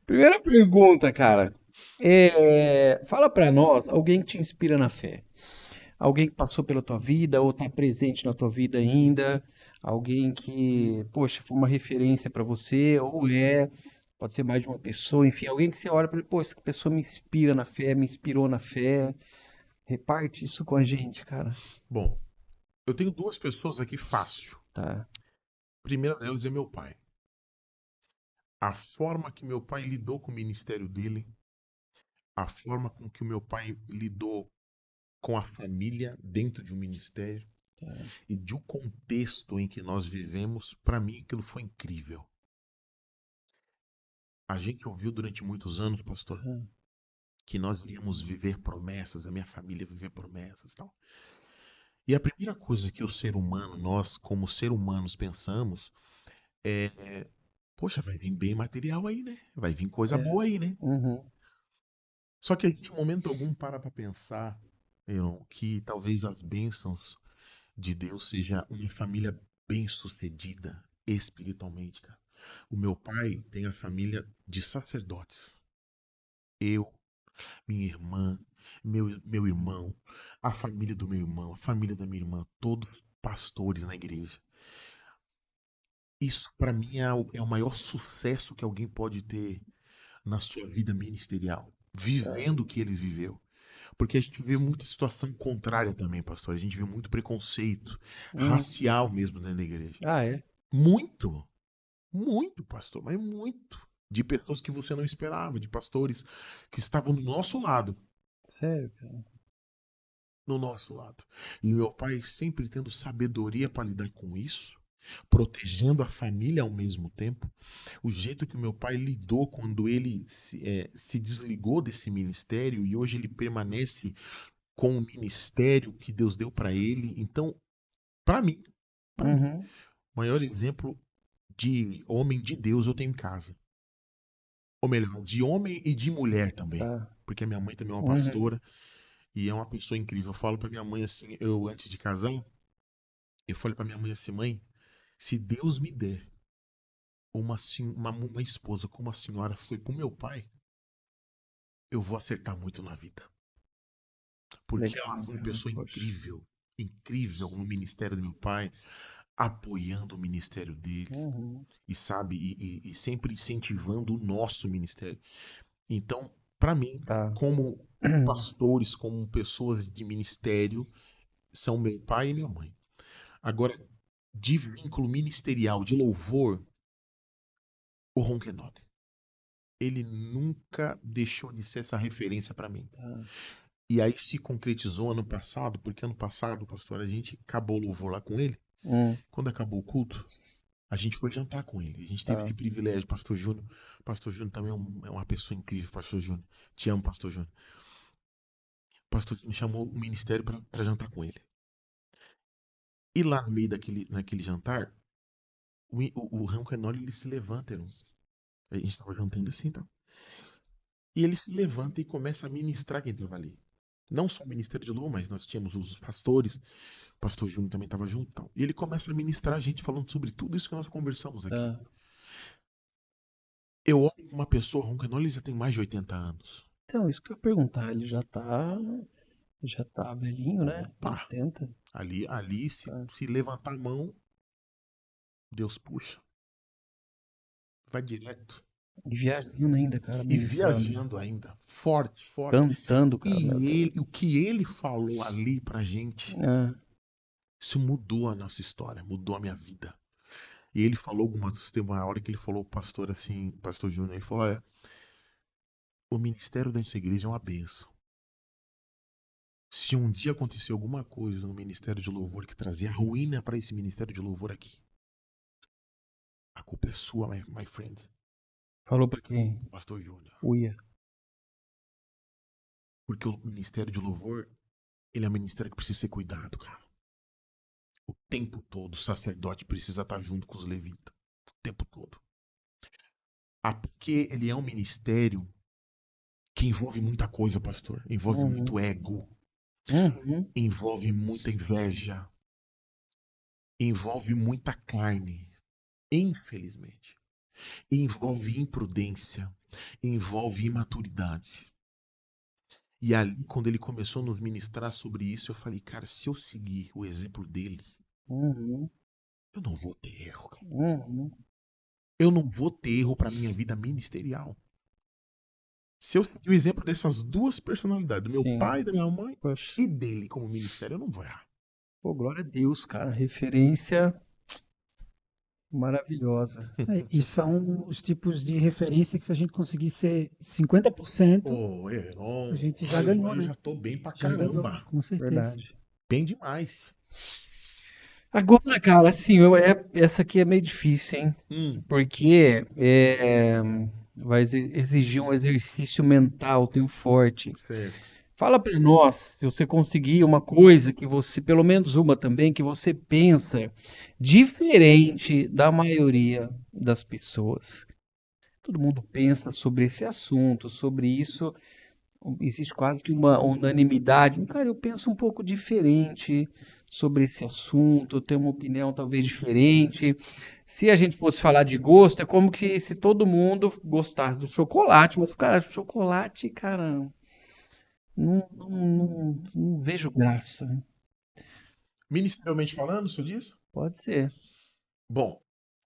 Primeira pergunta, cara. Fala pra nós, alguém que te inspira na fé. Alguém que passou pela tua vida ou tá presente na tua vida ainda. Alguém que, poxa, foi uma referência pra você, ou pode ser mais de uma pessoa, enfim, alguém que você olha para ele, pô, essa pessoa me inspira na fé, me inspirou na fé. Reparte isso com a gente, cara. Bom, eu tenho duas pessoas aqui fácil. Tá. A primeira delas é meu pai. A forma que meu pai lidou com o ministério dele, a forma com que o meu pai lidou com a família dentro de um ministério Tá. e de um contexto em que nós vivemos, para mim aquilo foi incrível. A gente ouviu durante muitos anos, pastor, Aham. que nós iríamos viver promessas, a minha família viver promessas, e tal. E a primeira coisa que o ser humano, nós como ser humanos pensamos é, poxa, vai vir bem material aí, né? Vai vir coisa É. boa aí, né? Uhum. Só que a gente, em momento algum, para pensar, que talvez as bênçãos de Deus seja uma família bem-sucedida espiritualmente, cara. O meu pai tem a família de sacerdotes. Eu, minha irmã, meu irmão, a família do meu irmão, a família da minha irmã, todos pastores na igreja. Isso, para mim, é o maior sucesso que alguém pode ter na sua vida ministerial, Tá. vivendo o que eles viveu. Porque a gente vê muita situação contrária também, pastor. A gente vê muito preconceito, Uhum. racial mesmo dentro da igreja. Ah, é? Muito, muito, pastor, mas muito. De pessoas que você não esperava, de pastores que estavam do nosso lado. Sério, cara. no nosso lado. E meu pai sempre tendo sabedoria para lidar com isso, protegendo a família ao mesmo tempo. O jeito que o meu pai lidou quando ele se desligou desse ministério e hoje ele permanece com o ministério que Deus deu para ele. Então, para mim, Uhum. o maior exemplo de homem de Deus eu tenho em casa. Ou melhor, de homem e de mulher também. Tá. Porque a minha mãe também é uma Uhum. pastora e é uma pessoa incrível. Eu falo pra minha mãe assim, eu antes de casar, eu falei pra minha mãe assim, mãe, se Deus me der uma esposa como a senhora foi pro meu pai, eu vou acertar muito na vida. Porque ela Legal, foi uma cara. pessoa Poxa. incrível, incrível no ministério do meu pai, apoiando o ministério dele Uhum. e sabe, e sempre incentivando o nosso ministério. Então, para mim, Tá. como pastores, como pessoas de ministério, são meu pai e minha mãe. Agora, de vínculo ministerial, de louvor, o Ronquenoli. Ele nunca deixou de ser essa referência para mim. Tá. E aí se concretizou ano passado, porque ano passado, pastor, a gente acabou o louvor lá com ele. Quando acabou o culto, a gente foi jantar com ele. A gente teve Tá. esse privilégio, pastor Júnior. Pastor Júnior também é uma pessoa incrível, pastor Júnior. Te amo, pastor Júnior. O pastor Júnior chamou o ministério para jantar com ele. E lá no meio naquele jantar, o Ronquenoli, ele se levanta, irmão. A gente estava jantando assim, então. E ele se levanta e começa a ministrar quem estava ali. Não só o Ministério de Louvor, mas nós tínhamos os pastores, o pastor Júnior também estava junto. Então. E ele começa a ministrar a gente falando sobre tudo isso que nós conversamos aqui. Tá. Eu olho uma pessoa, Ronquenoli já tem mais de 80 anos. Então, isso que eu ia perguntar, ele já tá velhinho, né? Opa! 80. Ali Tá. se levantar a mão, Deus puxa. Vai direto. E viajando ainda, cara, E ministrando. viajando ainda. Forte, forte. Cantando, cara, meu E Deus. ele, o que ele falou ali pra gente, É. isso mudou a nossa história, mudou a minha vida. E ele falou algumas, teve uma hora que ele falou, pastor, assim, pastor Júnior, ele falou, olha, o ministério dessa igreja é uma bênção. Se um dia acontecer alguma coisa no ministério de louvor que trazia ruína para esse ministério de louvor aqui, a culpa é sua, my friend, Falou pra quem? pastor Júnior. Uia. Porque o ministério de louvor, ele é um ministério que precisa ser cuidado, cara. O tempo todo o sacerdote precisa estar junto com os levitas. O tempo todo. Ah, porque ele é um ministério que envolve muita coisa, pastor. Envolve Uhum. muito ego, Uhum. envolve muita inveja, envolve muita carne, infelizmente. Envolve imprudência, envolve imaturidade. E ali, quando ele começou a nos ministrar sobre isso, eu falei, cara, se eu seguir o exemplo dele, Uhum. eu não vou ter erro, cara. Uhum. Eu não vou ter erro para minha vida ministerial. Se eu seguir o exemplo dessas duas personalidades, do meu Sim. pai, da minha mãe Poxa. e dele como ministério, eu não vou errar. Pô, glória a Deus, cara. Referência maravilhosa. E são os tipos de referência que se a gente conseguir ser 50%, Ô, a Heron, gente já ganhou, eu né? já tô bem pra Já ganhou, caramba. com certeza. Verdade. Bem demais. Agora, cara, assim, essa aqui é meio difícil, hein? Porque vai exigir um exercício mental teu forte. Certo. Fala pra nós, se você conseguir uma coisa que você, pelo menos uma também, que você pensa diferente da maioria das pessoas. Todo mundo pensa sobre esse assunto, sobre isso. Existe quase que uma unanimidade. Cara, eu penso um pouco diferente sobre esse assunto, eu tenho uma opinião talvez diferente. Se a gente fosse falar de gosto, é como que se todo mundo gostasse do chocolate, mas, cara, chocolate, cara, não vejo graça. Ministerialmente falando, o senhor diz? Pode ser, Bom,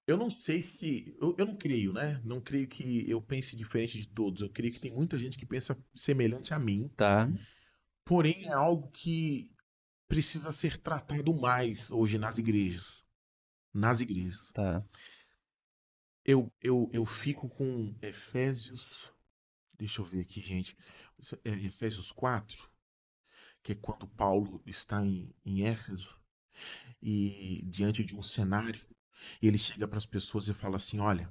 eu não sei se. Eu não creio, né? Não creio que eu pense diferente de todos. Eu creio que tem muita gente que pensa semelhante a mim. tá? Porém, é algo que precisa ser tratado mais hoje nas igrejas. Nas igrejas. Tá. Eu fico com Efésios. Deixa eu ver aqui, gente. Efésios 4. que é quando Paulo está em Éfeso e diante de um cenário, e ele chega para as pessoas e fala assim: olha,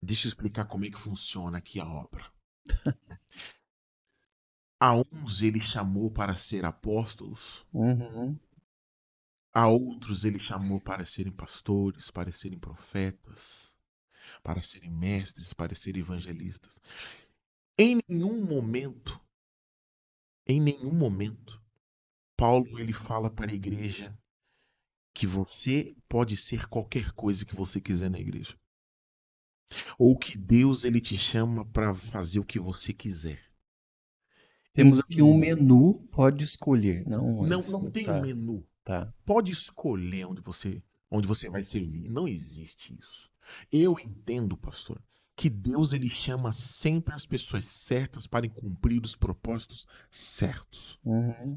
deixa eu explicar como é que funciona aqui a obra. A uns ele chamou para ser apóstolos, Uhum. a outros ele chamou para serem pastores, para serem profetas, para serem mestres, para serem evangelistas. Em nenhum momento, Paulo ele fala para a igreja que você pode ser qualquer coisa que você quiser na igreja, ou que Deus ele te chama para fazer o que você quiser. Em Temos aqui um nenhum momento. menu, pode escolher. Não, Não tem tá, menu. tá. Pode escolher onde você vai servir. Não existe isso. Eu entendo, pastor, que Deus ele chama sempre as pessoas certas para cumprir os propósitos certos. Uhum.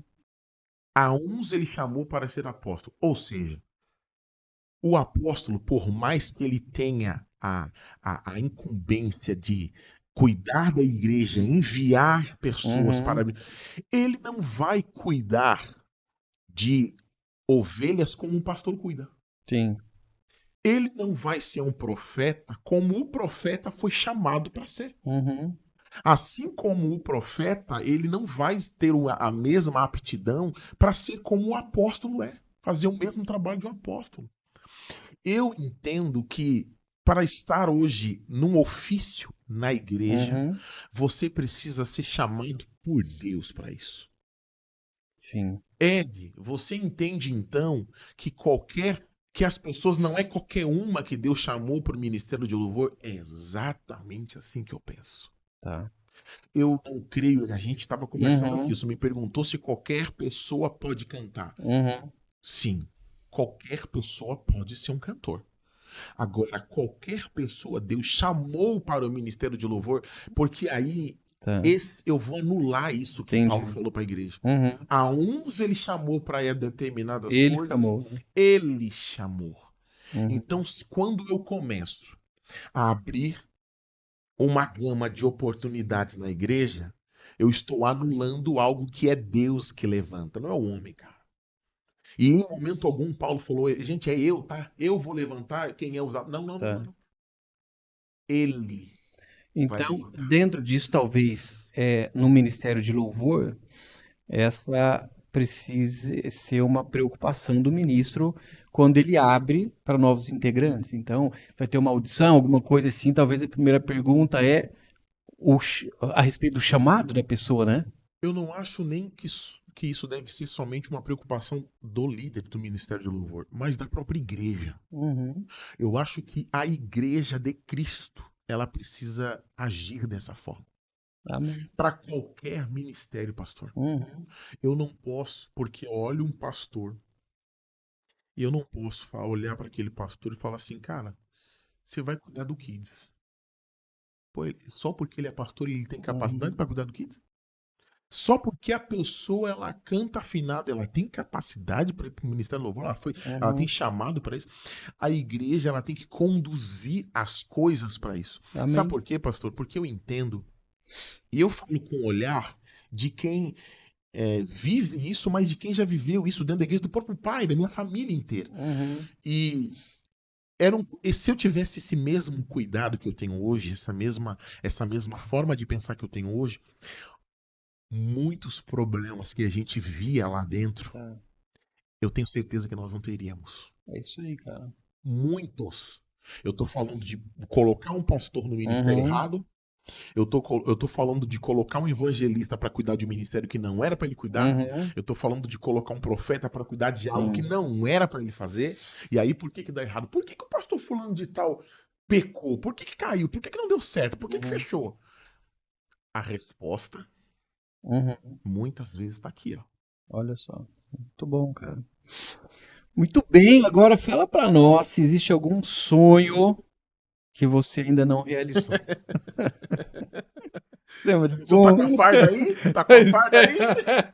A uns ele chamou para ser apóstolo, ou seja, o apóstolo, por mais que ele tenha a incumbência de cuidar da igreja, enviar pessoas Uhum. para. Ele não vai cuidar de ovelhas como um pastor cuida. Sim. Ele não vai ser um profeta como o profeta foi chamado para ser. Uhum. Assim como o profeta, ele não vai ter a mesma aptidão para ser como o apóstolo é, fazer o mesmo trabalho de um apóstolo. Eu entendo que para estar hoje num ofício na igreja, Uhum. você precisa ser chamado por Deus para isso. Sim. Ed, você entende então que as pessoas não é qualquer uma que Deus chamou para o ministério de louvor? É exatamente assim que eu penso. Tá. Eu não creio, a gente estava conversando aqui, Uhum. isso me perguntou se qualquer pessoa pode cantar. Uhum. Sim, qualquer pessoa pode ser um cantor. Agora, qualquer pessoa, Deus chamou para o ministério de louvor, porque aí Tá. eu vou anular isso que Entendi. Paulo falou para a igreja. Uhum. A uns ele chamou para determinadas Ele coisas, chamou, né? ele chamou. Uhum. Então, quando eu começo a abrir uma gama de oportunidades na igreja, eu estou anulando algo que é Deus que levanta, não é o homem, cara. E em momento algum Paulo falou, gente, é eu, tá? Eu vou levantar, quem é usado? Não, não, não, Tá. não. Ele vai Então, levantar. dentro disso, talvez, no Ministério de Louvor, essa precise ser uma preocupação do ministro quando ele abre para novos integrantes. Então, vai ter uma audição, alguma coisa assim. Talvez a primeira pergunta é a respeito do chamado da pessoa, né? Eu não acho nem que isso deve ser somente uma preocupação do líder do Ministério de Louvor, mas da própria igreja. Uhum. Eu acho que a igreja de Cristo, ela precisa agir dessa forma. Amém. Para qualquer ministério, pastor. Uhum. Eu não posso, porque eu olho um pastor e eu não posso olhar para aquele pastor e falar assim, cara, você vai cuidar do Kids. Pô, só porque ele é pastor ele tem capacidade Uhum. para cuidar do Kids? Só porque a pessoa ela canta afinado, ela tem capacidade para ir para o Ministério do Louvor, ela tem Uhum. chamado para isso. A igreja ela tem que conduzir as coisas para isso. Sabe Amém. por quê, pastor? Porque eu entendo e eu falo com o olhar de quem vive isso, mas de quem já viveu isso dentro da igreja do próprio pai, da minha família inteira. Uhum. E e se eu tivesse esse mesmo cuidado que eu tenho hoje, essa mesma forma de pensar que eu tenho hoje, muitos problemas que a gente via lá dentro, Tá. eu tenho certeza que nós não teríamos. É isso aí, cara. Muitos. Eu tô falando de colocar um pastor no ministério Uhum. errado. Eu tô falando de colocar um evangelista para cuidar de um ministério que não era para ele cuidar. Uhum. Eu tô falando de colocar um profeta para cuidar de algo que Sim. não era para ele fazer. E aí, por que que dá errado? Por que que o pastor fulano de tal pecou? Por que que caiu? Por que que não deu certo? Por que que Uhum. fechou? A resposta, Uhum. muitas vezes, tá aqui, ó. Olha só. Muito bom, cara. Muito bem, agora fala pra nós se existe algum sonho que você ainda não realizou. Lembra de Você tá algum? com a farda aí? Tá com a Pois farda aí? é.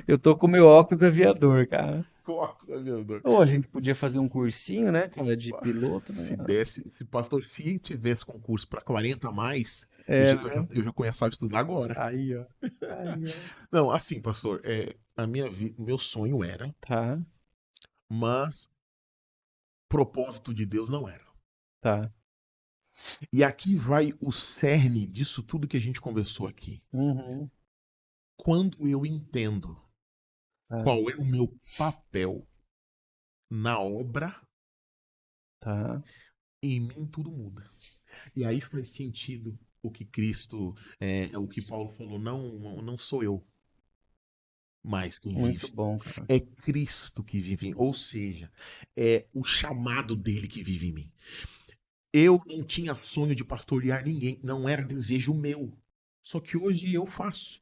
Eu tô com meu óculos aviador, cara. Coloca, aviador. Ou a gente podia fazer um cursinho, né, cara, de piloto, né? Se desse, se pastor, se tivesse concurso para 40 a mais, É, Eu já começava a estudar agora. aí, ó. Aí, ó. Não, assim, pastor, meu sonho era, Tá, mas propósito de Deus não era. tá. E aqui vai o cerne disso tudo que a gente conversou aqui. Uhum, Quando eu entendo tá, qual é o meu papel na obra, tá. em mim tudo muda. E aí faz sentido o que Cristo, o que Paulo falou, não sou eu mais quem Muito vive. bom, cara. É Cristo que vive em mim. Ou seja, é o chamado dele que vive em mim. Eu não tinha sonho de pastorear ninguém, não era desejo meu. Só que hoje eu faço.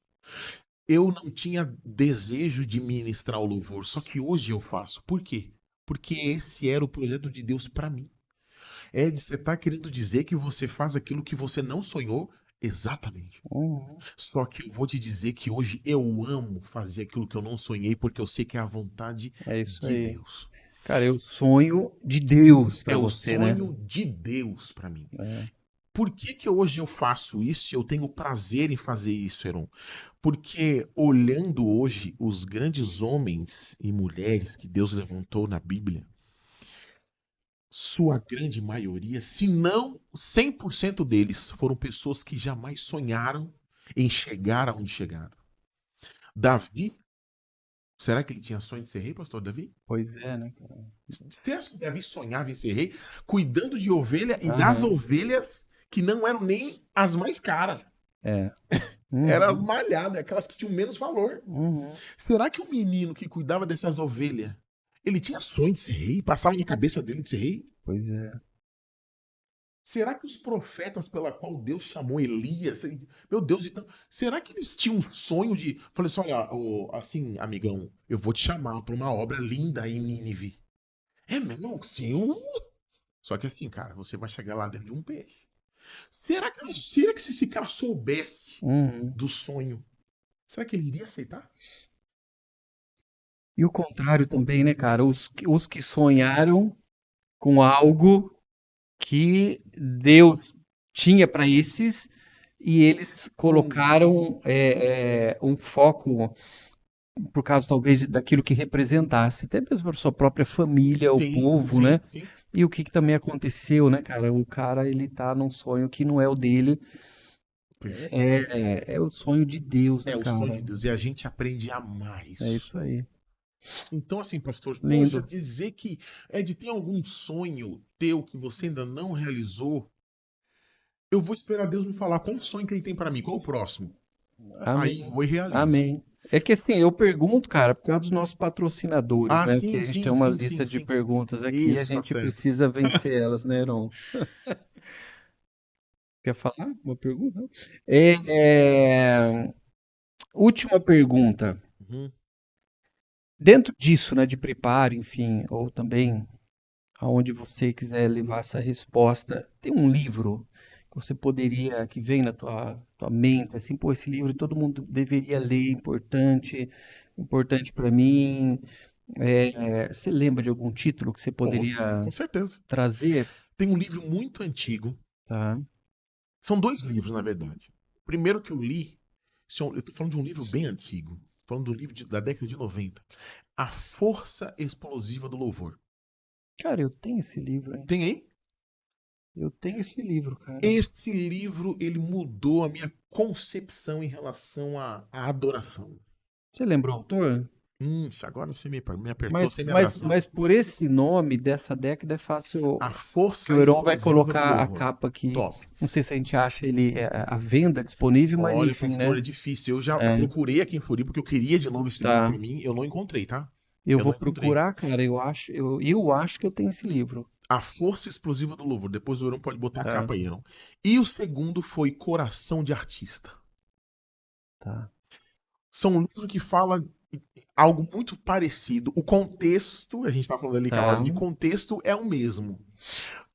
Eu não tinha desejo de ministrar o louvor, só que hoje eu faço. Por quê? Porque esse era o projeto de Deus para mim. Você está querendo dizer que você faz aquilo que você não sonhou? Exatamente. Uhum, Só que eu vou te dizer que hoje eu amo fazer aquilo que eu não sonhei, porque eu sei que é a vontade é isso de aí. Deus. Cara, é o sonho de Deus É pra o você, né? sonho de Deus para mim. É. Por que que hoje eu faço isso? Eu tenho prazer em fazer isso, Heron. Porque olhando hoje os grandes homens e mulheres que Deus levantou na Bíblia, sua grande maioria, se não 100% deles, foram pessoas que jamais sonharam em chegar aonde chegaram. Davi, será que ele tinha sonho de ser rei, pastor Davi? Pois é, né, cara? Você acha que Davi sonhava em ser rei, cuidando de ovelha e das Aham, ovelhas que não eram nem as mais caras? é. Eram as Uhum, malhadas, aquelas que tinham menos valor. uhum. Será que o menino que cuidava dessas ovelhas, ele tinha sonho de ser rei? Passava na cabeça dele de ser rei? Pois é. Será que os profetas pela qual Deus chamou Elias, meu Deus, então, será que eles tinham um sonho de, falei assim, olha, assim, amigão, eu vou te chamar para uma obra linda em Nínive. É mesmo? Sim. Só que assim, cara, você vai chegar lá dentro de um peixe. Será que se esse cara soubesse Uhum. do sonho, será que ele iria aceitar? E o contrário também, né, cara? Os que sonharam com algo que Deus tinha para esses e eles Hum, colocaram um foco por causa talvez daquilo que representasse, até mesmo para sua própria família, o sim, povo, sim, né? sim. E o que também aconteceu, né, cara? O cara ele tá num sonho que não é o dele, Perfeito. é o sonho de Deus, né, É o sonho cara? de Deus e a gente aprende a amar É isso. isso aí. Então, assim, pastor, poxa, Lindo. dizer que tem algum sonho teu que você ainda não realizou, eu vou esperar Deus me falar qual o sonho que ele tem para mim, qual o próximo. Aí Amém. vou e realizo. Amém. É que assim, eu pergunto, cara, por causa dos nossos patrocinadores, Ah, né? Que sim, a gente tem sim, uma sim, sim, lista de sim. perguntas aqui e a Isso, tá gente certo. precisa vencer elas, né, Heron? Quer falar? Uma pergunta? É, última pergunta. Uhum. Dentro disso, né, de preparo, enfim, ou também aonde você quiser levar essa resposta, tem um livro que você poderia, que vem na tua mente, assim, pô, esse livro todo mundo deveria ler, importante para mim. Você lembra de algum título que você Com poderia certeza. trazer? Tem um livro muito antigo. Tá, São dois livros, na verdade. O primeiro que eu li, eu estou falando de um livro bem antigo. Falando do livro da década de 90. A Força Explosiva do Louvor. cara, eu tenho esse livro, hein? Tem aí? Eu tenho esse livro, cara. Esse livro, ele mudou a minha concepção em relação à adoração. Você lembra o autor? Agora você me apertou Mas, sem me mas, abraçar. mas por esse nome dessa década é fácil. A Que Força o Heron vai Explosiva do colocar a Louvor. capa aqui. Top. Não sei se a gente acha ele à venda disponível, mas Olha, enfim, pastor, né? é difícil. Eu já É, procurei aqui em Floripa porque eu queria de novo esse livro tá. para mim. Eu não encontrei, tá? Eu Eu vou não encontrei. procurar, cara. Eu acho que eu tenho esse livro. A Força Explosiva do Louvor. Depois o Euron pode botar a Tá, capa aí, Euron. E o segundo foi Coração de Artista. tá, São livros que falam algo muito parecido. O contexto, a gente está falando ali aquela hora tá. de contexto, é o mesmo.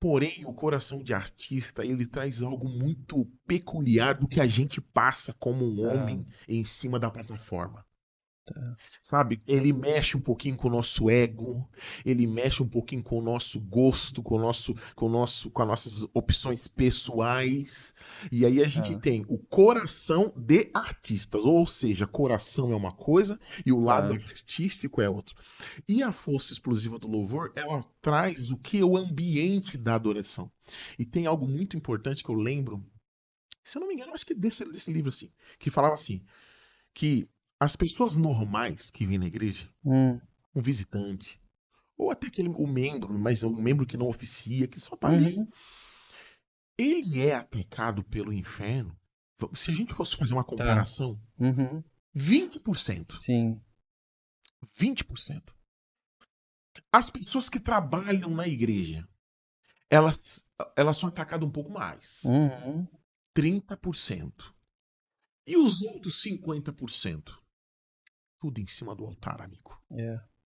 Porém, o Coração de Artista, ele traz algo muito peculiar do que a gente passa como um Tá. homem em cima da plataforma. Sabe? Ele mexe um pouquinho com o nosso ego, ele mexe um pouquinho com o nosso gosto, com as nossas opções pessoais. E aí a gente Tá, tem o coração de artistas, ou seja, coração é uma coisa e o lado tá. artístico é outro. E a força explosiva do louvor, ela traz o que? O ambiente da adoração. E tem algo muito importante que eu lembro, se eu não me engano, acho que desse livro assim, que falava assim, que as pessoas normais que vêm na igreja, Hum, um visitante, ou até o membro, mas um membro que não oficia, que só tá ali, uhum, ele é atacado pelo inferno. Se a gente fosse fazer uma tá. comparação, Uhum, 20%. sim. 20%. As pessoas que trabalham na igreja, elas, elas são atacadas um pouco mais. Uhum, 30%. E os outros 50%? Tudo em cima do altar, amigo.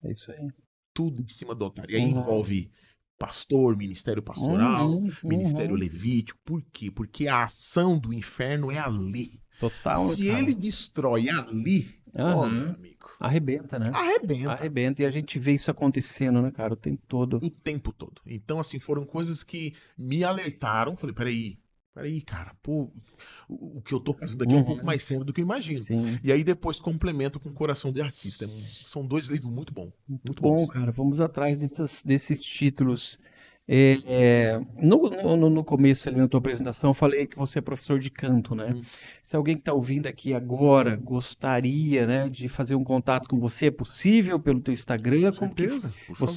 é isso aí. Tudo em cima do altar. E aí Uhum, envolve pastor, ministério pastoral, uhum, ministério uhum. levítico. Por quê? Porque a ação do inferno é ali. Total, né, Se cara? ele destrói ali, ó, meu Aham. amigo, Arrebenta, né? arrebenta Arrebenta. E a gente vê isso acontecendo, né, cara, o tempo todo. o tempo todo. Então, assim, foram coisas que me alertaram. Falei, peraí, cara, pô, o que eu tô fazendo aqui é um pouco Uhum, mais sério do que eu imagino. sim. E aí depois complemento com Coração de Artista. São dois livros muito bons, Muito muito bom, bons. cara. Vamos atrás desses títulos. No começo ali na tua apresentação, eu falei que você é professor de canto, né? Uhum. Se alguém que está ouvindo aqui agora gostaria, né, de fazer um contato com você, é possível pelo teu Com Instagram? Como que certeza, por favor.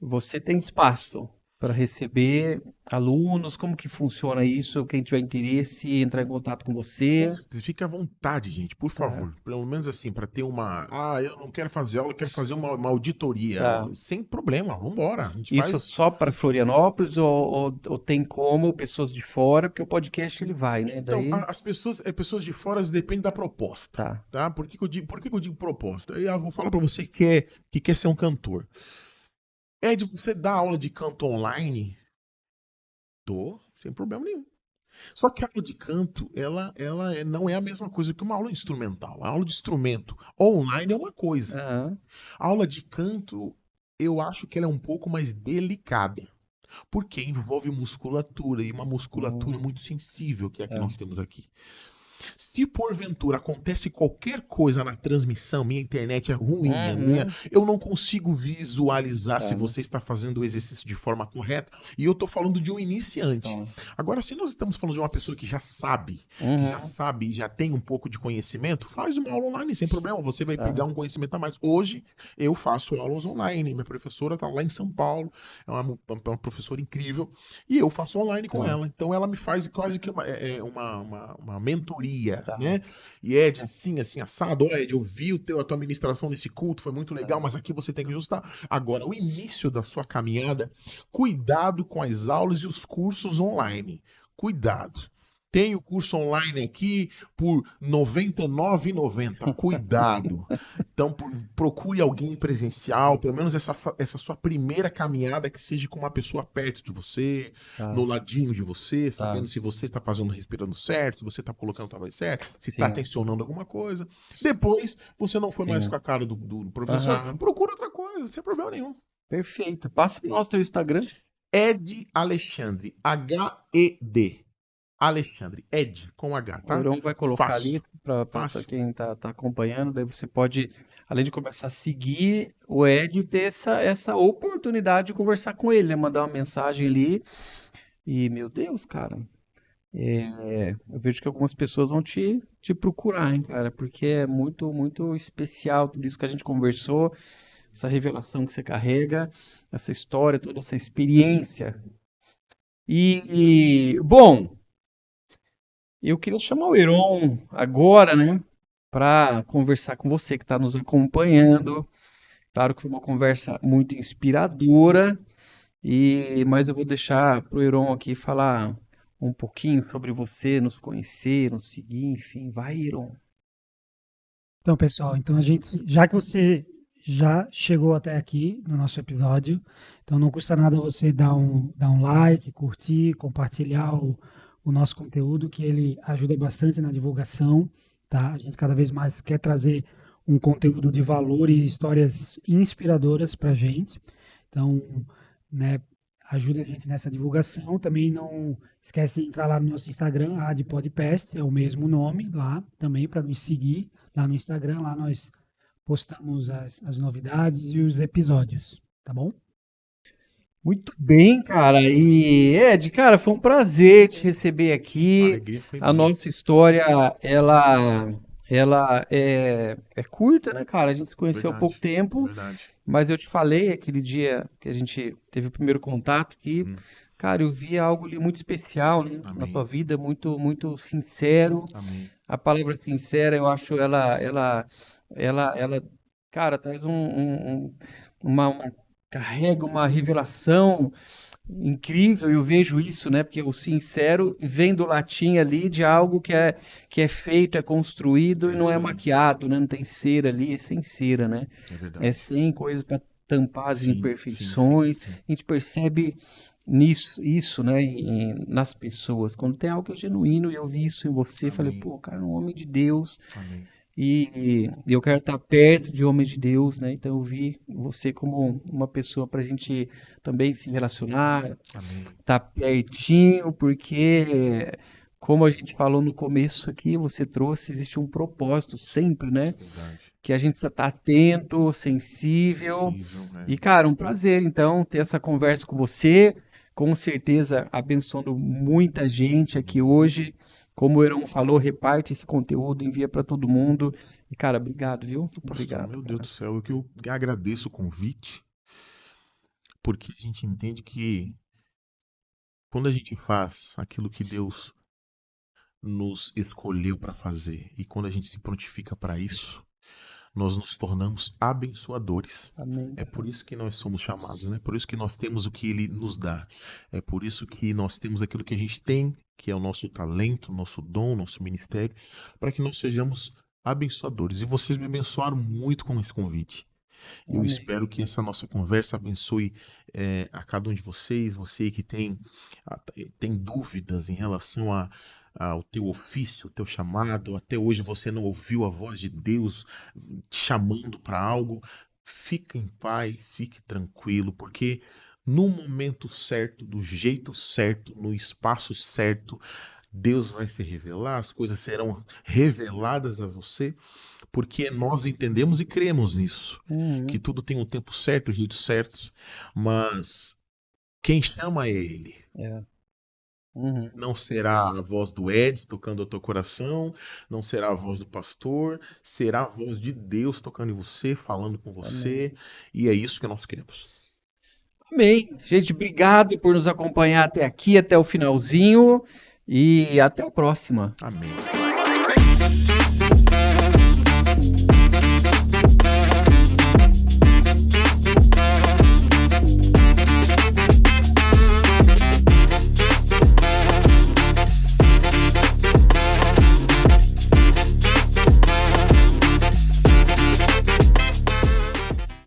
você tem espaço para receber alunos? Como que funciona isso? Quem tiver interesse, entrar em contato com Com você. certeza. Fique à vontade, gente, por Tá, favor. Pelo menos assim, para ter uma. Ah, eu não quero fazer aula, eu quero fazer uma auditoria. tá. Sem problema, vambora. A gente Isso faz. só para Florianópolis ou tem como pessoas de fora, porque o podcast ele vai, né? Então, Daí, as pessoas, pessoas de fora depende da proposta, tá. tá? Por que que eu digo proposta? Eu vou falar para você que quer ser um cantor. Ed, você dá aula de canto online? Dou, sem problema nenhum. Só que a aula de canto, não é a mesma coisa que uma aula instrumental. A aula de instrumento online é uma coisa. Aham, A aula de canto, eu acho que ela é um pouco mais delicada, porque envolve musculatura e uma musculatura hum, muito sensível, que é a que tá. nós temos aqui. Se porventura acontece qualquer coisa na transmissão, minha internet é ruim, Uhum, eu não consigo visualizar se tá, você está fazendo o exercício de forma correta, e eu estou falando de um iniciante. tá. Agora, se nós estamos falando de uma pessoa Uhum, e já tem um pouco de conhecimento, faz uma aula online sem problema, você vai pegar tá. um conhecimento a mais. Hoje eu faço aulas online, minha professora está lá em São Paulo, é uma professora incrível, e eu faço online com Tá, ela. Então ela me faz quase que uma mentoria, tá, né? E Ed, assim, assim, assado, ó, Ed, eu vi a tua ministração nesse culto, foi muito legal, tá. mas aqui você tem que ajustar. Agora, o início da sua caminhada, cuidado com as aulas e os cursos online. Cuidado. Tem o curso online aqui por R$ 99,90. Cuidado. Então, procure alguém presencial, pelo menos essa sua primeira caminhada que seja com uma pessoa perto de você, no Tá, ladinho de você, tá. sabendo se você está fazendo, respirando certo, se você está colocando a voz certo, se está Sim, tensionando alguma coisa. Depois, você não foi mais com sim. a cara do professor, Aham, procura outra coisa, sem problema nenhum. perfeito. Passa para o nosso teu Instagram. Ed Alexandre, H-E-D. Alexandre, Ed, com H, O tá? Eurão vai colocar ali Fácil, para fácil. quem tá acompanhando. Daí você pode, além de começar a seguir o Ed, ter essa oportunidade de conversar com ele, né? Mandar uma mensagem ali. E, meu Deus, cara, eu vejo que algumas pessoas vão te procurar, hein, cara, porque é muito, muito especial tudo isso que a gente conversou, essa revelação que você carrega, essa história, toda essa experiência. Bom, eu queria chamar o Heron agora, né, para conversar com você que está nos acompanhando. Claro que foi uma conversa muito inspiradora, mas eu vou deixar para o Heron aqui falar um pouquinho sobre você, nos conhecer, nos seguir, enfim. Vai, Heron. Então, pessoal, então a gente, já que você já chegou até aqui no nosso episódio, então não custa nada você dar um like, curtir, compartilhar o nosso conteúdo, que ele ajuda bastante na divulgação, tá? A gente cada vez mais quer trazer um conteúdo de valor e histórias inspiradoras para a gente. Então, né, ajuda a gente nessa divulgação. Também não esquece de entrar lá no nosso Instagram, ADPodcast, é o mesmo nome lá também, para nos seguir lá no Instagram. Lá nós postamos as novidades e os episódios, tá bom? Muito bem, cara. E Ed, cara, foi um prazer te receber A aqui. alegria foi A minha. nossa história, ela é curta, né, cara? A gente se conheceu há pouco Verdade, tempo, verdade. mas eu te falei aquele dia que a gente teve o primeiro contato que, Hum, cara, eu vi algo ali muito especial, né, na tua amém, vida, muito, muito sincero. amém. A palavra sincera, eu acho ela, cara, traz carrega uma revelação incrível. Eu vejo isso, né? Porque o sincero vem do latim ali de algo que é feito, é construído É e não isso é aí. maquiado, né? Não tem cera ali, é sem cera, né? É É verdade. sem coisas para tampar as Sim, sim, sim, imperfeições. sim. A gente percebe isso, né? Nas pessoas. Quando tem algo que é genuíno, e eu vi isso em você, falei, Amém, pô, cara, um homem de Deus. amém, E eu quero estar perto de homens de Deus, né? Então eu vi você como uma pessoa para a gente também se relacionar, amém. estar pertinho, porque, como a gente falou no começo aqui, você trouxe, existe um propósito sempre, né? Verdade. Que a gente precisa estar atento, sensível. Sensível, E, cara, um prazer, então, ter essa conversa com você. Com certeza, abençoando muita gente aqui amém. hoje. Como o Heron falou, reparte esse conteúdo, envia para todo mundo. E, cara, obrigado, viu? Pastor, Obrigado, meu Deus do cara. céu, eu agradeço o convite, porque a gente entende que quando a gente faz aquilo que Deus nos escolheu para fazer e quando a gente se prontifica para isso, nós nos tornamos abençoadores. Amém, É por cara. isso que nós somos chamados, né? Por isso que nós temos o que Ele nos dá. É por isso que nós temos aquilo que a gente tem, que é o nosso talento, nosso dom, nosso ministério, para que nós sejamos abençoadores. E vocês me abençoaram muito com esse convite. Eu Amém. espero que essa nossa conversa abençoe a cada um de vocês, você que tem dúvidas em relação ao teu ofício, o teu chamado, até hoje você não ouviu a voz de Deus te chamando para algo, fique em paz, fique tranquilo, porque no momento certo, do jeito certo, no espaço certo, Deus vai se revelar, as coisas serão reveladas a você, porque nós entendemos e cremos nisso, que Uhum. tudo tem um tempo certo, o jeito certo, mas quem chama é Ele. É. Uhum. Não será a voz do Ed tocando ao teu coração, não será a voz do pastor, será a voz de Deus tocando em você, falando com Amém. você, e é isso que nós queremos. Amém. Gente, obrigado por nos acompanhar até aqui, até o finalzinho. E até a próxima. Amém.